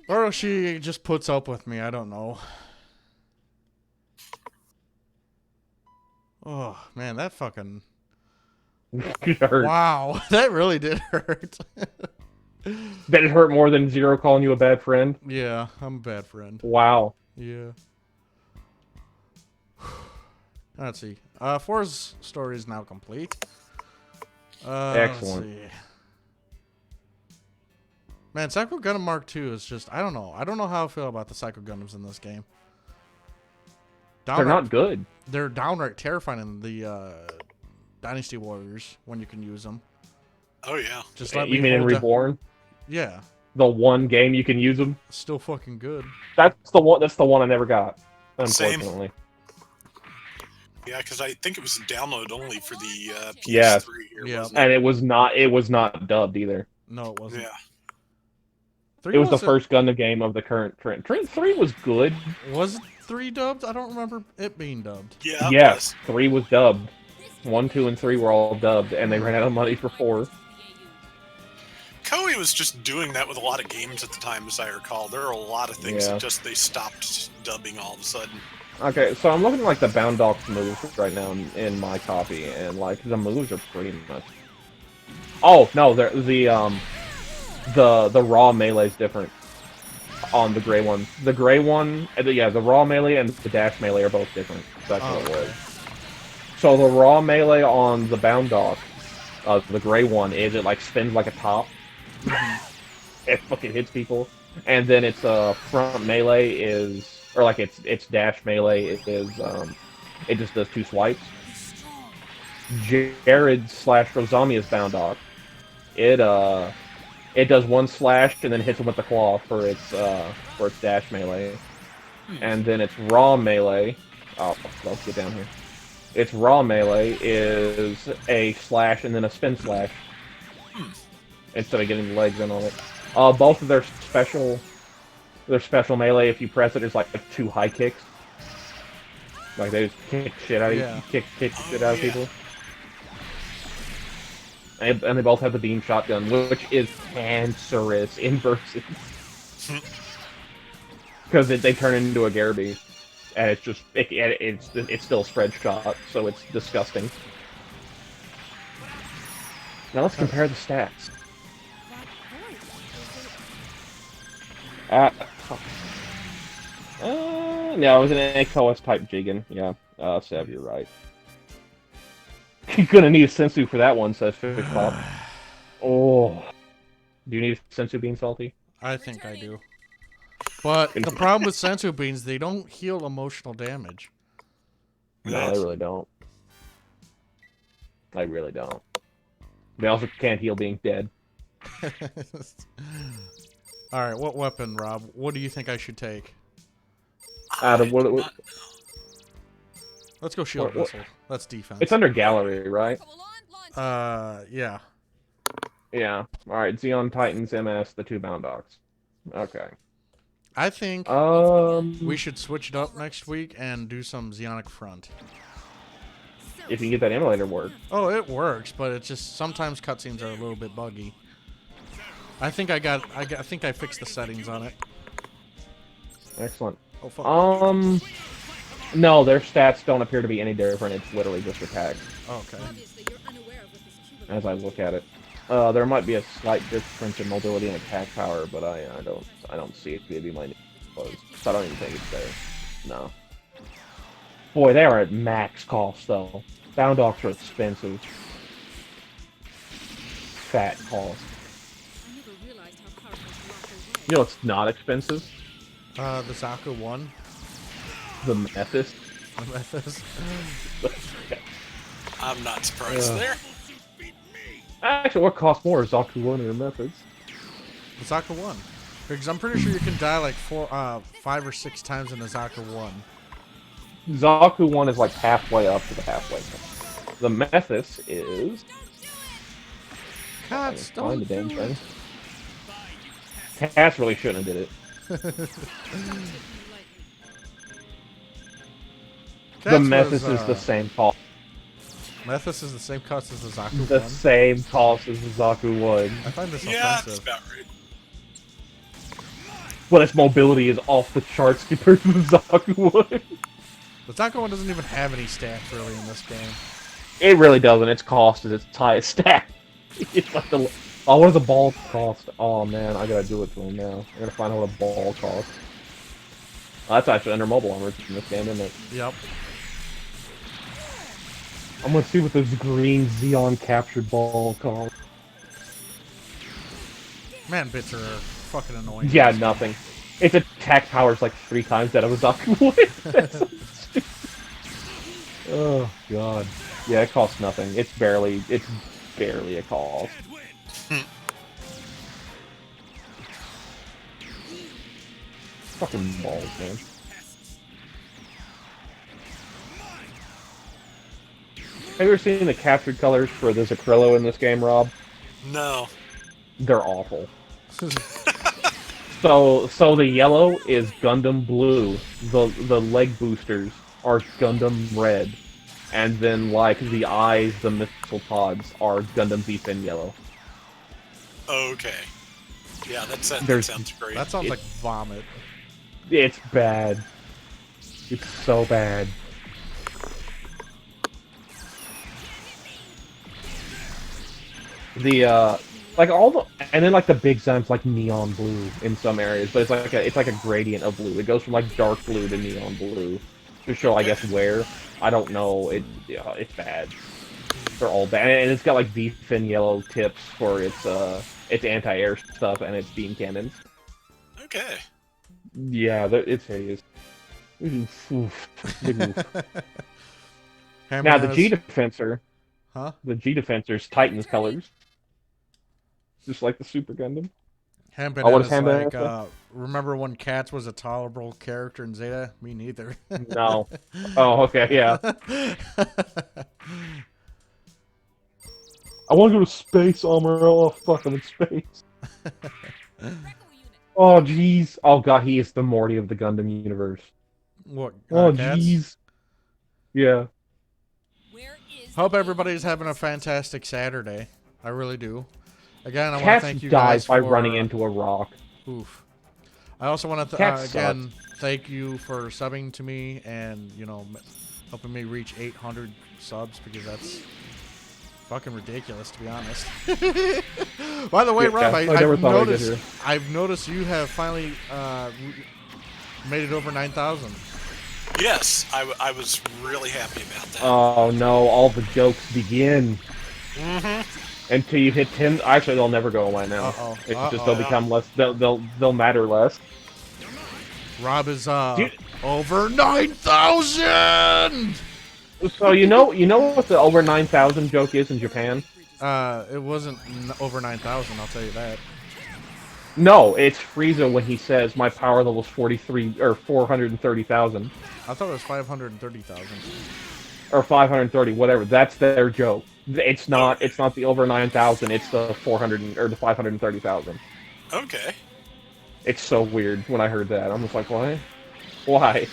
Or she just puts up with me. I don't know. Oh man, that fucking It hurt. wow, that really did hurt. That it hurt more than Zero calling you a bad friend. Yeah, I'm a bad friend. Wow. Yeah. Let's see. 4's story is now complete. Excellent. Let's see. Man, Psycho Gundam Mark II is just, I don't know. I don't know how I feel about the Psycho Gundams in this game. They're not good. They're downright terrifying in the Dynasty Warriors when you can use them. Oh yeah. Just let You me mean in hold Reborn? Yeah. The one game you can use them? Still fucking good. That's the one I never got, Same. unfortunately. Yeah, because I think it was download only for the PS3 Yeah. here. Yeah. Wasn't it? And it was not dubbed either. No, it wasn't. Yeah. 3 It was the wasn't- first Gundam game of the current trend. Trend 3 was good. Was it 3 dubbed? I don't remember it being dubbed. Yeah. it Yes, was. 3 was dubbed. 1, 2, and 3 were all dubbed, and they ran out of money for 4. Koei was just doing that with a lot of games at the time, as I recall. There are a lot of things Yeah. that just they stopped dubbing all of a sudden. Okay, so I'm looking at like the Bound Dogs moves right now in my copy, and like the moves are pretty much. Oh no, the raw melee is different on the gray one. The gray one, the raw melee and the dash melee are both different. That's what it was. So the raw melee on the Bound Dog, the gray one, it like spins like a top. It fucking hits people, and then its front melee is. Or like its dash melee is it just does 2 swipes. Jared / Rosamia's Bound Dog. It does 1 slash and then hits him with the claw for its dash melee. And then its raw melee. Oh, let's get down here. Its raw melee is a slash and then a spin slash. Instead of getting the legs in on it. Both of their special melee, if you press it, is like 2 high kicks. Like they just kick shit out of Yeah. you, kick shit out of people. And they both have the beam shotgun, which is cancerous in versus. Because they turn into a Garibee, and it's just it's still spread shot, so it's disgusting. Now let's compare the stats. No, it was an AKOS type Jigen. Yeah, Sev, you're right. You're gonna need a sensu for that one, says Fish Pop. Oh, do you need a sensu being salty? I think I do. But the problem with sensu beans, they don't heal emotional damage. No, they really don't. They really don't. They also can't heal being dead. Alright, what weapon, Rob? What do you think I should take? Out of what? Let's go shield missile. That's defense. It's under gallery, right? Yeah. Yeah. Alright, Zeon, Titans, MS, the 2 bound dogs. Okay. I think we should switch it up next week and do some Zeonic Front. If you can get that emulator work. Oh, it works, but it's just sometimes cutscenes are a little bit buggy. I think I think I fixed the settings on it. Excellent. Oh fuck. No, their stats don't appear to be any different. It's literally just attack. Okay. As I look at it, there might be a slight difference in mobility and attack power, but I don't see it. Maybe my close. So I don't even think it's there. No. Boy, they are at max cost though. Bound dogs are expensive. Fat cost. You know it's not expensive? The Zaku 1. The Mephis. The Mephis. I'm not surprised there. Actually, what costs more, Zaku 1 or Mephis? The Zaku 1. Because I'm pretty sure you can die like 5 or 6 times in the Zaku 1. Zaku 1 is like halfway up to the halfway point. The Mephis is... Cats, don't the damn do thing. Cats really shouldn't have did it. The Mephis is the same cost. Mephis is the same cost as the Zaku 1? The same cost as the Zaku 1. I find this Yeah, offensive. that's about right. But its mobility is off the charts compared to the Zaku 1. The Zaku 1 doesn't even have any stats really in this game. It really doesn't. Its cost is its highest stat. It's like the... Oh, what does a ball cost? Oh man, I gotta do it to him now. I gotta find out what a ball costs. Oh, that's actually under mobile armor in this game, isn't it? Yep. I'm gonna see what this green Zeon captured ball costs. Man, bits are fucking annoying. Yeah, nothing. Its attack power's like 3 times that of a Zaku 1. That's so stupid. Oh god. Yeah, it costs nothing. It's barely a cost. Fucking balls, man. Have you ever seen the captured colors for the Zakrillo in this game, Rob? No. They're awful. So the yellow is Gundam blue. The leg boosters are Gundam red. And then, like, the eyes, the missile pods, are Gundam V-Fin yellow. Okay. Yeah, that sounds great. That sounds like vomit. It's bad. It's so bad. Like all the, and then like the big Zem's like neon blue in some areas, but it's like a gradient of blue. It goes from like dark blue to neon blue to show, I guess, where. I don't know. It's bad. They're all bad, and it's got like V-fin yellow tips for its anti-air stuff and its beam cannons. Okay. Yeah, it's hideous. Oof, oof. Big oof. Hammer Now the has- G Defensor. Huh? The G Defensor's Titan's colors. Just like the Super Gundam. Hambin Oh, what is is Hambin like, have? remember when Cats was a tolerable character in Zeta? Me neither. No. Oh, okay, yeah. I want to go to space, Armor. Oh, fuck, I'm in space. Oh, jeez. Oh, God, he is the Morty of the Gundam universe. What? Oh, Cats? jeez. Yeah. Hope everybody's having a fantastic Saturday. I really do. Again, I want to Cats thank you dies guys by for running into a rock. Oof. I also want to Cats again thank you for subbing to me and helping me reach 800 subs because that's fucking ridiculous to be honest. By the way, Yeah, Rob, I never thought I'd get here. I've noticed you have finally made it over 9,000. Yes, I was really happy about that. Oh no, all the jokes begin. Mm-hmm. Until you hit 10. Actually, they'll never go away now. It's just they'll become less. They'll matter less. Rob is over 9,000. So you know what the over 9,000 joke is in Japan? It wasn't over 9,000. I'll tell you that. No, it's Frieza when he says my power level is 43 or 430,000. I thought it was 530,000. Or 530, whatever. That's their joke. It's not the over 9,000. It's the 400 or the 530,000. Okay. It's so weird when I heard that. I'm just like, why? Why?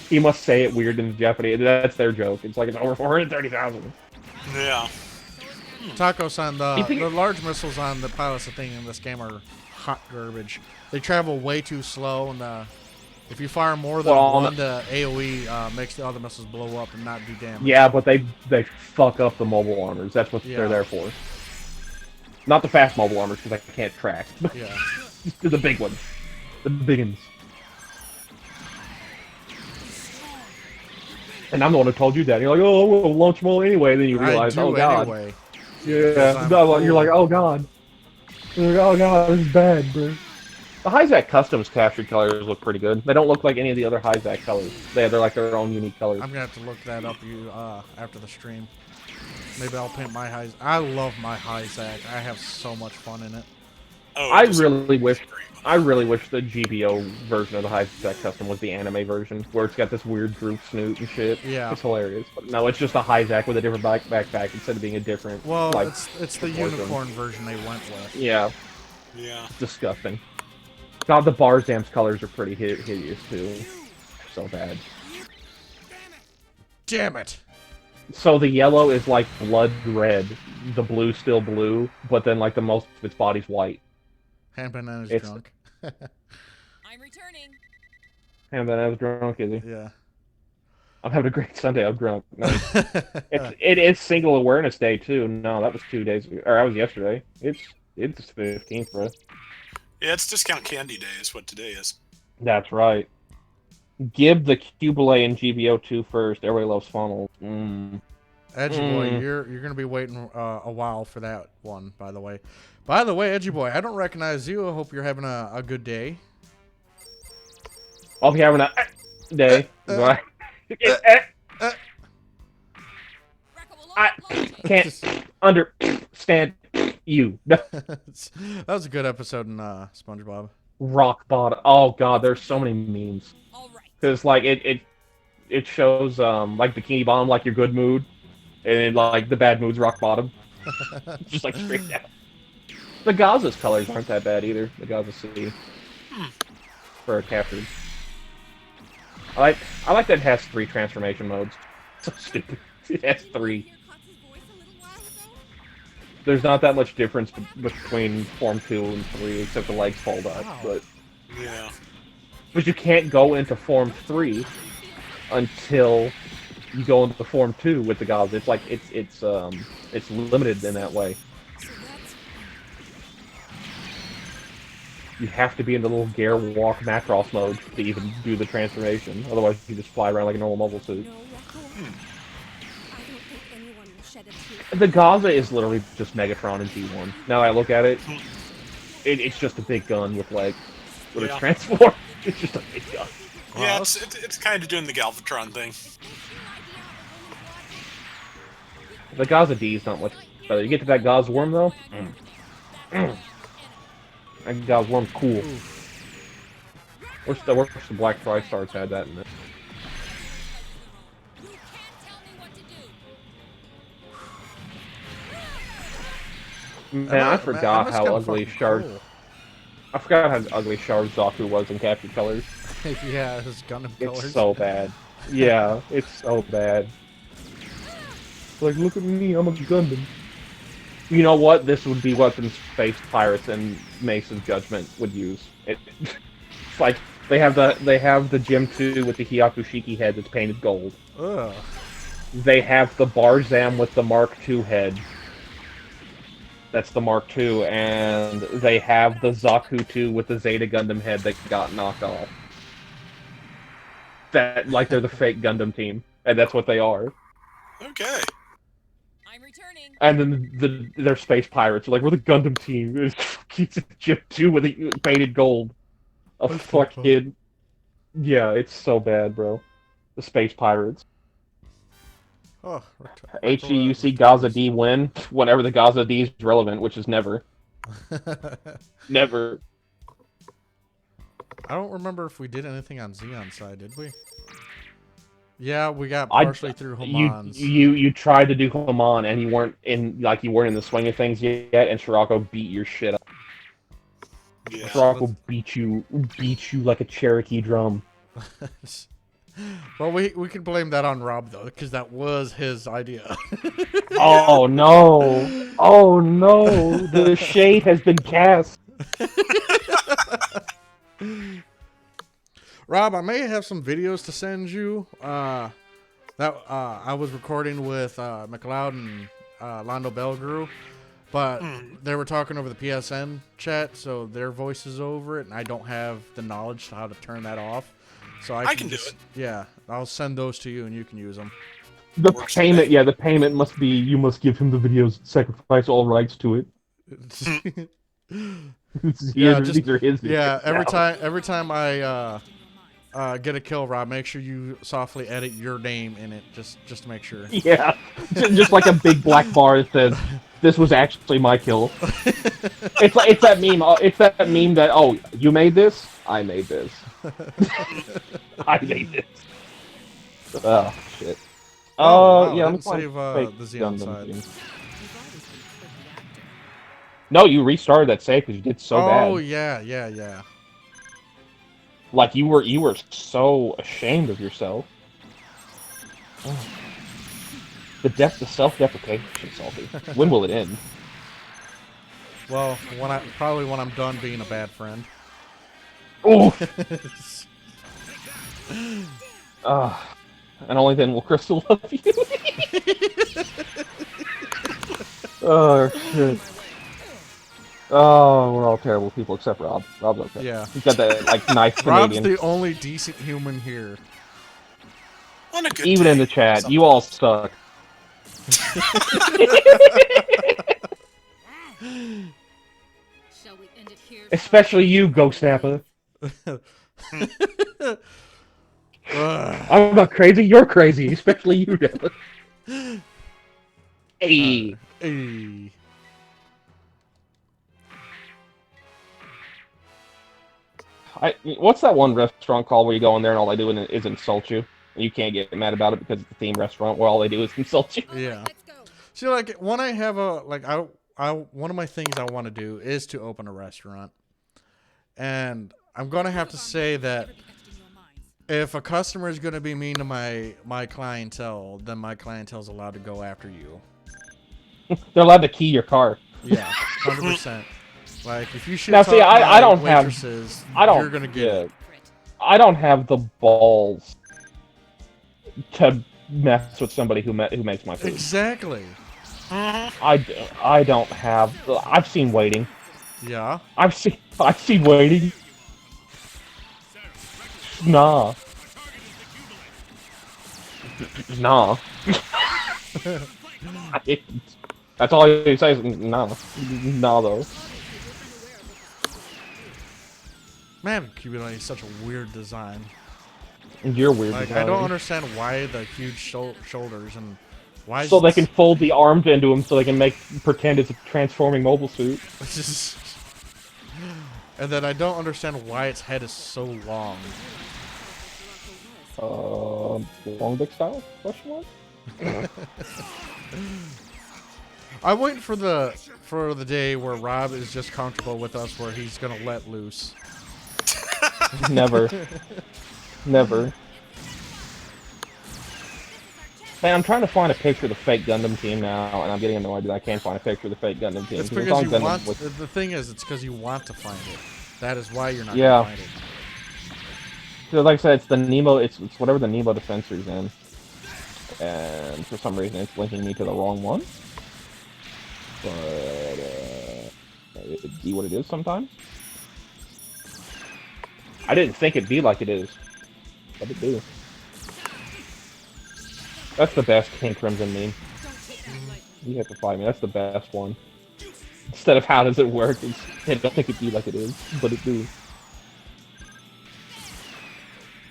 He must say it weird in Japanese. That's their joke. It's like it's over 430,000. Yeah. Taco-san, the large missiles on the pilots thing in this game are hot garbage. They travel way too slow, and if you fire more than one, the AoE makes the other missiles blow up and not do damage. Yeah, but they fuck up the mobile armors. That's what they're there for. Not the fast mobile armors, because I can't track. Yeah. The big ones. The big ones. And I'm the one who told you that. You're like, oh, we'll launch them all anyway. Then you realize, oh god. Anyway. Yeah. You're like, oh god. You're like, oh god, this is bad, bro. The Hyzak Customs captured colors look pretty good. They don't look like any of the other Hyzak colors. They're like their own unique colors. I'm gonna have to look that up after the stream. Maybe I'll paint my Hyzak. I love my Hyzak. I have so much fun in it. Oh, I really wish the GBO version of the Hyzak Custom was the anime version, where it's got this weird droop snoot and shit. Yeah. It's hilarious. But no, it's just a Hyzak with a different backpack instead of being a different. Well, like, it's the unicorn version they went with. Yeah. Yeah. It's disgusting. God, the Barzam's colors are pretty hideous too. So bad. Damn it! So the yellow is like blood red, the blue's still blue, but then like the most of its body's white. Hand Banana's drunk. I'm returning. Hand Banana's drunk, is he? Yeah. I'm having a great Sunday. I'm drunk. No. It is Single Awareness Day too. No, that was 2 days ago, or that was yesterday. It's 15th, bro. Yeah, it's discount candy day is what today is. That's right. Give the Cubile and GBO2 first. Everybody loves funnels. Edgy boy, you're gonna be waiting a while for that one. By the way, Edgy boy, I don't recognize you. I hope you're having a good day. I'll be having a day. I can't understand you. That was a good episode in SpongeBob. Rock bottom. Oh god, there's so many memes. Because like it shows like Bikini Bottom like your good mood, and then like the bad mood's rock bottom. Just like straight down. The Gaza's colors aren't that bad either. The Gaza Sea for a captured. I like that it has 3 transformation modes. So stupid. It has 3. There's not that much difference between Form 2 and 3, except the legs fold up. But yeah. But you can't go into Form 3 until you go into Form 2 with the Gaza. It's like it's limited in that way. You have to be in the little Gare Walk Macross mode to even do the transformation. Otherwise, you just fly around like a normal mobile suit. The Gaza is literally just Megatron in G1. Now I look at it, it's just a big gun with legs. When it's transformed, it's just a big gun. Yeah, it's kind of doing the Galvatron thing. The Gaza D is not much better. You get to that Gaza Worm, though? That Gaza Worm's cool. Wish the Black Tri-Stars had that in it. Man, I forgot how ugly Shard... I forgot how ugly Shard Zaku was in Captured Colors. Yeah, his Gundam colors. It's so bad. Yeah, it's so bad. Like, look at me, I'm a Gundam. You know what? This would be what the Space Pirates and Mason's Judgment would use. It's like they have the Gem 2 with the Hyakushiki head that's painted gold. Ugh. They have the Barzam with the Mark II head. That's the Mark II, and they have the Zaku 2 with the Zeta Gundam head that got knocked off. That like they're the fake Gundam team, and that's what they are. Okay. I'm returning. And then they're space pirates. Like, we're the Gundam team. It's Gym 2 with it painted gold. A fucking... Yeah, it's so bad, bro. The space pirates. Oh, HEUC Gaza D win whenever the Gaza D is relevant, which is never. Never. I don't remember if we did anything on Zeon's side, did we? Yeah, we got partially through Haman's. You tried to do Haman and you weren't in the swing of things yet, and Shirako beat your shit up. Yeah. Shirako beat you like a Cherokee drum. Well, we can blame that on Rob though, because that was his idea. Oh no! Oh no! The shade has been cast. Rob, I may have some videos to send you. I was recording with Mcleod and Lando Belgrew, but they were talking over the PSN chat, so their voice is over it, and I don't have the knowledge to how to turn that off. So I can do it. Yeah, I'll send those to you, and you can use them. The payment must be you must give him the videos, sacrifice all rights to it. These are his. Yeah, every time I get a kill, Rob, make sure you softly edit your name in it, just to make sure. Yeah, just like a big black bar that says, "This was actually my kill." It's that meme. It's that meme that you made this, I made this, I made this. Oh shit. Wow, yeah. I I'm didn't save the Zeon side. No, you restarted that save because you did so bad. Oh yeah. Like you were so ashamed of yourself. Oh. The depth of self-deprecation, Salty. When will it end? Well, probably when I'm done being a bad friend. Oh. And only then will Crystal love you. Oh shit. Oh, we're all terrible people except Rob. Rob's okay. Yeah. He's got that nice Canadian. Rob's the only decent human here. On a good Even day, in the chat, you all suck. Shall we end it here? Especially you, Ghost Snapper. I'm not crazy, you're crazy. Especially you, Nappa. Hey. Hey. What's that one restaurant called where you go in there and all they do is insult you? And you can't get mad about it because it's a theme restaurant where all they do is insult you. Yeah. See, like, when I have one of my things I want to do is to open a restaurant. And I'm going to have to say that if a customer is going to be mean to my clientele, then my clientele's allowed to go after you. They're allowed to key your car. Yeah, 100%. Like, if you should now, see, I don't have. You're going to get it. I don't have the balls to mess with somebody who makes my food. Exactly. I don't have. I've seen waiting. Yeah. I've seen waiting. Nah. Nah. I didn't. That's all he says. Nah. Nah, though. Man, Cubulate is such a weird design. You're weird. Like, I don't understand why the huge shoulders and why. So they can fold the arms into them, so they can pretend it's a transforming mobile suit. And then I don't understand why its head is so long. Long dick style? Question mark? I'm waiting for the day where Rob is just comfortable with us, where he's gonna let loose. Never. Never. Hey, I'm trying to find a picture of the fake Gundam team now, and I'm getting annoyed that I can't find a picture of the fake Gundam team. It's on because you Gundam want. with... The thing is, it's because you want to find it. That is why you're not Yeah. gonna find it. So, like I said, it's the Nemo. It's whatever the Nemo Defensor's in, and for some reason, it's linking me to the wrong one. But it'd be what it is sometimes. I didn't think it'd be like it is, but it do. That's the best King Crimson meme. You have to fight me. That's the best one. Instead of how does it work, it's, I don't think it'd be like it is, but it do.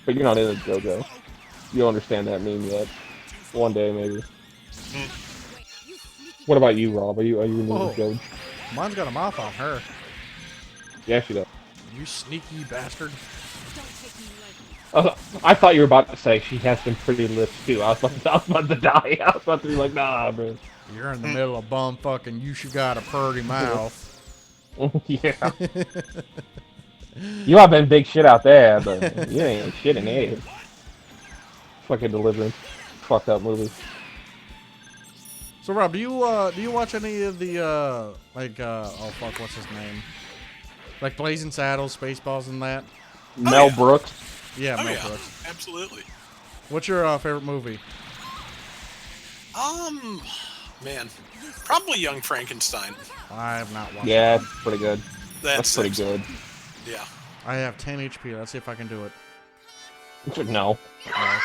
But you're not in it, JoJo. You don't understand that meme yet. One day, maybe. What about you, Rob? Are you in the Joj? Mine's got a mouth on her. Yeah, she does. You sneaky bastard. I thought you were about to say she has some pretty lips too. I was about to die. I was about to be like, nah, bro. You're in the middle of bumfucking. You should got a pretty mouth. Yeah. You have been big shit out there, but you ain't shit in here. Fucking Deliverance. Fucked up movie. So Rob, do you watch any of the oh fuck, what's his name? Like Blazing Saddles, Spaceballs, and that? Mel Brooks. Yeah, Mel yeah, Brooks. Absolutely. What's your favorite movie? Man, probably Young Frankenstein. I have not watched. Yeah, it. it's pretty good. That's pretty good. Yeah. I have 10 HP. Let's see if I can do it. No. No.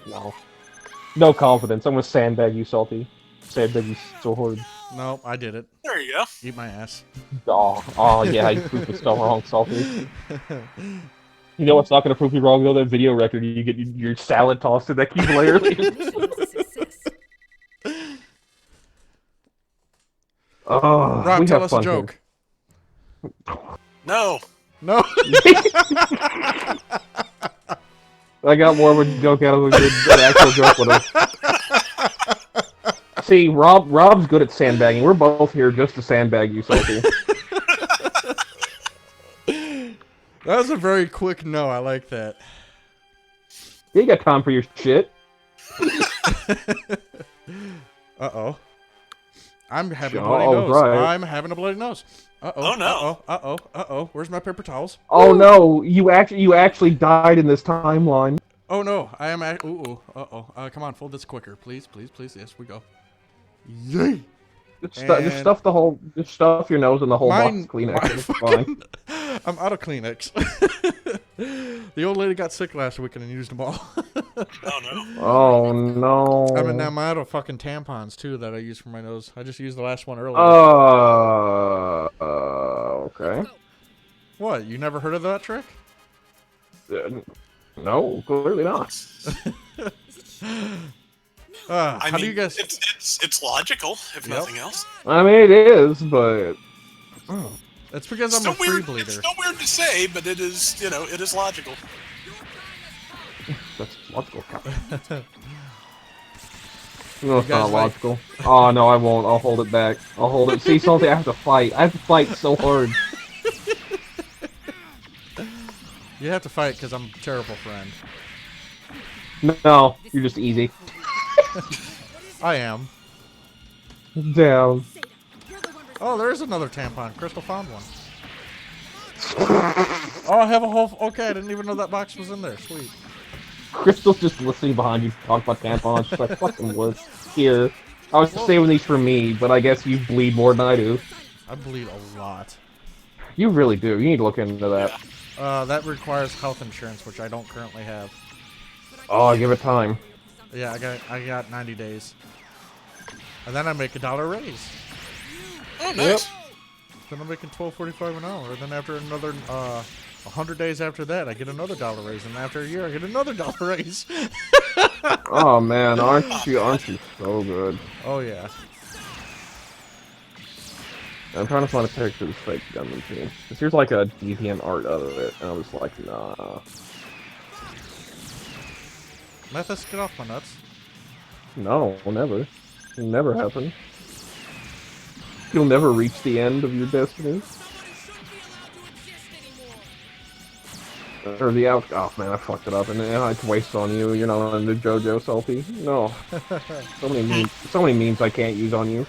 No. No confidence. I'm gonna sandbag you, Salty. Sandbag you so hard. No, I did it. There you go. Eat my ass. Oh yeah, you proved it so wrong, Salty. You know what's not gonna prove you wrong though? That video record you get your salad tossed in that cube layer. Oh, Rob, tell us a joke. No. No. I got more of a joke out of an actual joke with him. See, Rob's good at sandbagging. We're both here just to sandbag you, Salty. That was a very quick no. I like that. You got time for your shit. Uh-oh. I'm having a bloody nose. Right. I'm having a bloody nose. Uh-oh. Oh, no. Uh-oh. Uh-oh. Uh-oh. Where's my paper towels? Oh no, you actually died in this timeline. Oh no, I am ooh. Uh-oh. Come on, fold this quicker. Please, please, please. Yes, we go. Yay! Just stuff your nose in the whole box of Kleenex. It's fine. I'm out of Kleenex. The old lady got sick last week and used them all. Oh no. Oh no. I mean, now I'm out of fucking tampons too that I use for my nose. I just used the last one earlier. Okay. What? You never heard of that trick? No, clearly not. I how mean, do you guys? It's logical, if nothing else. I mean, it is, but It's because I'm a free bleeder. It's so weird to say, but it is, it is logical. that's logical. No, it's not logical. Oh no, I won't. I'll hold it back. I'll hold it. See, Salty, I have to fight. I have to fight so hard. You have to fight because I'm a terrible friend. No, you're just easy. I am. Damn. Oh, there is another tampon. Crystal found one. Oh, I have a whole... Okay, I didn't even know that box was in there. Sweet. Crystal's just listening behind you talk about tampons. She's like, fucking words. Here. I was saving these for me, but I guess you bleed more than I do. I bleed a lot. You really do. You need to look into that. That requires health insurance, which I don't currently have. Oh, give it time. Yeah, I got 90 days. And then I make $1 raise. Oh, nice. Then I'm making $12.45 an hour. And then after another 100 days after that, I get another $1 raise. And after a year, I get another $1 raise. Oh man, aren't you so good? Oh yeah. I'm trying to find a picture of this fake Gundam team. Cause here's like a deviant art of it, and I was like, nah. Let us get off my nuts. No, never. It'll never happen. You'll never reach the end of your destiny. Or the out. Oh man, I fucked it up, and it's waste on you. You're not on the JoJo selfie. No. So many memes I can't use on you.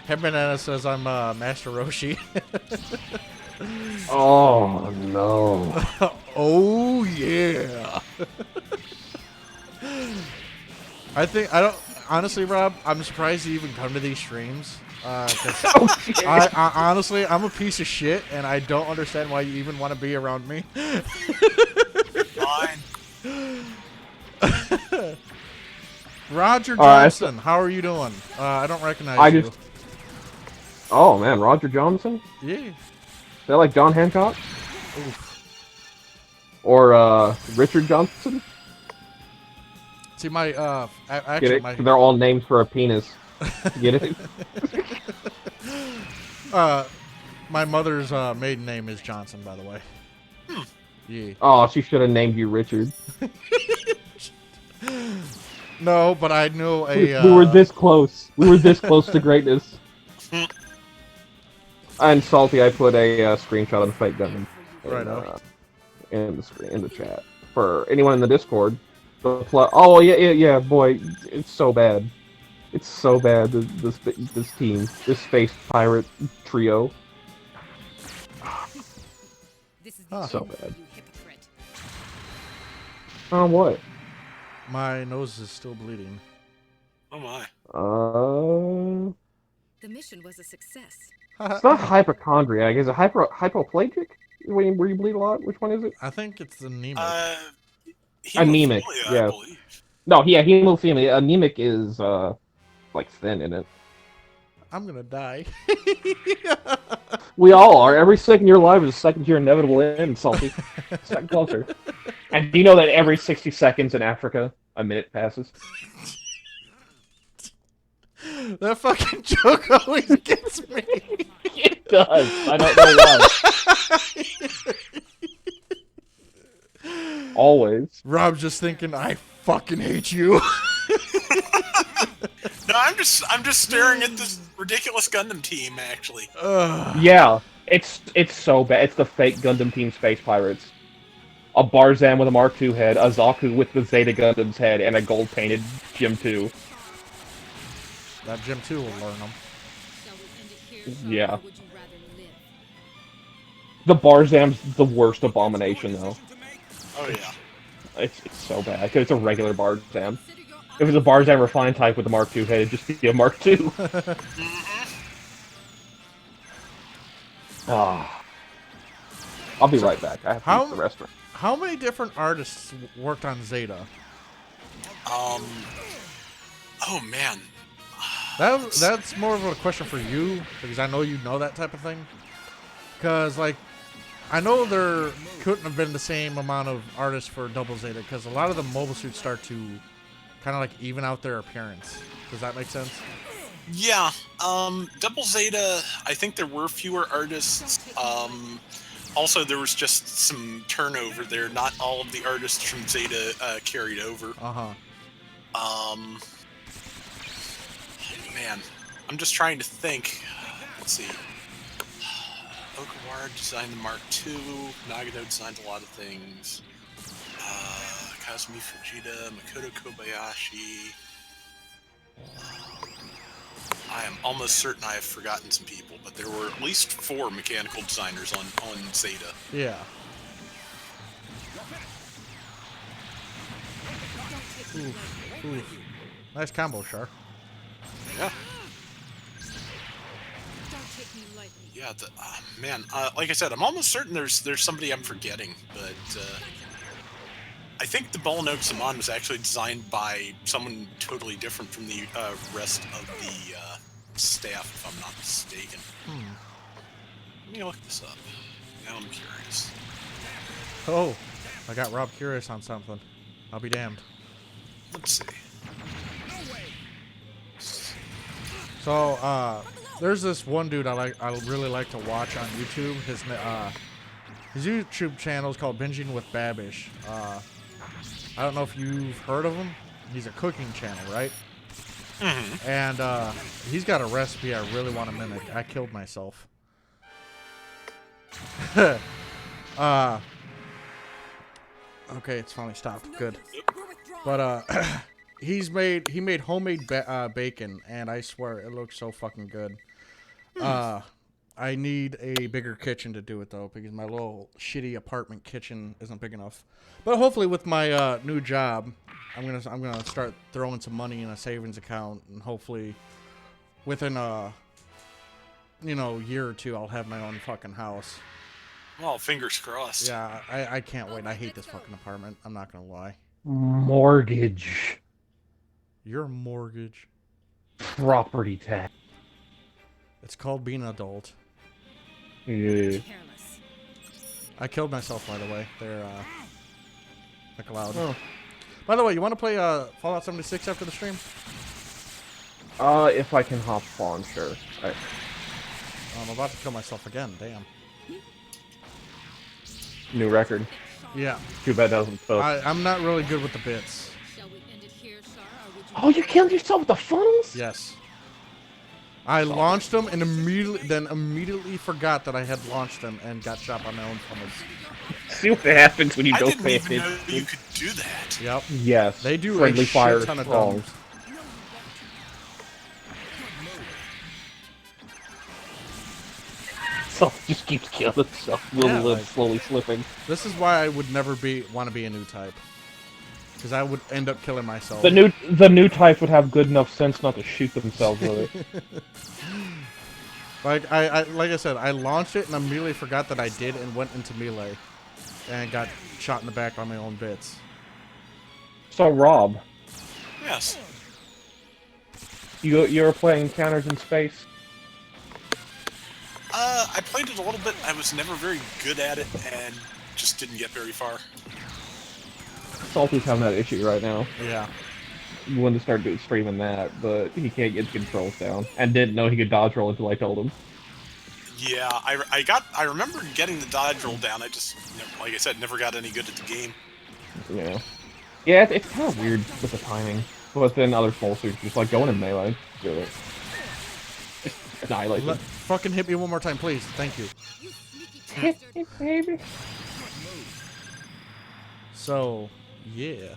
Head Banana says I'm Master Roshi. Oh no. Oh yeah. I don't honestly, Rob. I'm surprised you even come to these streams. I honestly, I'm a piece of shit, and I don't understand why you even want to be around me. Fine. Roger Johnson, how are you doing? I don't recognize you. Oh man, Roger Johnson? Yeah. Is that like John Hancock? Oof. Or Richard Johnson? See my actually they're all named for a penis. Get it? My mother's maiden name is Johnson, by the way. Yeah. Oh, she should have named you Richard. No, but I know a. We were this close. We were this close to greatness. And Salty, I put a screenshot of the fake Gundam in the chat for anyone in the Discord. Oh yeah, boy, it's so bad. It's so bad. This team, this space pirate trio. So bad. What? My nose is still bleeding. Oh my. The mission was a success. It's not hypochondriac. Is it hypopelagic? Where you bleed a lot? Which one is it? I think it's anemic. Anemic, yeah. No, yeah, hemophilia. Anemic is like thin in it. I'm gonna die. We all are. Every second of your life is a second to your inevitable end, Salty. Second closer. And do you know that every 60 seconds in Africa, a minute passes? That fucking joke always gets me. It does. I don't know why. Always. Rob's just thinking, I fucking hate you. No, I'm just staring at this ridiculous Gundam team, actually. Yeah, it's so bad. It's the fake Gundam team Space Pirates. A Barzan with a Mark II head, a Zaku with the Zeta Gundam's head, and a gold-painted Gym 2. That Gym 2 will learn them. Yeah. The Barzan's the worst abomination, though. Oh yeah. It's so bad, because it's a regular Barzan. If it was a Barzan refined type with a Mark II head, it'd just be a Mark II. I'll be right back. I have to use the restroom. How many different artists worked on Zeta? Oh man. That's more of a question for you, because I know you know that type of thing. Because, like, I know there couldn't have been the same amount of artists for Double Zeta, because a lot of the mobile suits start to kind of like even out their appearance. Does that make sense? Yeah. Double Zeta, I think there were fewer artists. Also, there was just some turnover there. Not all of the artists from Zeta carried over. Man, I'm just trying to think. Let's see. Okawara designed the Mark II. Nagano designed a lot of things. Kazumi Fujita, Makoto Kobayashi. I am almost certain I have forgotten some people, but there were at least 4 mechanical designers on Zeta. Yeah. Oof. Nice combo, Char. Yeah. Yeah, man. Like I said, I'm almost certain there's somebody I'm forgetting, but I think the Bolanoke Saman was actually designed by someone totally different from the rest of the staff, if I'm not mistaken. Let me look this up. Now I'm curious. Oh, I got Rob curious on something. I'll be damned. Let's see. So, there's this one dude I really like to watch on YouTube. His YouTube channel is called Binging with Babish. I don't know if you've heard of him. He's a cooking channel, right? Mm-hmm. And he's got a recipe I really want to mimic. I killed myself. Okay, it's finally stopped. Good. But he made homemade bacon, and I swear it looks so fucking good. I need a bigger kitchen to do it though, because my little shitty apartment kitchen isn't big enough. But hopefully, with my new job, I'm gonna start throwing some money in a savings account, and hopefully, within a year or two, I'll have my own fucking house. Well, fingers crossed. Yeah, I can't wait. I hate this fucking apartment. I'm not gonna lie. Mortgage. Your mortgage. Property tax. It's called being an adult. Yeah. Careless. I killed myself, by the way. They're Mcleod. Oh. By the way, you want to play Fallout 76 after the stream? If I can hop on, sure. I'm about to kill myself again. Damn. New record. Yeah. Too bad that doesn't fit. I'm not really good with the bits. Shall we end it here, sir, or would you Oh, you killed yourself with the funnels? Yes. I launched them and immediately forgot that I had launched them and got shot by my own funnels. See what happens when you I don't didn't pay even know attention. you could do that. Yep. Yes. They do friendly a fire shit ton of strong. damage. So it just keeps killing itself. Slowly slipping. This is why I would never want to be a new type. Because I would end up killing myself. The new type would have good enough sense not to shoot themselves with it. Like I said, I launched it and immediately forgot that I did and went into melee, and got shot in the back by my own bits. So Rob, Yes. you were playing Encounters in Space? I played it a little bit. I was never very good at it and just didn't get very far. Salty's having that issue right now. Yeah. He wanted to start streaming that, but he can't get the controls down, and didn't know he could dodge roll until I told him. Yeah, I remember getting the dodge roll down. I just, like I said, never got any good at the game. Yeah. Yeah, it's kind of weird with the timing. But then other full suits just like going in melee. Do it. Annihilate them. Fucking hit me one more time, please. Thank you. Hit me, baby. So, yeah.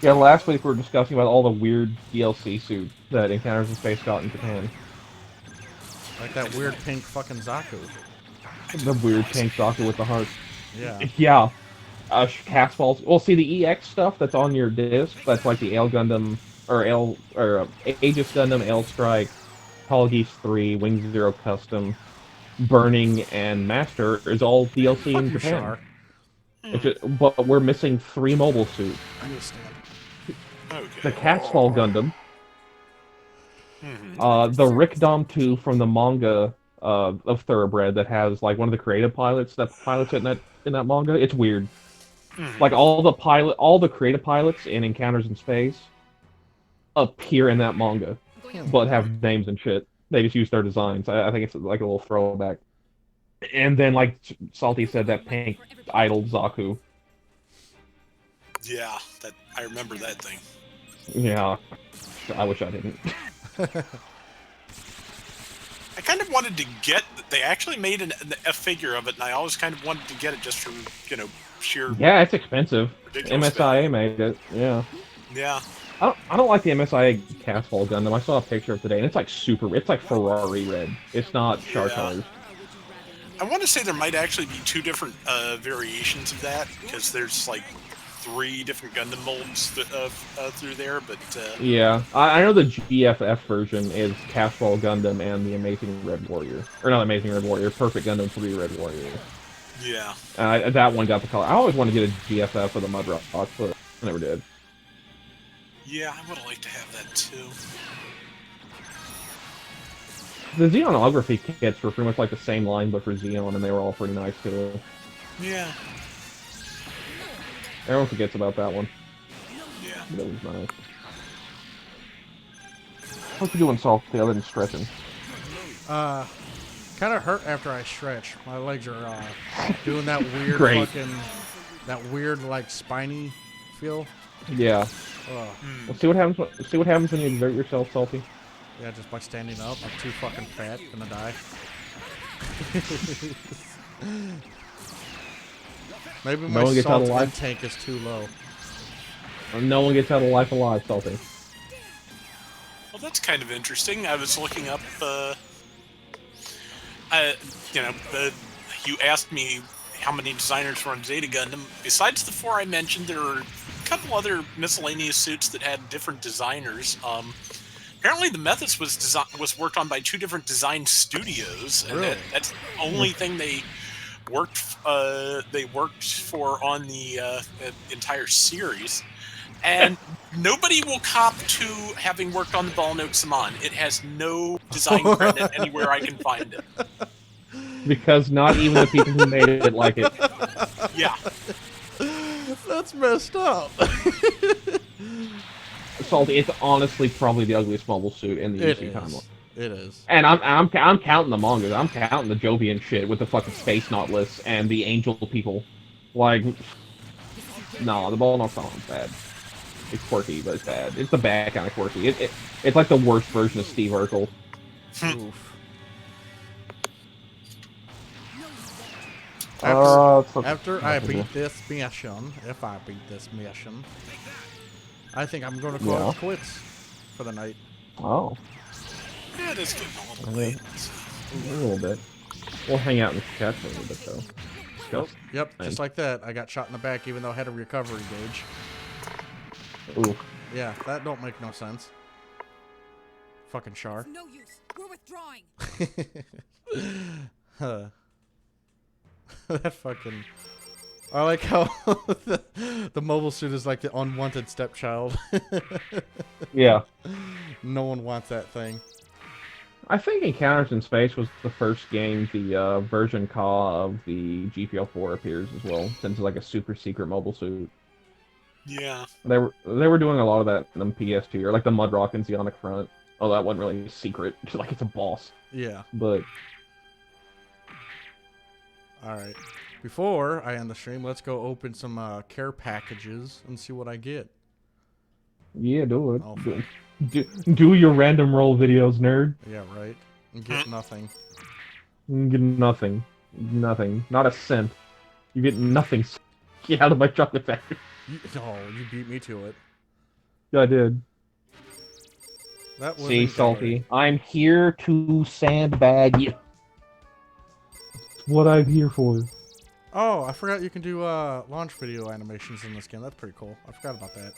Yeah, last week we were discussing about all the weird DLC suit that Encounters in Space got in Japan. Like that weird pink fucking Zaku. The weird pink Zaku with the heart. Yeah. Yeah. Cast balls. Well, see the EX stuff that's on your disc. That's like the Ale Gundam Aegis Gundam, Ale Strike, Apologies 3, Wings Zero Custom, Burning, and Master is all DLC in Japan. But we're missing 3 mobile suits. I understand. Okay. The Catsfall Gundam, the Rick Dom 2 from the manga of Thoroughbred that has like one of the creative pilots that pilots it in that manga. It's weird. Like all the creative pilots in Encounters in Space appear in that manga, but have names and shit. They just use their designs. I think it's like a little throwback. And then, like Salty said, that pink idol Zaku. Yeah, I remember that thing. Yeah, I wish I didn't. I kind of wanted to get. They actually made a figure of it, and I always kind of wanted to get it just for sheer. Yeah, it's expensive. Ridiculous MSIA made it. Yeah. Yeah. I don't like the MSIA Castfall Gundam. I saw a picture of it today, and it's like it's like Ferrari red. It's not char colors. I want to say there might actually be 2 different variations of that, because there's like 3 different Gundam molds through there, but... Yeah, I know the GFF version is Castfall Gundam and the Amazing Red Warrior. Or not Amazing Red Warrior, Perfect Gundam 3 Red Warrior. Yeah. That one got the color. I always wanted to get a GFF for the Mudrock, but I never did. Yeah, I would have liked to have that too. The Xeonography kits were pretty much like the same line, but for Zeon, and they were all pretty nice too. Yeah. Everyone forgets about that one. Yeah. That was nice. How's you doing, Salty, other than stretching? Kind of hurt after I stretch. My legs are doing that weird that weird like spiny feel. Yeah. Well, see what happens. See what happens when you exert yourself, Salty. Yeah, just by standing up. I'm too fucking fat. Gonna die. Maybe No my one gets out salt alive. intake is too low. No one gets out of life alive, Salty. Well, that's kind of interesting. I was looking up, you asked me how many designers were on Zeta Gundam. Besides the 4 I mentioned, there were a couple other miscellaneous suits that had different designers. Apparently, the Methods was worked on by 2 different design studios, and Really? that's the only thing they worked for on the entire series. And nobody will cop to having worked on the Ball Note Saman. It has no design credit anywhere I can find it. Because not even the people who made it like it. Yeah. That's messed up. Salty, it's honestly probably the ugliest mobile suit in the It EC is. timeline. It is. And I'm counting the mangas. I'm counting the Jovian shit with the fucking Space Nautilus and the Angel people. Like, no, the Ball Note's not bad. It's quirky, but it's bad. It's the bad kind of quirky. It's like the worst version of Steve Urkel. Oof. After I beat this mission, if I beat this mission, I think I'm going to call it quits for the night. Oh, Yeah, it is getting a little late. a little bit. We'll hang out in the chat for a little bit, though. Let's go. Yep, just like that. I got shot in the back even though I had a recovery gauge. Ooh. Yeah, that don't make no sense. Fucking Char. It's no use. We're withdrawing. Huh. That fucking... I like how the mobile suit is like the unwanted stepchild. Yeah. No one wants that thing. I think Encounters in Space was the first game the version CAW of the GPL4 appears as well, since it's like a super secret mobile suit. Yeah. They were doing a lot of that in the PS2, or like the Mudrock and Zeonic front. Oh, that wasn't really secret, just like it's a boss. Yeah. But Alright. Before I end the stream, let's go open some care packages and see what I get. yeah, do it. Oh, Do your random roll videos, nerd. Yeah, right. And get nothing. You get nothing. Nothing. Not a cent. You get nothing. Get out of my chocolate factory. You beat me to it. Yeah, I did. That was See, Salty. I'm here to sandbag you. That's what I'm here for. Oh, I forgot you can do launch video animations in this game. That's pretty cool. I forgot about that.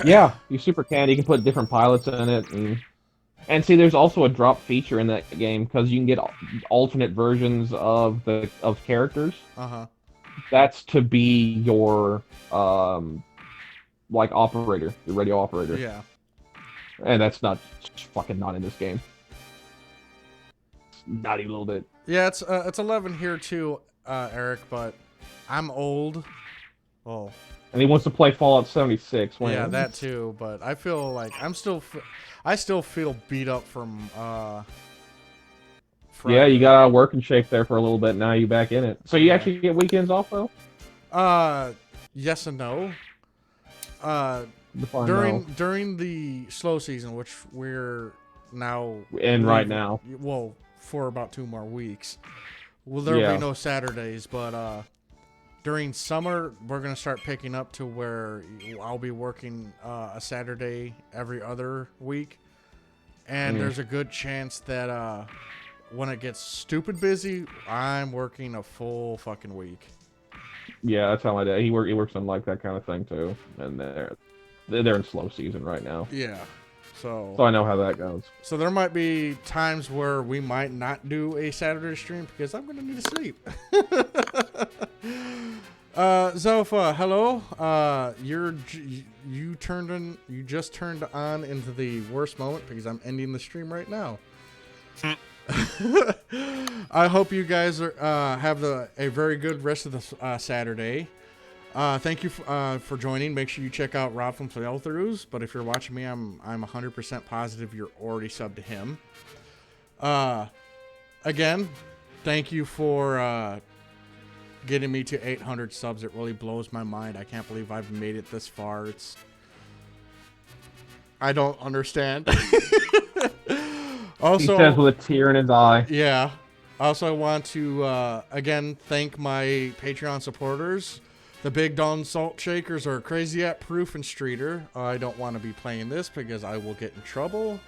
Yeah, you super can. You can put different pilots in it, and see, there's also a drop feature in that game because you can get alternate versions of characters. That's to be your like operator, your radio operator. Yeah. And that's fucking not in this game. Not even a little bit. Yeah, it's 11 here too, Eric. But I'm old. Oh. And he wants to play Fallout 76. Yeah, that too. But I feel like I still feel beat up from. Friday. Yeah, you got out of working shape there for a little bit. Now you back in it. So you actually get weekends off though? Yes and no. During the slow season, which we're now in right now. Well, for about 2 more weeks. Well, there'll be no Saturdays, but during summer, we're going to start picking up to where I'll be working a Saturday every other week. And there's a good chance that when it gets stupid busy, I'm working a full fucking week. Yeah, that's how my dad. He works on like that kind of thing too. And they're in slow season right now. Yeah. So I know how that goes. So there might be times where we might not do a Saturday stream because I'm going to need to sleep. Zofa, hello. You just turned on into the worst moment because I'm ending the stream right now. I hope you guys have a very good rest of the Saturday. Thank you for joining. Make sure you check out Rob from Playthroughs. But if you're watching me, I'm 100% positive you're already subbed to him. Again, thank you for getting me to 800 subs. It really blows my mind. I can't believe I've made it this far. I don't understand. Also, he says with a tear in his eye. Yeah. I also want to, again, thank my Patreon supporters. The Big Don Salt Shakers are Crazy at Proof and Streeter. I don't want to be playing this because I will get in trouble.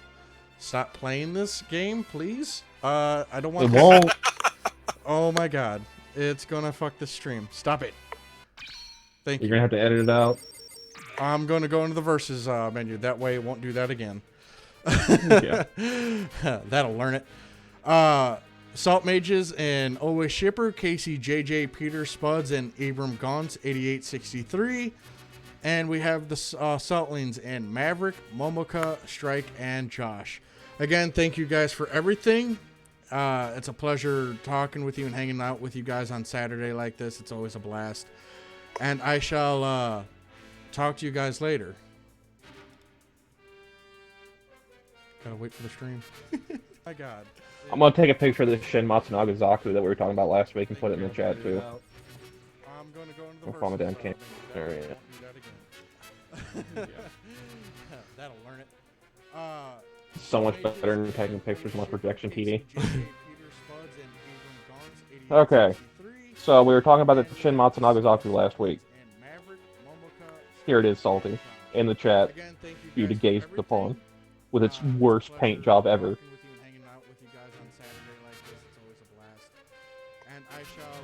Stop playing this game, please. I don't want It won't. Oh my god. It's gonna fuck the stream. Stop it. Thank you. You're gonna have to edit it out. I'm gonna go into the versus menu. That way it won't do that again. Yeah. That'll learn it. Salt Mages and Always Shipper, Casey, JJ, Peter, Spuds, and Abram Gauntz, 8863. And we have the Saltlings and Maverick, Momoka, Strike, and Josh. Again, thank you guys for everything. It's a pleasure talking with you and hanging out with you guys on Saturday like this. It's always a blast. And I shall talk to you guys later. Gotta wait for the stream. My god. I'm gonna take a picture of this Shin Matsunaga Zaku that we were talking about last week and put it in the chat too. I'm gonna go into the I'll find my damn camera. That'll learn it. So much better than taking pictures on my projection TV. Okay, so we were talking about the Shin Matsunaga Zaku last week. Here it is, Salty, in the chat for you to gaze upon, with its worst paint job ever.